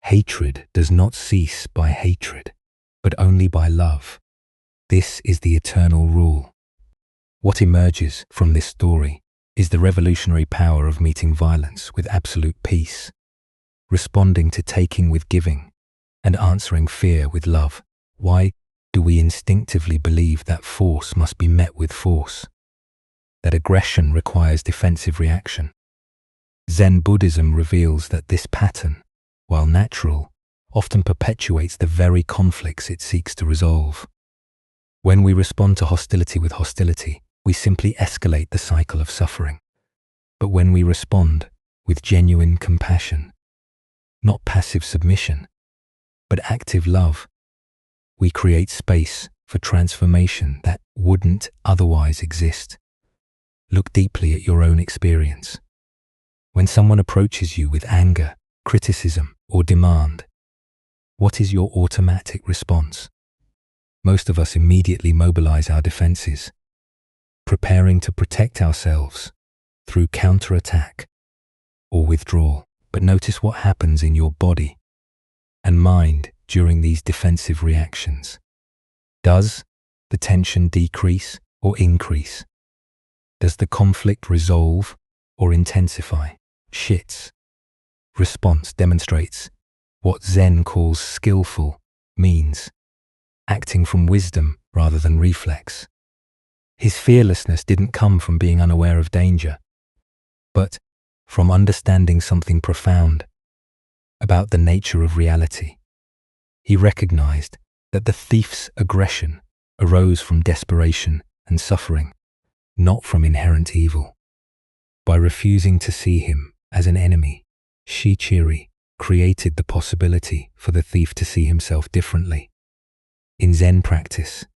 hatred does not cease by hatred, but only by love. This is the eternal rule. What emerges from this story is the revolutionary power of meeting violence with absolute peace, responding to taking with giving, and answering fear with love. Why do we instinctively believe that force must be met with force? That aggression requires defensive reaction? Zen Buddhism reveals that this pattern, while natural, often perpetuates the very conflicts it seeks to resolve. When we respond to hostility with hostility, we simply escalate the cycle of suffering. But when we respond with genuine compassion, not passive submission, but active love, we create space for transformation that wouldn't otherwise exist. Look deeply at your own experience. When someone approaches you with anger, criticism, or demand, what is your automatic response? Most of us immediately mobilize our defenses, preparing to protect ourselves through counterattack or withdrawal. But notice what happens in your body and mind during these defensive reactions. Does the tension decrease or increase? Does the conflict resolve or intensify? Shit's response demonstrates what Zen calls skillful means, acting from wisdom rather than reflex. His fearlessness didn't come from being unaware of danger, but from understanding something profound about the nature of reality. He recognized that the thief's aggression arose from desperation and suffering, not from inherent evil. By refusing to see him as an enemy, Shichiri created the possibility for the thief to see himself differently. In Zen practice,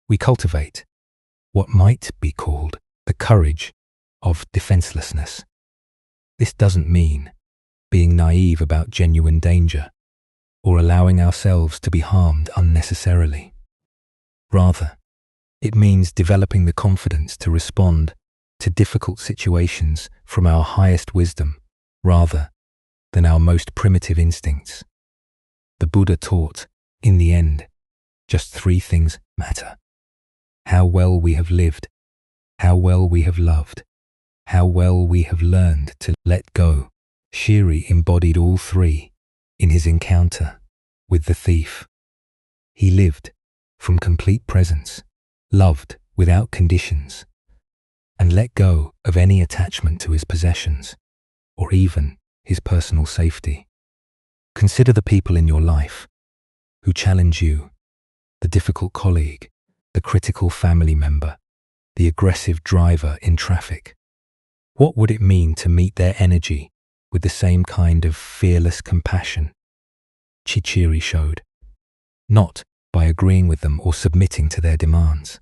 we cultivate what might be called the courage of defenselessness. This doesn't mean being naive about genuine danger, or allowing ourselves to be harmed unnecessarily. Rather, it means developing the confidence to respond to difficult situations from our highest wisdom rather than our most primitive instincts. The Buddha taught, in the end, just three things matter: how well we have lived, how well we have loved, how well we have learned to let go. Shiri embodied all three in his encounter with the thief. He lived from complete presence, loved without conditions, and let go of any attachment to his possessions or even his personal safety. Consider the people in your life who challenge you: the difficult colleague, the critical family member, the aggressive driver in traffic. What would it mean to meet their energy with the same kind of fearless compassion Chichiri showed? Not by agreeing with them or submitting to their demands,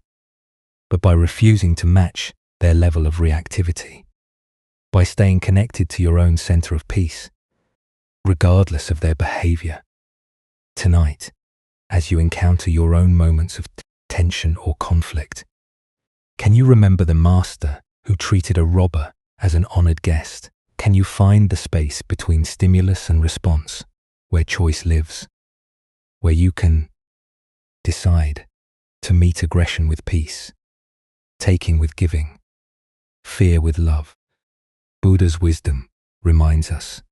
but by refusing to match their level of reactivity, by staying connected to your own center of peace, regardless of their behavior. Tonight, as you encounter your own moments of tension or conflict, can you remember the master who treated a robber as an honored guest? Can you find the space between stimulus and response where choice lives, where you can decide to meet aggression with peace, taking with giving, fear with love? Buddha's wisdom reminds us,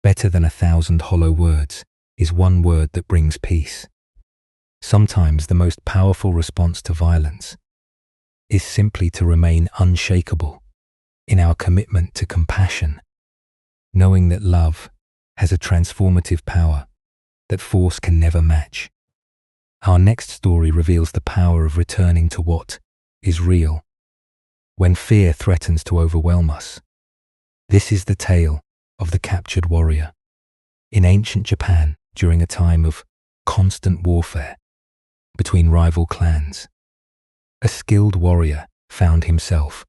better than 1,000 hollow words is one word that brings peace. Sometimes the most powerful response to violence is simply to remain unshakable in our commitment to compassion, knowing that love has a transformative power that force can never match. Our next story reveals the power of returning to what is real when fear threatens to overwhelm us. This is the tale of the captured warrior. In ancient Japan, during a time of constant warfare between rival clans, a skilled warrior found himself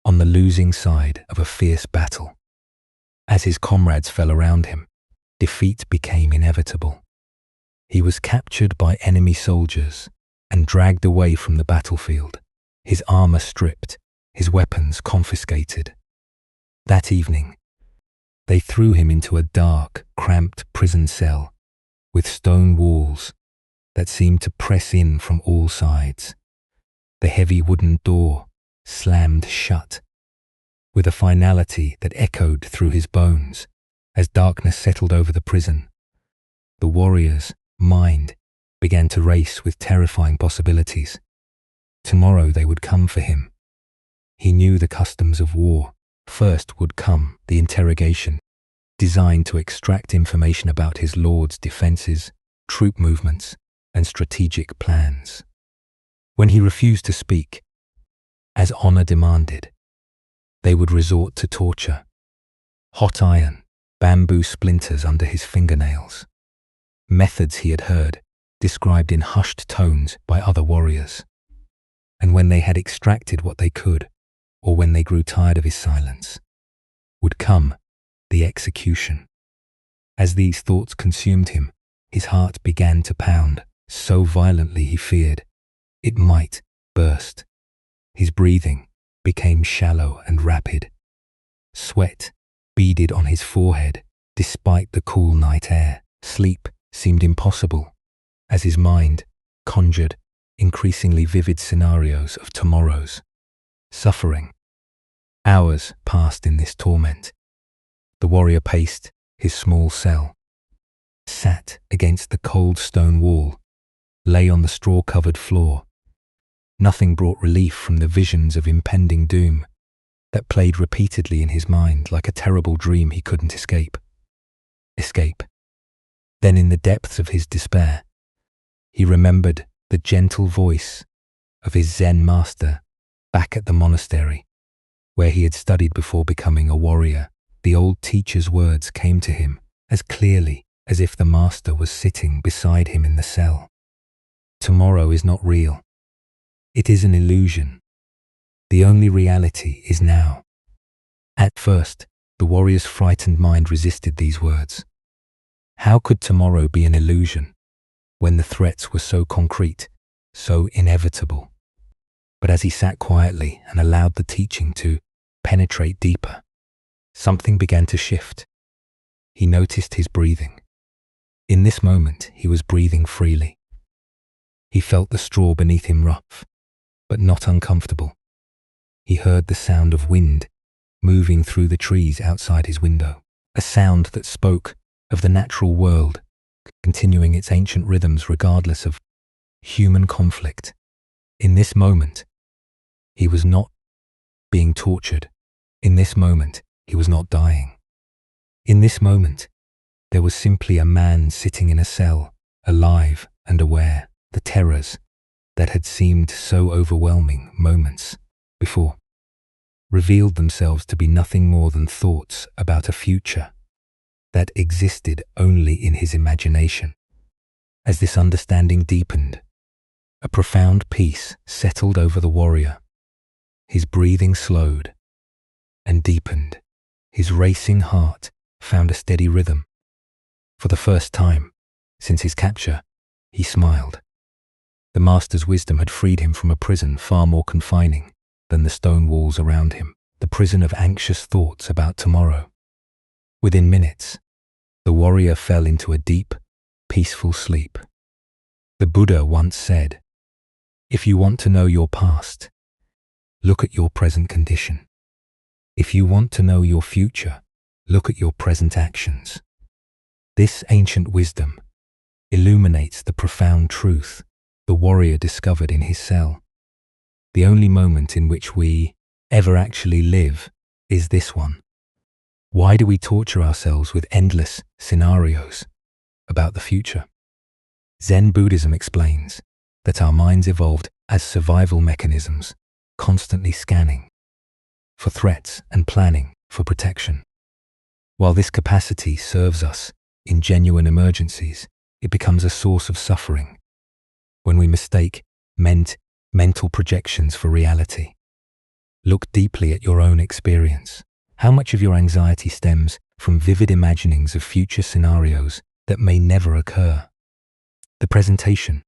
on the losing side of a fierce battle. As his comrades fell around him, defeat became inevitable. He was captured by enemy soldiers and dragged away from the battlefield, his armor stripped, his weapons confiscated. That evening, they threw him into a dark, cramped prison cell with stone walls that seemed to press in from all sides. The heavy wooden door slammed shut with a finality that echoed through his bones as darkness settled over the prison. The warrior's mind began to race with terrifying possibilities. Tomorrow they would come for him. He knew the customs of war. First would come the interrogation, designed to extract information about his lord's defenses, troop movements, and strategic plans. When he refused to speak, as honor demanded, they would resort to torture. Hot iron, bamboo splinters under his fingernails. Methods he had heard, described in hushed tones by other warriors. And when they had extracted what they could, or when they grew tired of his silence, would come the execution. As these thoughts consumed him, his heart began to pound so violently he feared it might burst. His breathing became shallow and rapid. Sweat beaded on his forehead despite the cool night air. Sleep seemed impossible as his mind conjured increasingly vivid scenarios of tomorrow's suffering. Hours passed in this torment. The warrior paced his small cell, sat against the cold stone wall, lay on the straw-covered floor. Nothing brought relief from the visions of impending doom that played repeatedly in his mind like a terrible dream he couldn't escape. Then in the depths of his despair, he remembered the gentle voice of his Zen master back at the monastery, where he had studied before becoming a warrior. The old teacher's words came to him as clearly as if the master was sitting beside him in the cell. Tomorrow is not real. It is an illusion. The only reality is now. At first, The warrior's frightened mind resisted these words. How could tomorrow be an illusion when the threats were so concrete, so inevitable? But as he sat quietly and allowed the teaching to penetrate deeper, something began to shift. He noticed his breathing. In this moment, he was breathing freely. He felt the straw beneath him rough, but not uncomfortable. He heard the sound of wind moving through the trees outside his window, a sound that spoke of the natural world, continuing its ancient rhythms regardless of human conflict. In this moment, he was not being tortured. In this moment, he was not dying. In this moment, there was simply a man sitting in a cell, alive and aware. The terrors that had seemed so overwhelming moments before revealed themselves to be nothing more than thoughts about a future that existed only in his imagination. As this understanding deepened, a profound peace settled over the warrior. His breathing slowed and deepened. His racing heart found a steady rhythm. For the first time since his capture, he smiled. The master's wisdom had freed him from a prison far more confining than the stone walls around him, the prison of anxious thoughts about tomorrow. Within minutes, the warrior fell into a deep, peaceful sleep. The Buddha once said, "If you want to know your past, look at your present condition. If you want to know your future, look at your present actions." This ancient wisdom illuminates the profound truth the warrior discovered in his cell. The only moment in which we ever actually live is this one. Why do we torture ourselves with endless scenarios about the future? Zen Buddhism explains that our minds evolved as survival mechanisms, constantly scanning for threats and planning for protection. While this capacity serves us in genuine emergencies, it becomes a source of suffering when we mistake mental projections for reality. Look deeply at your own experience. How much of your anxiety stems from vivid imaginings of future scenarios that may never occur? The presentation.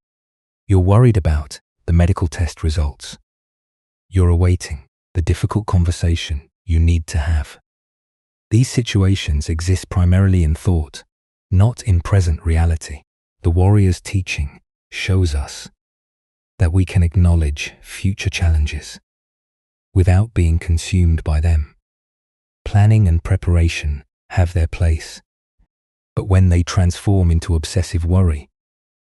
You're worried about the medical test results. You're awaiting the difficult conversation you need to have. These situations exist primarily in thought, not in present reality. The warrior's teaching shows us that we can acknowledge future challenges without being consumed by them. Planning and preparation have their place, but when they transform into obsessive worry,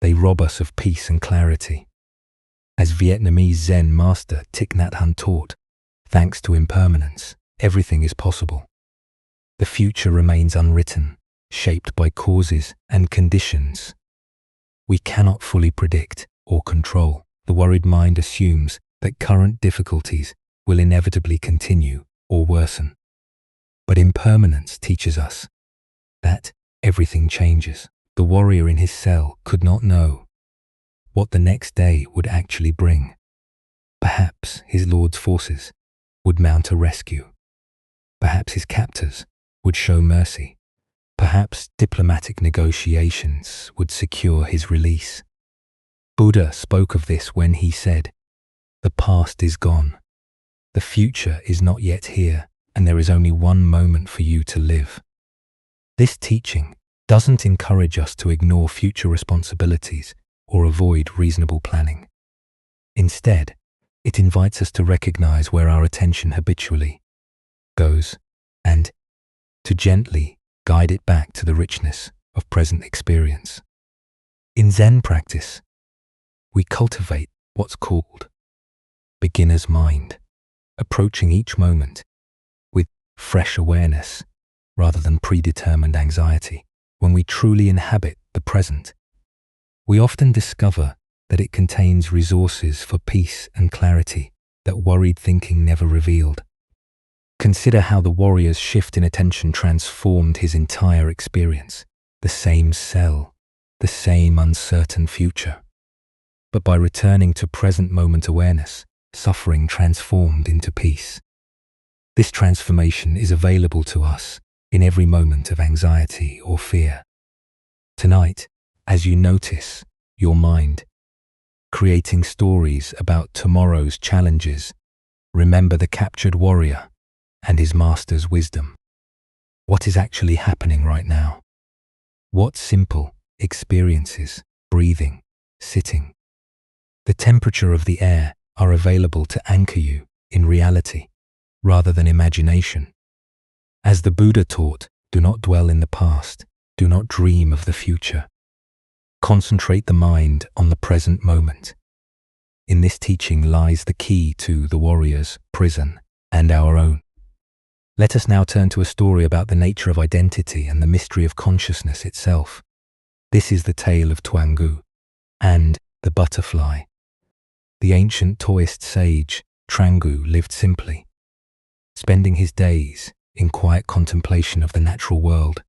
they rob us of peace and clarity. As Vietnamese Zen master Thich Nhat Hanh taught, thanks to impermanence, everything is possible. The future remains unwritten, shaped by causes and conditions we cannot fully predict or control. The worried mind assumes that current difficulties will inevitably continue or worsen. But impermanence teaches us that everything changes. The warrior in his cell could not know what the next day would actually bring. Perhaps his lord's forces would mount a rescue. Perhaps his captors would show mercy. Perhaps diplomatic negotiations would secure his release. Buddha spoke of this when he said, "The past is gone. The future is not yet here, and there is only one moment for you to live." This teaching doesn't encourage us to ignore future responsibilities or avoid reasonable planning. Instead, it invites us to recognize where our attention habitually goes and to gently guide it back to the richness of present experience. In Zen practice, we cultivate what's called beginner's mind, approaching each moment with fresh awareness rather than predetermined anxiety. When we truly inhabit the present, we often discover that it contains resources for peace and clarity that worried thinking never revealed. Consider how the warrior's shift in attention transformed his entire experience. The same cell, the same uncertain future. But by returning to present moment awareness, suffering transformed into peace. This transformation is available to us in every moment of anxiety or fear. Tonight, as you notice your mind creating stories about tomorrow's challenges, remember the captured warrior and his master's wisdom. What is actually happening right now? What simple experiences, breathing, sitting, the temperature of the air are available to anchor you in reality rather than imagination? As the Buddha taught, do not dwell in the past, do not dream of the future. Concentrate the mind on the present moment. In this teaching lies the key to the warrior's prison and our own. Let us now turn to a story about the nature of identity and the mystery of consciousness itself. This is the tale of Chuang and the butterfly. The ancient Taoist sage Chuang lived simply, spending his days in quiet contemplation of the natural world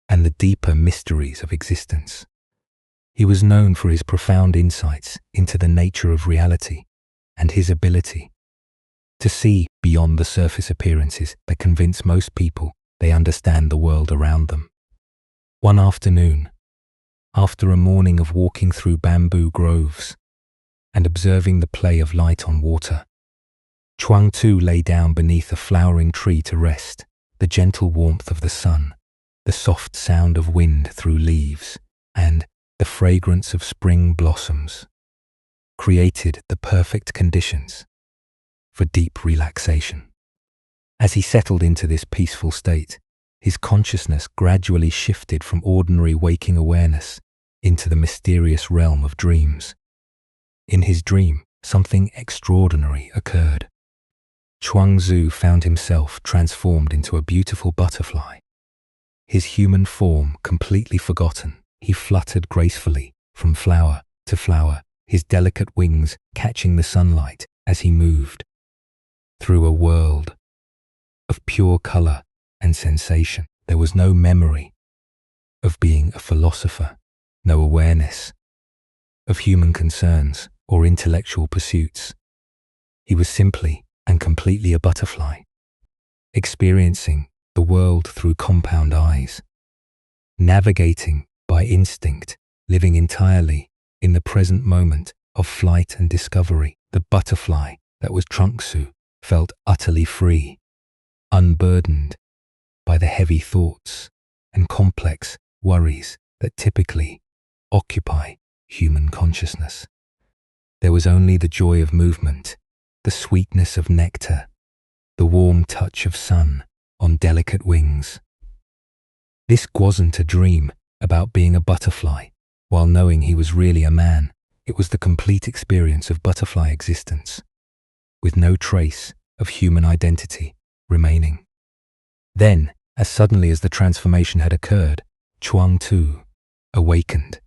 and the deeper mysteries of existence. He was known for his profound insights into the nature of reality and his ability to see beyond the surface appearances that convince most people they understand the world around them. One afternoon, after a morning of walking through bamboo groves and observing the play of light on water, Chuang Tzu lay down beneath a flowering tree to rest. The gentle warmth of the sun, the soft sound of wind through leaves, and the fragrance of spring blossoms created the perfect conditions for deep relaxation. As he settled into this peaceful state, his consciousness gradually shifted from ordinary waking awareness into the mysterious realm of dreams. In his dream, something extraordinary occurred. Chuang Tzu found himself transformed into a beautiful butterfly. His human form completely forgotten, he fluttered gracefully from flower to flower, his delicate wings catching the sunlight as he moved through a world of pure color and sensation. There was no memory of being a philosopher, no awareness of human concerns or intellectual pursuits. He was simply and completely a butterfly, experiencing the world through compound eyes, navigating by instinct, living entirely in the present moment of flight and discovery. The butterfly that was Chuang Tzu felt utterly free, unburdened by the heavy thoughts and complex worries that typically occupy human consciousness. There was only the joy of movement, the sweetness of nectar, the warm touch of sun on delicate wings. This wasn't a dream about being a butterfly while knowing he was really a man. It was the complete experience of butterfly existence, with no trace of human identity remaining. Then, as suddenly as the transformation had occurred, Chuang Tzu awakened.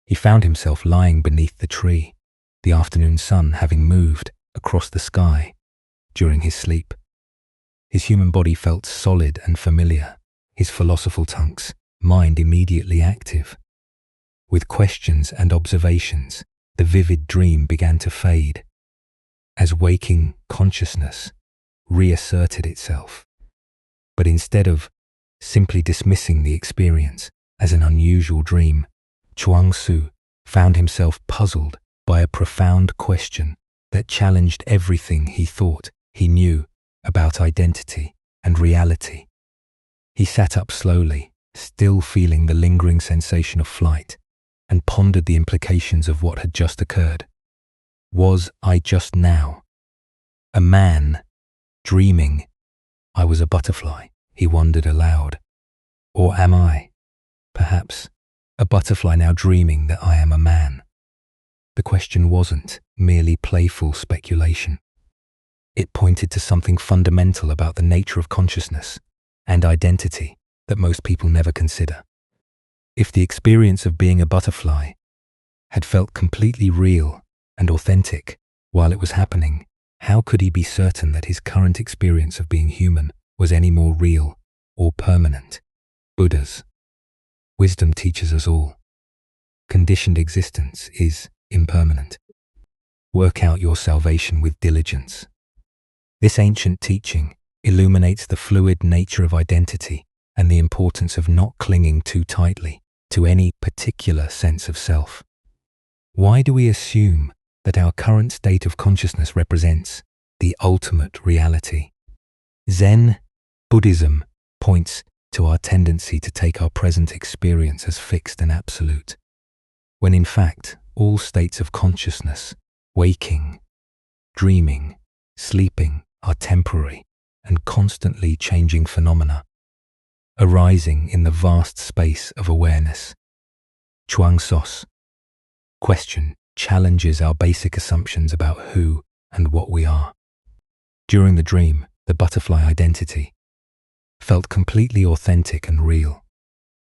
He found himself lying beneath the tree, the afternoon sun having moved across the sky during his sleep. His human body felt solid and familiar, his philosophical tongue's mind immediately active. With questions and observations, the vivid dream began to fade as waking consciousness reasserted itself. But instead of simply dismissing the experience as an unusual dream, Chuang Tzu found himself puzzled by a profound question that challenged everything he thought he knew about identity and reality. He sat up slowly, still feeling the lingering sensation of flight, and pondered the implications of what had just occurred. Was I just now a man dreaming I was a butterfly? He wondered aloud. Or am I, perhaps, a butterfly now dreaming that I am a man? The question wasn't merely playful speculation. It pointed to something fundamental about the nature of consciousness and identity that most people never consider. If the experience of being a butterfly had felt completely real and authentic while it was happening, how could he be certain that his current experience of being human was any more real or permanent? Buddha's wisdom teaches us all. Conditioned existence is impermanent. Work out your salvation with diligence. This ancient teaching illuminates the fluid nature of identity and the importance of not clinging too tightly to any particular sense of self. Why do we assume that our current state of consciousness represents the ultimate reality? Zen Buddhism points to our tendency to take our present experience as fixed and absolute, when in fact all states of consciousness, waking, dreaming, sleeping, are temporary and constantly changing phenomena, arising in the vast space of awareness. Chuang Tzu's question challenges our basic assumptions about who and what we are. During the dream, the butterfly identity felt completely authentic and real.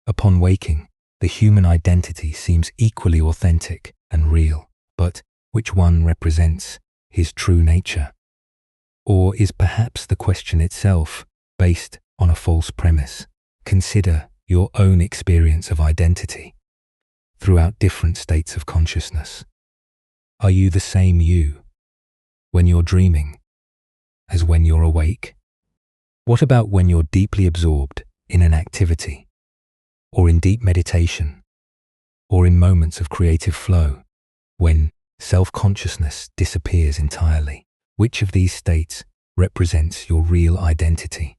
Upon waking, the human identity seems equally authentic and real, but which one represents his true nature? Or is perhaps the question itself based on a false premise? Consider your own experience of identity throughout different states of consciousness. Are you the same you when you're dreaming as when you're awake? What about when you're deeply absorbed in an activity, or in deep meditation, or in moments of creative flow, when self-consciousness disappears entirely? Which of these states represents your real identity?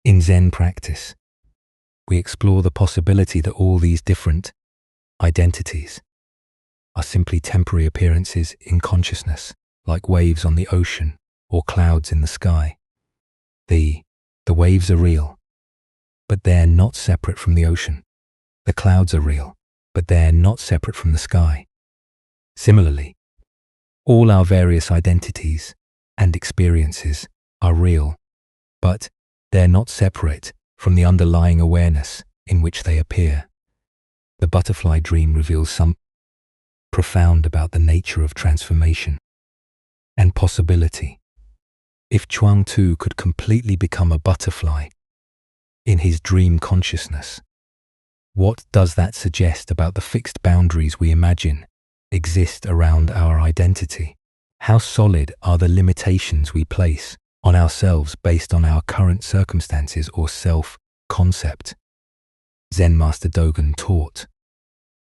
In Zen practice, we explore the possibility that all these different identities are simply temporary appearances in consciousness, like waves on the ocean or clouds in the sky. The waves are real, but they're not separate from the ocean. The clouds are real, but they're not separate from the sky. Similarly, all our various identities and experiences are real, but they're not separate from the underlying awareness in which they appear. The butterfly dream reveals something profound about the nature of transformation and possibility. If Chuang Tzu could completely become a butterfly in his dream consciousness, what does that suggest about the fixed boundaries we imagine exist around our identity? How solid are the limitations we place on ourselves based on our current circumstances or self-concept? Zen Master Dogen taught,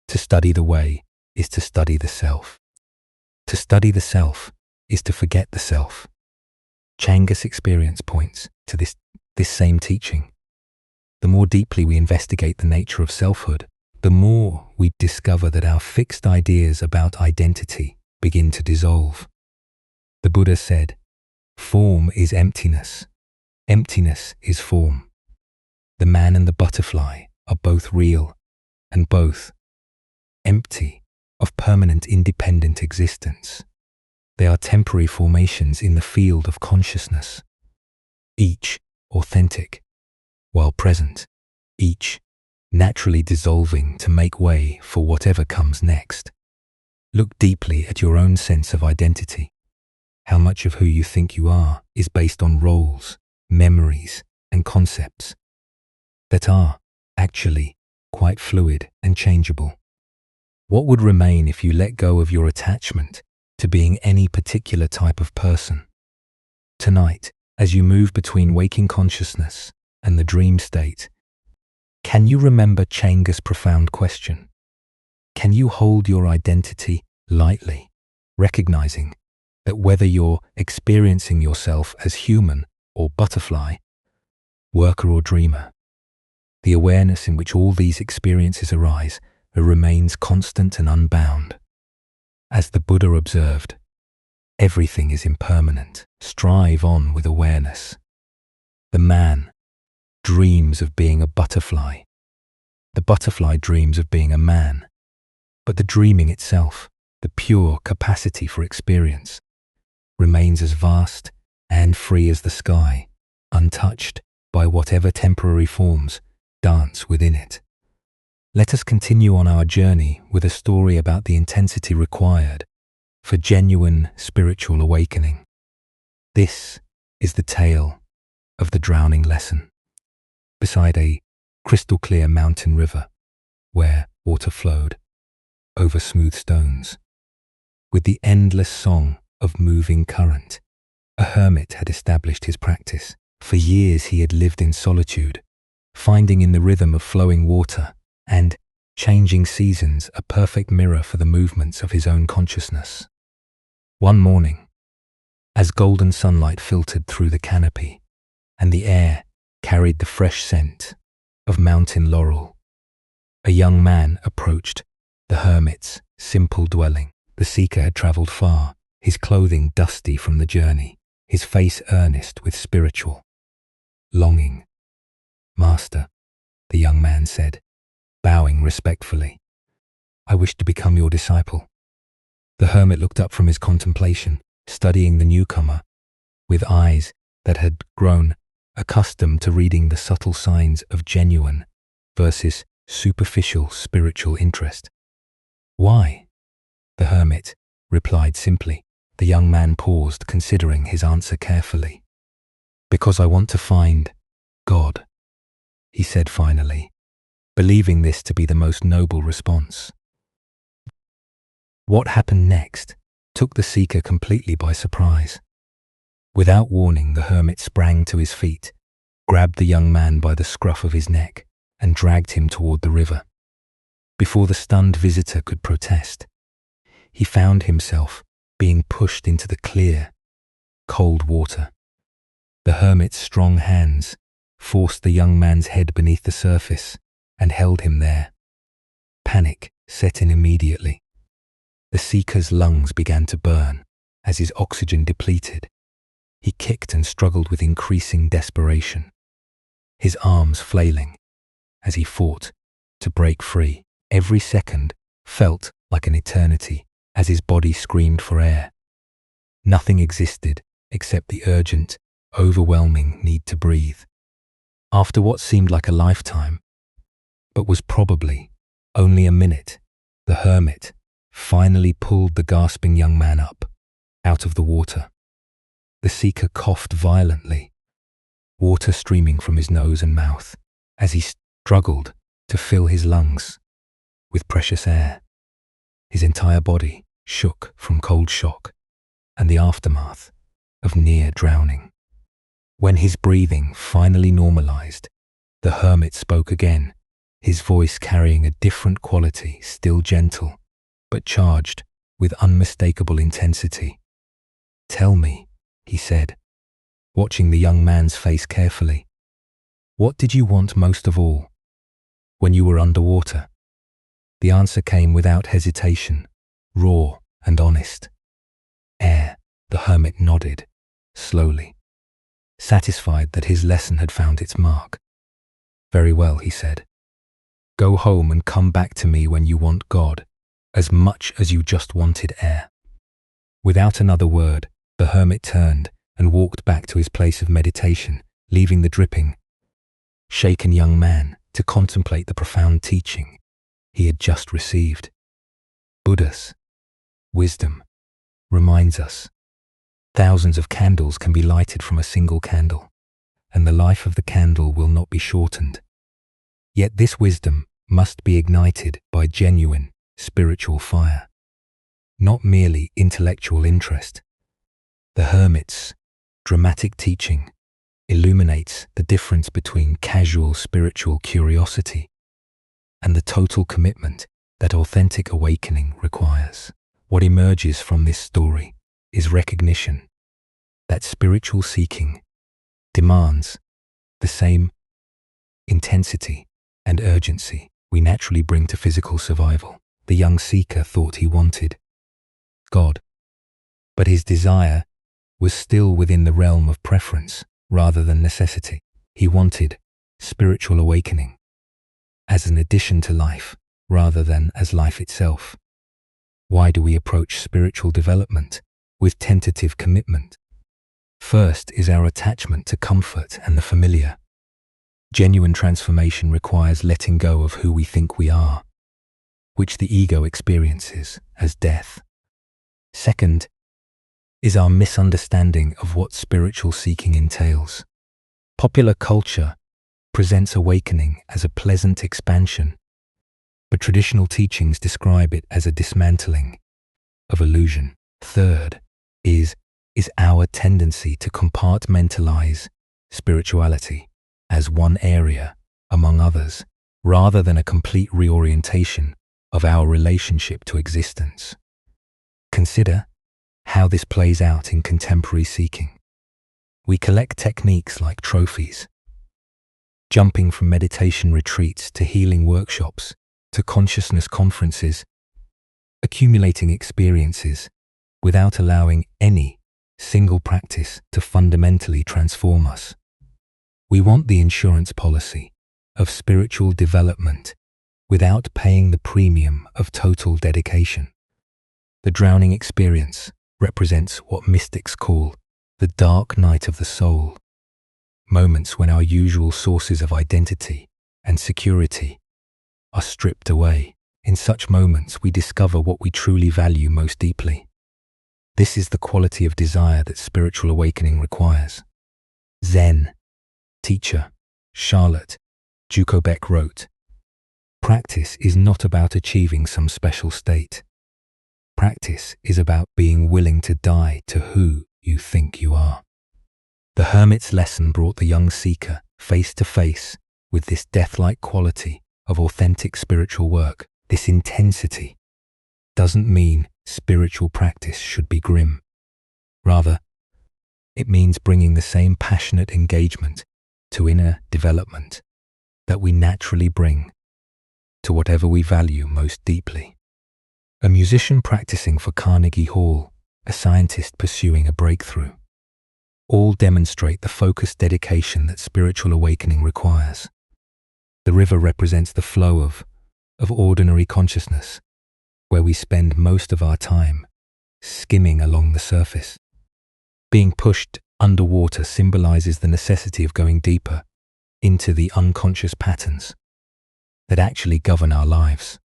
to study the way is to study the self. To study the self is to forget the self. Changa's experience points to this same teaching. The more deeply we investigate the nature of selfhood, the more we discover that our fixed ideas about identity begin to dissolve. The Buddha said, "Form is emptiness. Emptiness is form." The man and the butterfly are both real and both empty of permanent independent existence. They are temporary formations in the field of consciousness, each authentic while present, each naturally dissolving to make way for whatever comes next. Look deeply at your own sense of identity. How much of who you think you are is based on roles, memories, and concepts that are actually quite fluid and changeable? What would remain if you let go of your attachment to being any particular type of person? Tonight, as you move between waking consciousness and the dream state, can you remember Changa's profound question? Can you hold your identity lightly, recognizing that whether you're experiencing yourself as human or butterfly, worker or dreamer, the awareness in which all these experiences arise remains constant and unbound? As the Buddha observed, everything is impermanent. Strive on with awareness. The man dreams of being a butterfly. The butterfly dreams of being a man. But the dreaming itself, the pure capacity for experience, remains as vast and free as the sky, untouched by whatever temporary forms dance within it. Let us continue on our journey with a story about the intensity required for genuine spiritual awakening. This is the tale of the drowning lesson. Beside a crystal clear mountain river, where water flowed over smooth stones, with the endless song of moving current, A hermit had established his practice. For years he had lived in solitude, finding in the rhythm of flowing water and changing seasons a perfect mirror for the movements of his own consciousness. One morning, as golden sunlight filtered through the canopy and the air carried the fresh scent of mountain laurel, a young man approached the hermit's simple dwelling. The seeker had traveled far, his clothing dusty from the journey, his face earnest with spiritual longing. "Master," the young man said, bowing respectfully, "I wish to become your disciple." The hermit looked up from his contemplation, studying the newcomer with eyes that had grown accustomed to reading the subtle signs of genuine versus superficial spiritual interest. "Why?" the hermit replied simply. The young man paused, considering his answer carefully. "Because I want to find God," he said finally, believing this to be the most noble response. What happened next took the seeker completely by surprise. Without warning, the hermit sprang to his feet, grabbed the young man by the scruff of his neck, and dragged him toward the river. Before the stunned visitor could protest, he found himself being pushed into the clear, cold water. The hermit's strong hands forced the young man's head beneath the surface and held him there. Panic set in immediately. The seeker's lungs began to burn as his oxygen depleted. He kicked and struggled with increasing desperation, his arms flailing as he fought to break free. Every second felt like an eternity as his body screamed for air. Nothing existed except the urgent, overwhelming need to breathe. After what seemed like a lifetime, but was probably only a minute, the hermit finally pulled the gasping young man up, out of the water. The seeker coughed violently, water streaming from his nose and mouth, as he struggled to fill his lungs with precious air. His entire body shook from cold shock and the aftermath of near drowning. When his breathing finally normalized, the hermit spoke again, his voice carrying a different quality, still gentle, but charged with unmistakable intensity. "Tell me," he said, watching the young man's face carefully, "what did you want most of all when you were underwater?" The answer came without hesitation, raw and honest. "Air," the hermit nodded, slowly, satisfied that his lesson had found its mark. "Very well," he said. "Go home and come back to me when you want God, as much as you just wanted air." Without another word, the hermit turned and walked back to his place of meditation, leaving the dripping, shaken young man to contemplate the profound teaching he had just received. Buddha's wisdom reminds us thousands of candles can be lighted from a single candle, and the life of the candle will not be shortened. Yet this wisdom must be ignited by genuine spiritual fire, not merely intellectual interest. The hermit's dramatic teaching illuminates the difference between casual spiritual curiosity and the total commitment that authentic awakening requires. What emerges from this story is recognition that spiritual seeking demands the same intensity and urgency we naturally bring to physical survival. The young seeker thought he wanted God, but his desire was still within the realm of preference rather than necessity. He wanted spiritual awakening as an addition to life rather than as life itself. Why do we approach spiritual development with tentative commitment? First is our attachment to comfort and the familiar. Genuine transformation requires letting go of who we think we are, which the ego experiences as death. Second is our misunderstanding of what spiritual seeking entails. Popular culture presents awakening as a pleasant expansion, but traditional teachings describe it as a dismantling of illusion. Third is is our tendency to compartmentalize spirituality as one area among others, rather than a complete reorientation of our relationship to existence. Consider how this plays out in contemporary seeking. We collect techniques like trophies, jumping from meditation retreats to healing workshops to consciousness conferences, accumulating experiences without allowing any single practice to fundamentally transform us. We want the insurance policy of spiritual development without paying the premium of total dedication. The drowning experience represents what mystics call the dark night of the soul, moments when our usual sources of identity and security are stripped away. In such moments, we discover what we truly value most deeply. This is the quality of desire that spiritual awakening requires. Zen teacher Charlotte Jukobeck wrote, "Practice is not about achieving some special state. Practice is about being willing to die to who you think you are." The hermit's lesson brought the young seeker face to face with this death-like quality of authentic spiritual work. This intensity doesn't mean spiritual practice should be grim. Rather, it means bringing the same passionate engagement to inner development that we naturally bring to whatever we value most deeply. A musician practicing for Carnegie Hall, a scientist pursuing a breakthrough, all demonstrate the focused dedication that spiritual awakening requires. The river represents the flow of ordinary consciousness, where we spend most of our time skimming along the surface. Being pushed underwater symbolizes the necessity of going deeper into the unconscious patterns that actually govern our lives.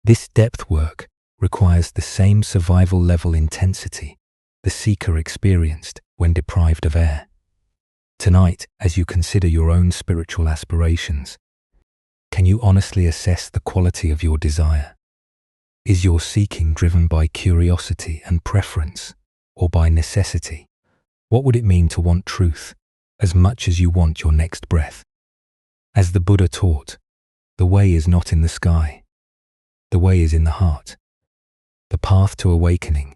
This depth work requires the same survival level intensity the seeker experienced when deprived of air. Tonight, as you consider your own spiritual aspirations, can you honestly assess the quality of your desire? Is your seeking driven by curiosity and preference, or by necessity? What would it mean to want truth as much as you want your next breath? As the Buddha taught, the way is not in the sky. The way is in the heart. The path to awakening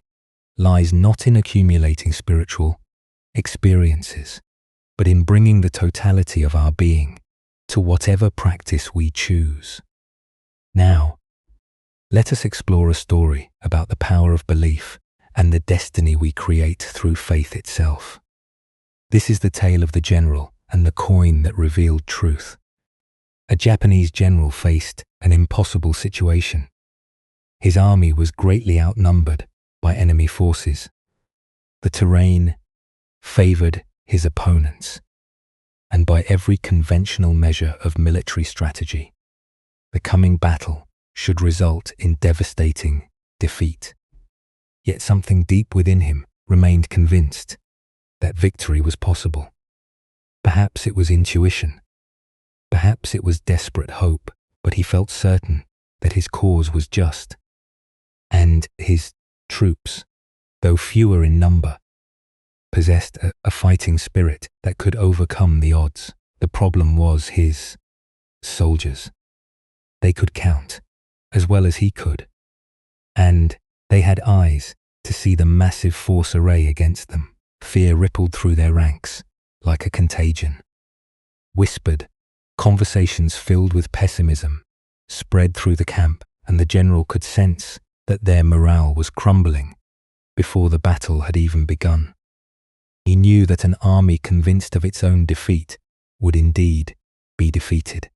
lies not in accumulating spiritual experiences, but in bringing the totality of our being to whatever practice we choose. Now, let us explore a story about the power of belief and the destiny we create through faith itself. This is the tale of the general and the coin that revealed truth. A Japanese general faced an impossible situation. His army was greatly outnumbered by enemy forces. The terrain favored his opponents, and by every conventional measure of military strategy, the coming battle should result in devastating defeat. Yet something deep within him remained convinced that victory was possible. Perhaps it was intuition. Perhaps it was desperate hope, but he felt certain that his cause was just. And his troops, though fewer in number, possessed a fighting spirit that could overcome the odds. The problem was his soldiers. They could count as well as he could, and they had eyes to see the massive force array against them. Fear rippled through their ranks like a contagion. Whispered conversations filled with pessimism spread through the camp, and the general could sense that their morale was crumbling before the battle had even begun. He knew that an army convinced of its own defeat would indeed be defeated.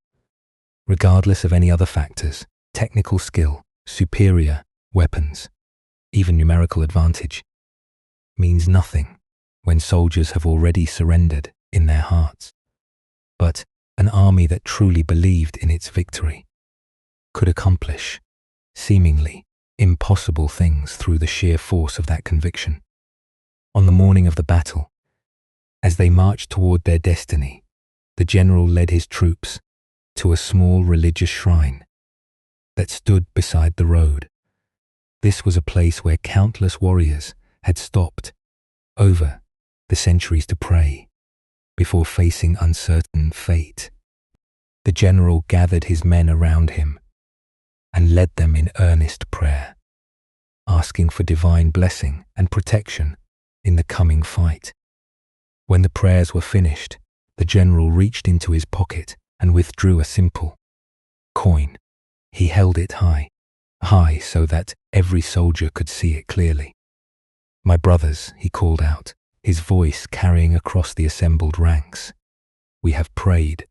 Regardless of any other factors, technical skill, superior weapons, even numerical advantage, means nothing when soldiers have already surrendered in their hearts. But an army that truly believed in its victory could accomplish seemingly impossible things through the sheer force of that conviction. On the morning of the battle, as they marched toward their destiny, the general led his troops to a small religious shrine that stood beside the road. This was a place where countless warriors had stopped over the centuries to pray before facing uncertain fate. The general gathered his men around him and led them in earnest prayer, asking for divine blessing and protection in the coming fight. When the prayers were finished, the general reached into his pocket and withdrew a simple coin. He held it high so that every soldier could see it clearly. "My brothers," he called out, his voice carrying across the assembled ranks, "we have prayed,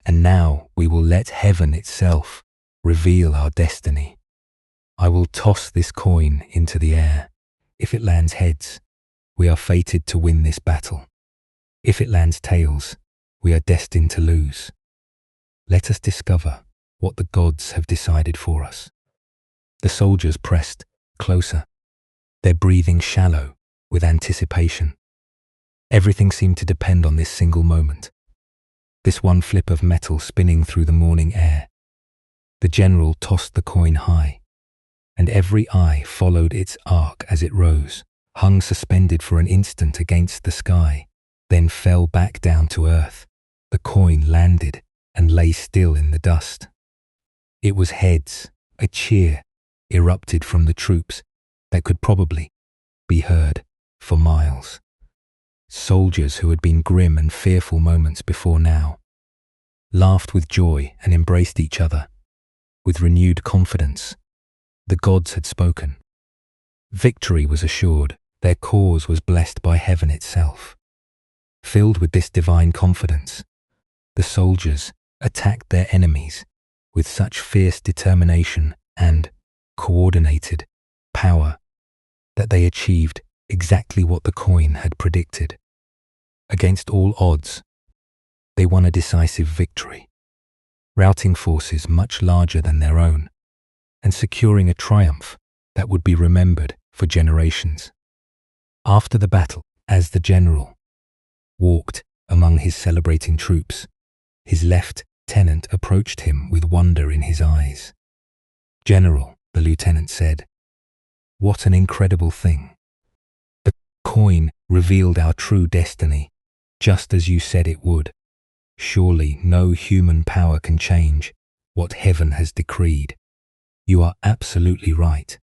and now we will let heaven itself reveal our destiny. I will toss this coin into the air. If it lands heads, we are fated to win this battle. If it lands tails, we are destined to lose. Let us discover what the gods have decided for us." The soldiers pressed closer, their breathing shallow with anticipation. Everything seemed to depend on this single moment, this one flip of metal spinning through the morning air. The general tossed the coin high, and every eye followed its arc as it rose, hung suspended for an instant against the sky, then fell back down to earth. The coin landed and lay still in the dust. It was heads. A cheer erupted from the troops that could probably be heard for miles. Soldiers who had been grim and fearful moments before now laughed with joy and embraced each other with renewed confidence. The gods had spoken. Victory was assured. Their cause was blessed by heaven itself. Filled with this divine confidence, the soldiers attacked their enemies with such fierce determination and coordinated power that they achieved exactly what the coin had predicted. Against all odds, they won a decisive victory, routing forces much larger than their own and securing a triumph that would be remembered for generations. After the battle, as the general walked among his celebrating troops, his lieutenant approached him with wonder in his eyes. "General," the lieutenant said, "what an incredible thing. The coin revealed our true destiny, just as you said it would. Surely no human power can change what heaven has decreed." "You are absolutely right,"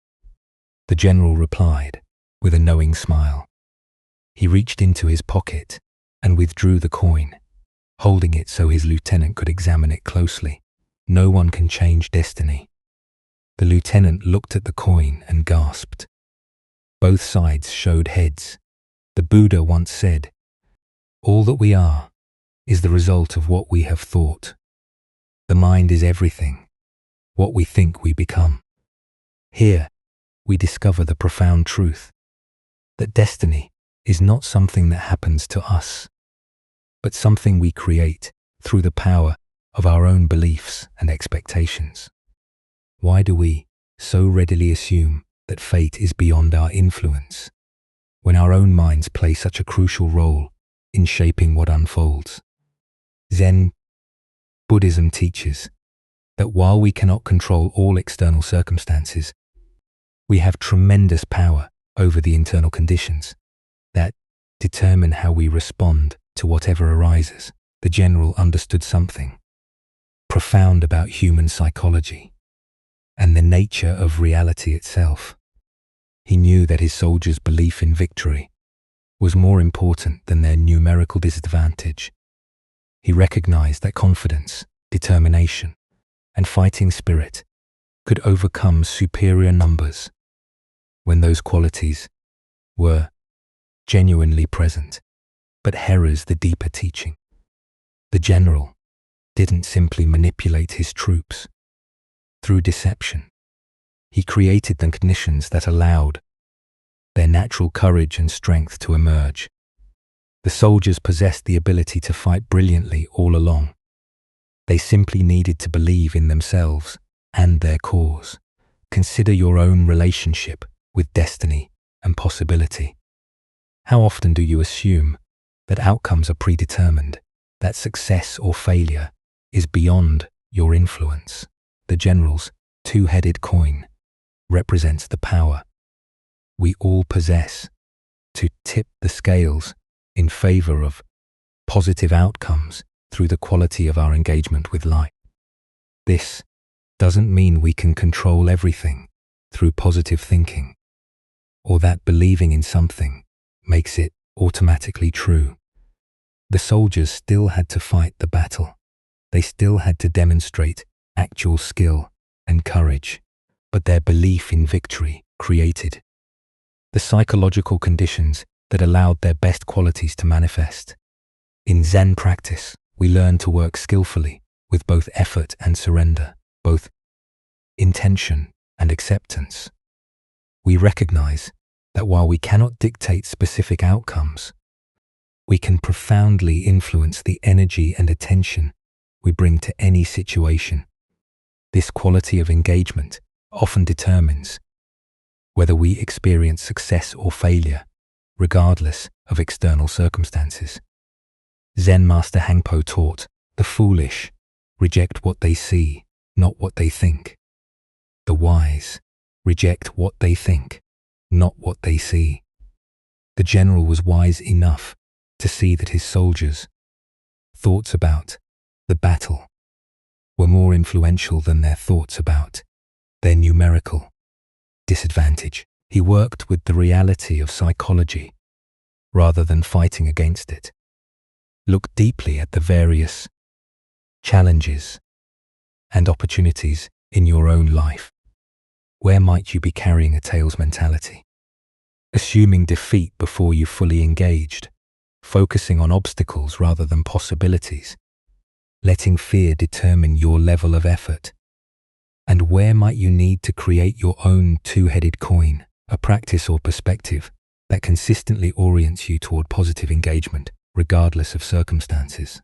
the general replied with a knowing smile. He reached into his pocket and withdrew the coin, holding it so his lieutenant could examine it closely. "No one can change destiny." The lieutenant looked at the coin and gasped. Both sides showed heads. The Buddha once said, "All that we are is the result of what we have thought. The mind is everything. What we think we become." Here, we discover the profound truth that destiny is not something that happens to us, but something we create through the power of our own beliefs and expectations. Why do we so readily assume that fate is beyond our influence, when our own minds play such a crucial role in shaping what unfolds? Zen Buddhism teaches that while we cannot control all external circumstances, we have tremendous power over the internal conditions that determine how we respond to whatever arises. The general understood something profound about human psychology and the nature of reality itself. He knew that his soldiers' belief in victory was more important than their numerical disadvantage. He recognized that confidence, determination, and fighting spirit could overcome superior numbers when those qualities were genuinely present. But here is the deeper teaching. The general didn't simply manipulate his troops. Through deception, he created the conditions that allowed their natural courage and strength to emerge. The soldiers possessed the ability to fight brilliantly all along. They simply needed to believe in themselves and their cause. Consider your own relationship with destiny and possibility. How often do you assume that outcomes are predetermined, that success or failure is beyond your influence? The general's two-headed coin represents the power we all possess to tip the scales in favor of positive outcomes through the quality of our engagement with life. This doesn't mean we can control everything through positive thinking, or that believing in something makes it automatically true. The soldiers still had to fight the battle. They still had to demonstrate actual skill and courage, but their belief in victory created the psychological conditions that allowed their best qualities to manifest. In Zen practice, we learn to work skillfully with both effort and surrender, both intention and acceptance. We recognize that while we cannot dictate specific outcomes, we can profoundly influence the energy and attention we bring to any situation. This quality of engagement often determines whether we experience success or failure, regardless of external circumstances. Zen Master Hangpo taught, "The foolish reject what they see, not what they think. The wise reject what they think, not what they see." The general was wise enough to see that his soldiers' thoughts about the battle were more influential than their thoughts about their numerical disadvantage. He worked with the reality of psychology rather than fighting against it. Look deeply at the various challenges and opportunities in your own life. Where might you be carrying a tails mentality? Assuming defeat before you fully engaged, focusing on obstacles rather than possibilities, letting fear determine your level of effort. And where might you need to create your own two-headed coin, a practice or perspective that consistently orients you toward positive engagement, regardless of circumstances?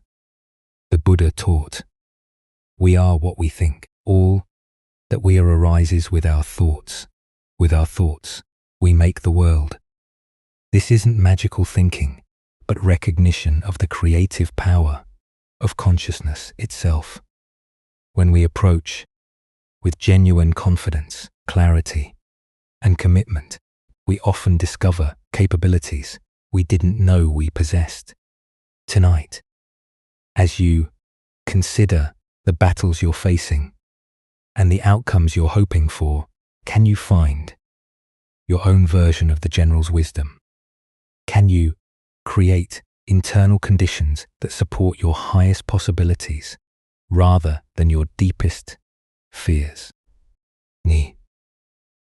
The Buddha taught, "We are what we think. All that we are arises with our thoughts. With our thoughts, we make the world." This isn't magical thinking, but recognition of the creative power of consciousness itself. When we approach with genuine confidence, clarity, and commitment, we often discover capabilities we didn't know we possessed. Tonight, as you consider the battles you're facing and the outcomes you're hoping for, can you find your own version of the general's wisdom? Can you create internal conditions that support your highest possibilities rather than your deepest fears?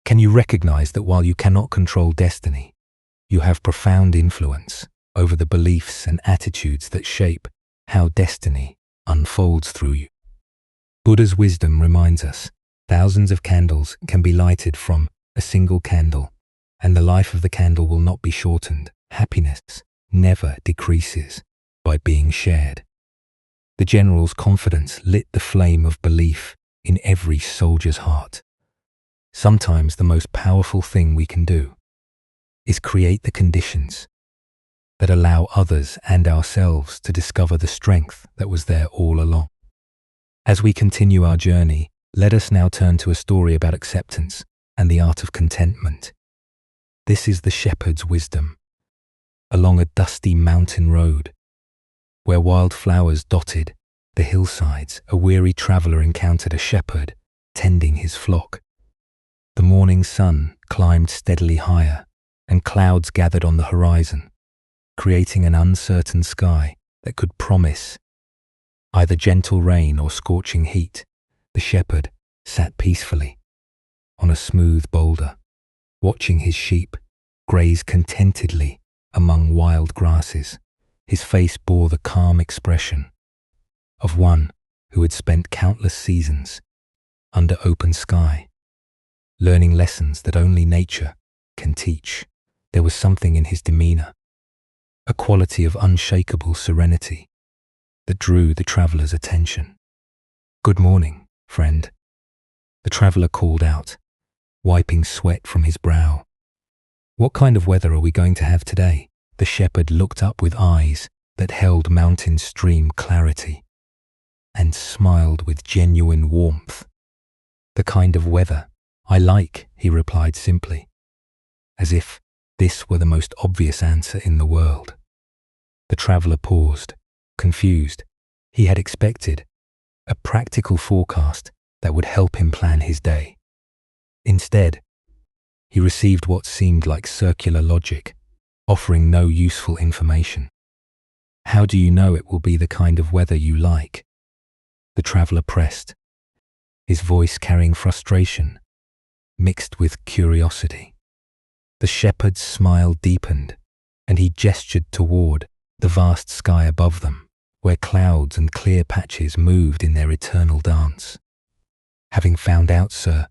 Can you recognize that while you cannot control destiny, you have profound influence over the beliefs and attitudes that shape how destiny unfolds through you? Buddha's wisdom reminds us thousands of candles can be lighted from a single candle, and the life of the candle will not be shortened. Happiness never decreases by being shared. The general's confidence lit the flame of belief in every soldier's heart. Sometimes the most powerful thing we can do is create the conditions that allow others and ourselves to discover the strength that was there all along. As we continue our journey, let us now turn to a story about acceptance and the art of contentment. This is the shepherd's wisdom. Along a dusty mountain road, where wildflowers dotted the hillsides, a weary traveler encountered a shepherd tending his flock. The morning sun climbed steadily higher, and clouds gathered on the horizon, creating an uncertain sky that could promise either gentle rain or scorching heat. The shepherd sat peacefully on a smooth boulder, watching his sheep graze contentedly among wild grasses. His face bore the calm expression of one who had spent countless seasons under open sky, learning lessons that only nature can teach. There was something in his demeanor, a quality of unshakable serenity that drew the traveler's attention. "Good morning, friend," the traveler called out, wiping sweat from his brow. "What kind of weather are we going to have today?" The shepherd looked up with eyes that held mountain stream clarity and smiled with genuine warmth. "The kind of weather I like," he replied simply, as if this were the most obvious answer in the world. The traveler paused, confused. He had expected a practical forecast that would help him plan his day. Instead, he received what seemed like circular logic, offering no useful information. How do you know it will be the kind of weather you like? The traveler pressed, his voice carrying frustration, mixed with curiosity. The shepherd's smile deepened, and he gestured toward the vast sky above them, where clouds and clear patches moved in their eternal dance. Having found out, sir,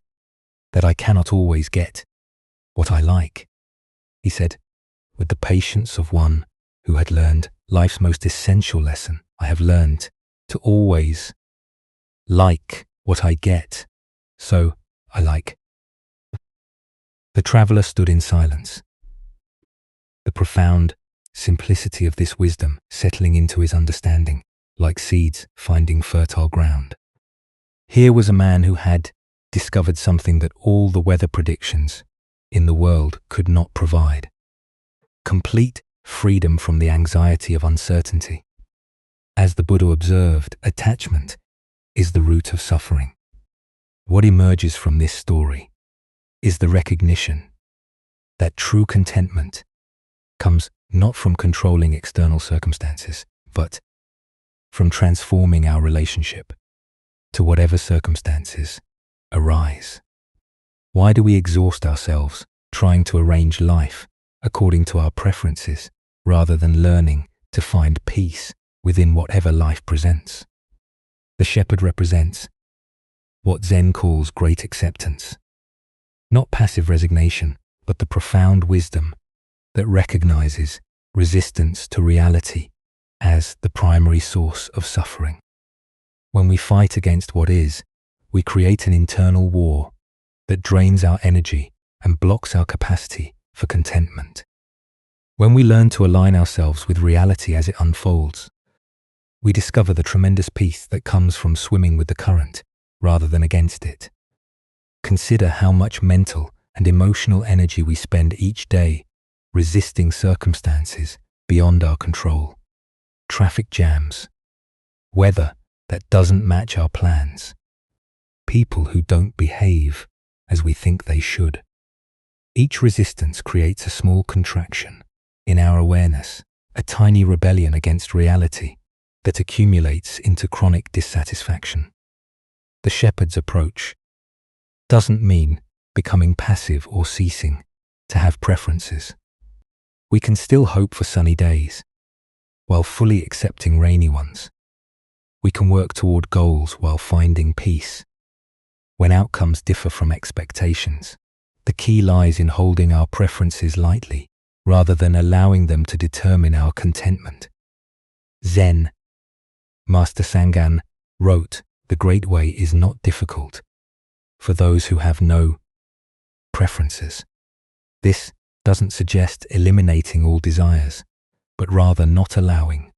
that I cannot always get what I like, he said, with the patience of one who had learned life's most essential lesson. I have learned to always like what I get, so I like. The traveler stood in silence, the profound simplicity of this wisdom settling into his understanding like seeds finding fertile ground. Here was a man who had discovered something that all the weather predictions in the world could not provide: complete freedom from the anxiety of uncertainty. As the Buddha observed, attachment is the root of suffering. What emerges from this story is the recognition that true contentment comes not from controlling external circumstances, but from transforming our relationship to whatever circumstances arise. Why do we exhaust ourselves trying to arrange life according to our preferences, rather than learning to find peace within whatever life presents? The shepherd represents what Zen calls great acceptance, not passive resignation, but the profound wisdom that recognizes resistance to reality as the primary source of suffering. When we fight against what is, we create an internal war that drains our energy and blocks our capacity for contentment. When we learn to align ourselves with reality as it unfolds, we discover the tremendous peace that comes from swimming with the current rather than against it. Consider how much mental and emotional energy we spend each day resisting circumstances beyond our control. Traffic jams, weather that doesn't match our plans, people who don't behave as we think they should. Each resistance creates a small contraction in our awareness, a tiny rebellion against reality that accumulates into chronic dissatisfaction. The shepherd's approach doesn't mean becoming passive or ceasing to have preferences. We can still hope for sunny days while fully accepting rainy ones. We can work toward goals while finding peace when outcomes differ from expectations. The key lies in holding our preferences lightly rather than allowing them to determine our contentment. Zen Master Sangan wrote, "The great way is not difficult for those who have no preferences." This doesn't suggest eliminating all desires, but rather not allowing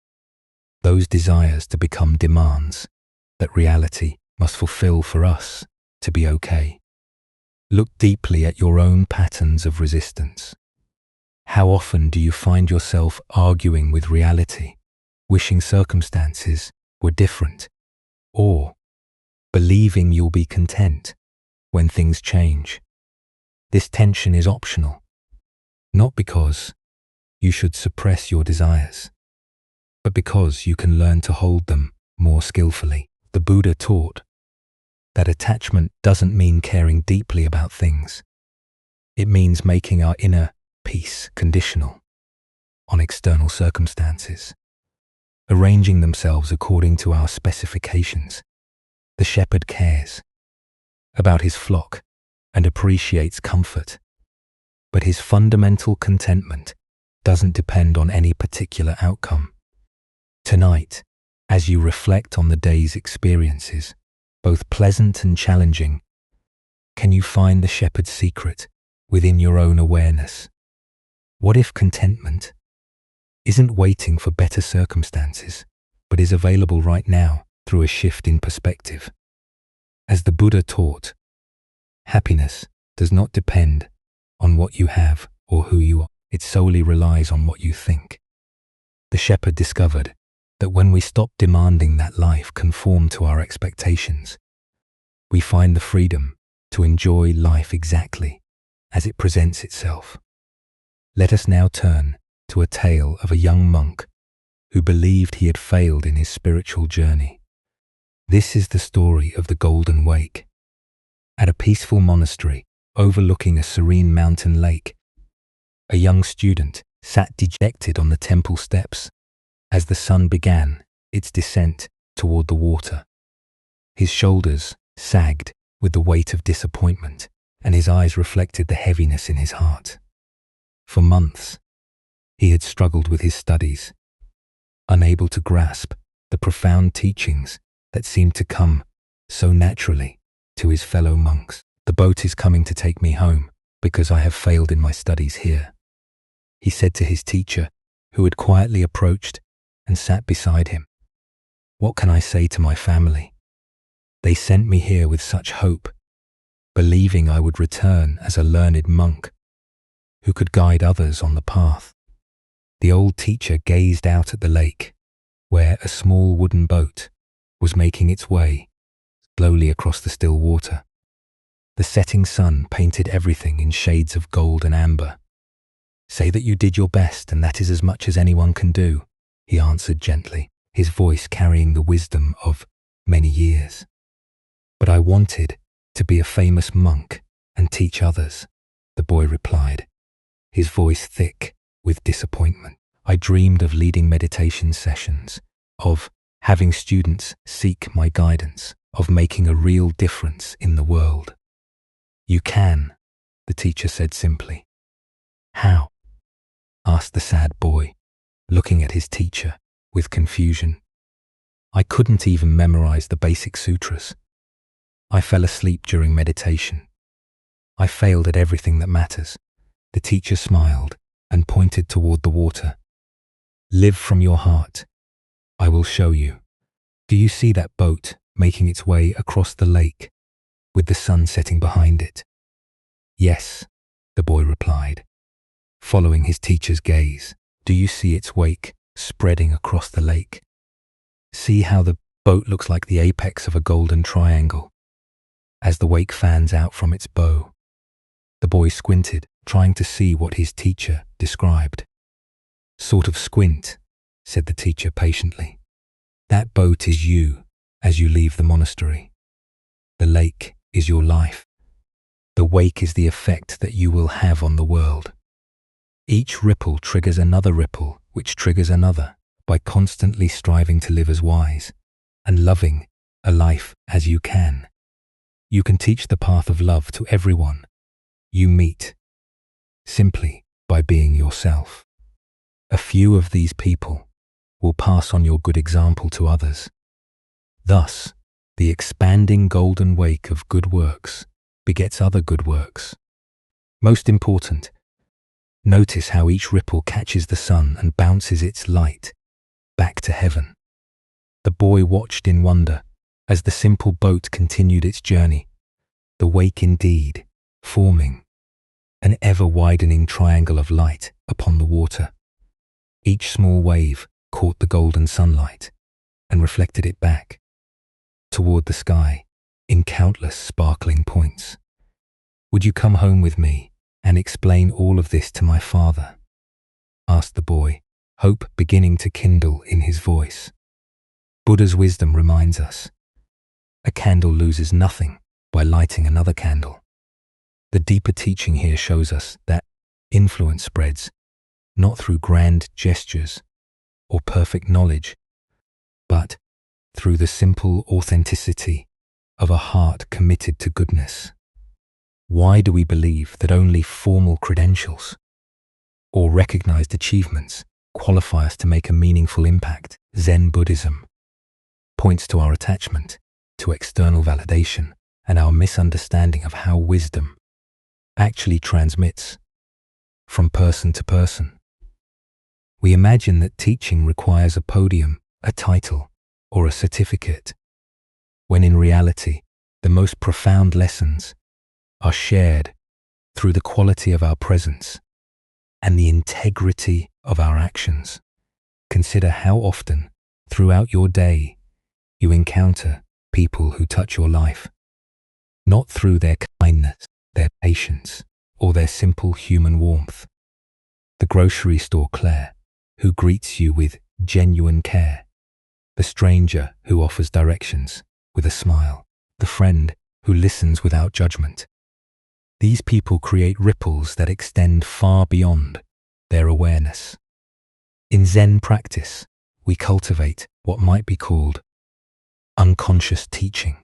those desires to become demands that reality must fulfill for us to be okay. Look deeply at your own patterns of resistance. How often do you find yourself arguing with reality, wishing circumstances were different, or believing you'll be content when things change? This tension is optional, not because you should suppress your desires, but because you can learn to hold them more skillfully. The Buddha taught that attachment doesn't mean caring deeply about things. It means making our inner peace conditional on external circumstances, arranging themselves according to our specifications. The shepherd cares about his flock and appreciates comfort, but his fundamental contentment doesn't depend on any particular outcome. Tonight, as you reflect on the day's experiences, both pleasant and challenging, can you find the shepherd's secret within your own awareness? What if contentment isn't waiting for better circumstances, but is available right now through a shift in perspective? As the Buddha taught, happiness does not depend on what you have or who you are. it solely relies on what you think. The shepherd discovered that when we stop demanding that life conform to our expectations, we find the freedom to enjoy life exactly as it presents itself. Let us now turn to a tale of a young monk who believed he had failed in his spiritual journey. This is the story of the Golden Wake. At a peaceful monastery overlooking a serene mountain lake, a young student sat dejected on the temple steps as the sun began its descent toward the water. His shoulders sagged with the weight of disappointment, and his eyes reflected the heaviness in his heart. For months, he had struggled with his studies, unable to grasp the profound teachings that seemed to come so naturally to his fellow monks. "The boat is coming to take me home because I have failed in my studies here," he said to his teacher, who had quietly approached and sat beside him. "What can I say to my family? They sent me here with such hope, believing I would return as a learned monk who could guide others on the path." The old teacher gazed out at the lake, where a small wooden boat was making its way slowly across the still water. The setting sun painted everything in shades of gold and amber. "Say that you did your best, and that is as much as anyone can do," he answered gently, his voice carrying the wisdom of many years. "But I wanted to be a famous monk and teach others," the boy replied, his voice thick with disappointment. "I dreamed of leading meditation sessions, of having students seek my guidance, of making a real difference in the world." "You can," the teacher said simply. "How?" asked the sad boy, looking at his teacher with confusion. "I couldn't even memorize the basic sutras. I fell asleep during meditation. I failed at everything that matters." The teacher smiled and pointed toward the water. "Live from your heart. I will show you. Do you see that boat making its way across the lake with the sun setting behind it?" "Yes," the boy replied, following his teacher's gaze. "Do you see its wake spreading across the lake? See how the boat looks like the apex of a golden triangle as the wake fans out from its bow?" The boy squinted, trying to see what his teacher described. "Sort of squint," said the teacher patiently. "That boat is you as you leave the monastery. The lake is your life. The wake is the effect that you will have on the world. Each ripple triggers another ripple, which triggers another, by constantly striving to live as wise and loving a life as you can. You can teach the path of love to everyone you meet, simply by being yourself. A few of these people will pass on your good example to others. Thus, the expanding golden wake of good works begets other good works. Most important, notice how each ripple catches the sun and bounces its light back to heaven." The boy watched in wonder as the simple boat continued its journey, the wake indeed forming an ever-widening triangle of light upon the water. Each small wave caught the golden sunlight and reflected it back toward the sky in countless sparkling points. "Would you come home with me and explain all of this to my father?" asked the boy, hope beginning to kindle in his voice. Buddha's wisdom reminds us, a candle loses nothing by lighting another candle. The deeper teaching here shows us that influence spreads not through grand gestures or perfect knowledge, but through the simple authenticity of a heart committed to goodness. Why do we believe that only formal credentials or recognized achievements qualify us to make a meaningful impact? Zen Buddhism points to our attachment to external validation and our misunderstanding of how wisdom actually transmits from person to person. We imagine that teaching requires a podium, a title, or a certificate, when in reality, the most profound lessons are shared through the quality of our presence and the integrity of our actions. Consider how often, throughout your day, you encounter people who touch your life, not through their kindness, their patience, or their simple human warmth. The grocery store Claire, who greets you with genuine care, the stranger who offers directions with a smile, the friend who listens without judgment. These people create ripples that extend far beyond their awareness. In Zen practice, we cultivate what might be called unconscious teaching.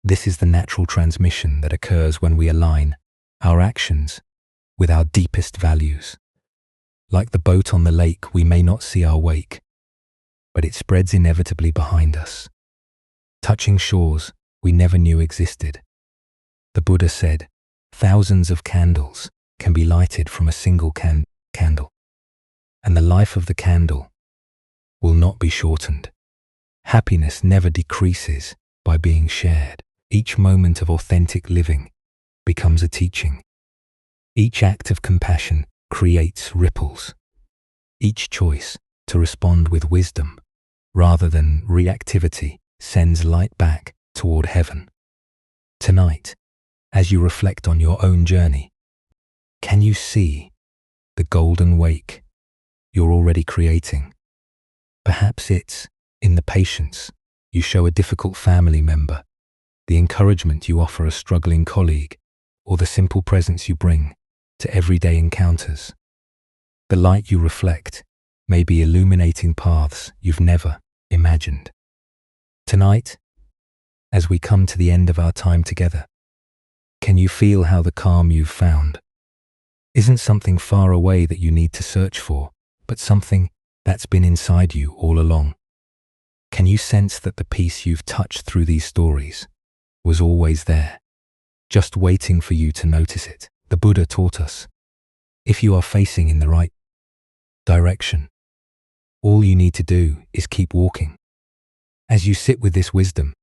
This is the natural transmission that occurs when we align our actions with our deepest values. Like the boat on the lake, we may not see our wake, but it spreads inevitably behind us, touching shores we never knew existed. The Buddha said, thousands of candles can be lighted from a single candle, and the life of the candle will not be shortened. Happiness never decreases by being shared. Each moment of authentic living becomes a teaching. Each act of compassion creates ripples. Each choice to respond with wisdom rather than reactivity sends light back toward heaven. Tonight, as you reflect on your own journey, can you see the golden wake you're already creating? Perhaps it's in the patience you show a difficult family member, the encouragement you offer a struggling colleague, or the simple presence you bring to everyday encounters. The light you reflect may be illuminating paths you've never imagined. Tonight, as we come to the end of our time together, can you feel how the calm you've found isn't something far away that you need to search for, but something that's been inside you all along? Can you sense that the peace you've touched through these stories was always there, just waiting for you to notice it? The Buddha taught us, if you are facing in the right direction, all you need to do is keep walking. As you sit with this wisdom,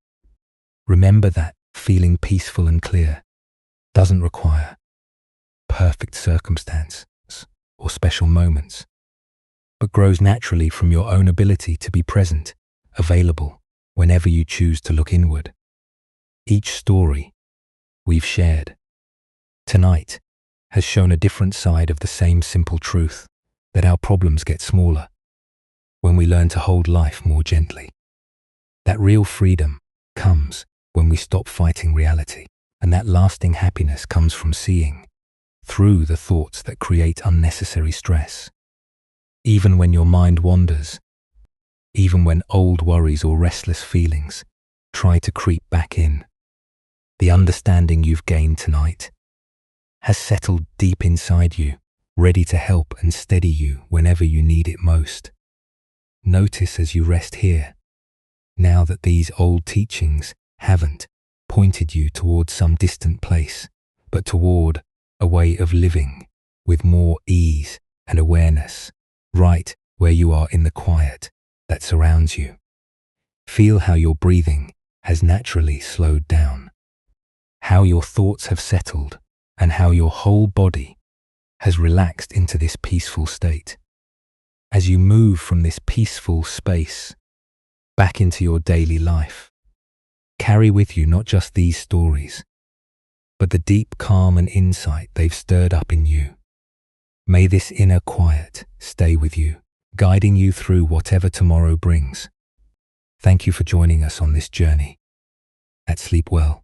remember that feeling peaceful and clear doesn't require perfect circumstances or special moments, but grows naturally from your own ability to be present, available whenever you choose to look inward. Each story we've shared tonight has shown a different side of the same simple truth, that our problems get smaller when we learn to hold life more gently. That real freedom comes when we stop fighting reality, and that lasting happiness comes from seeing through the thoughts that create unnecessary stress. Even when your mind wanders, even when old worries or restless feelings try to creep back in, the understanding you've gained tonight has settled deep inside you, ready to help and steady you whenever you need it most. Notice as you rest here, now that these old teachings haven't pointed you towards some distant place, but toward a way of living with more ease and awareness, right where you are in the quiet that surrounds you. Feel how your breathing has naturally slowed down, how your thoughts have settled, and how your whole body has relaxed into this peaceful state. As you move from this peaceful space back into your daily life, carry with you not just these stories, but the deep calm and insight they've stirred up in you. May this inner quiet stay with you, guiding you through whatever tomorrow brings. Thank you for joining us on this journey. Sleep well.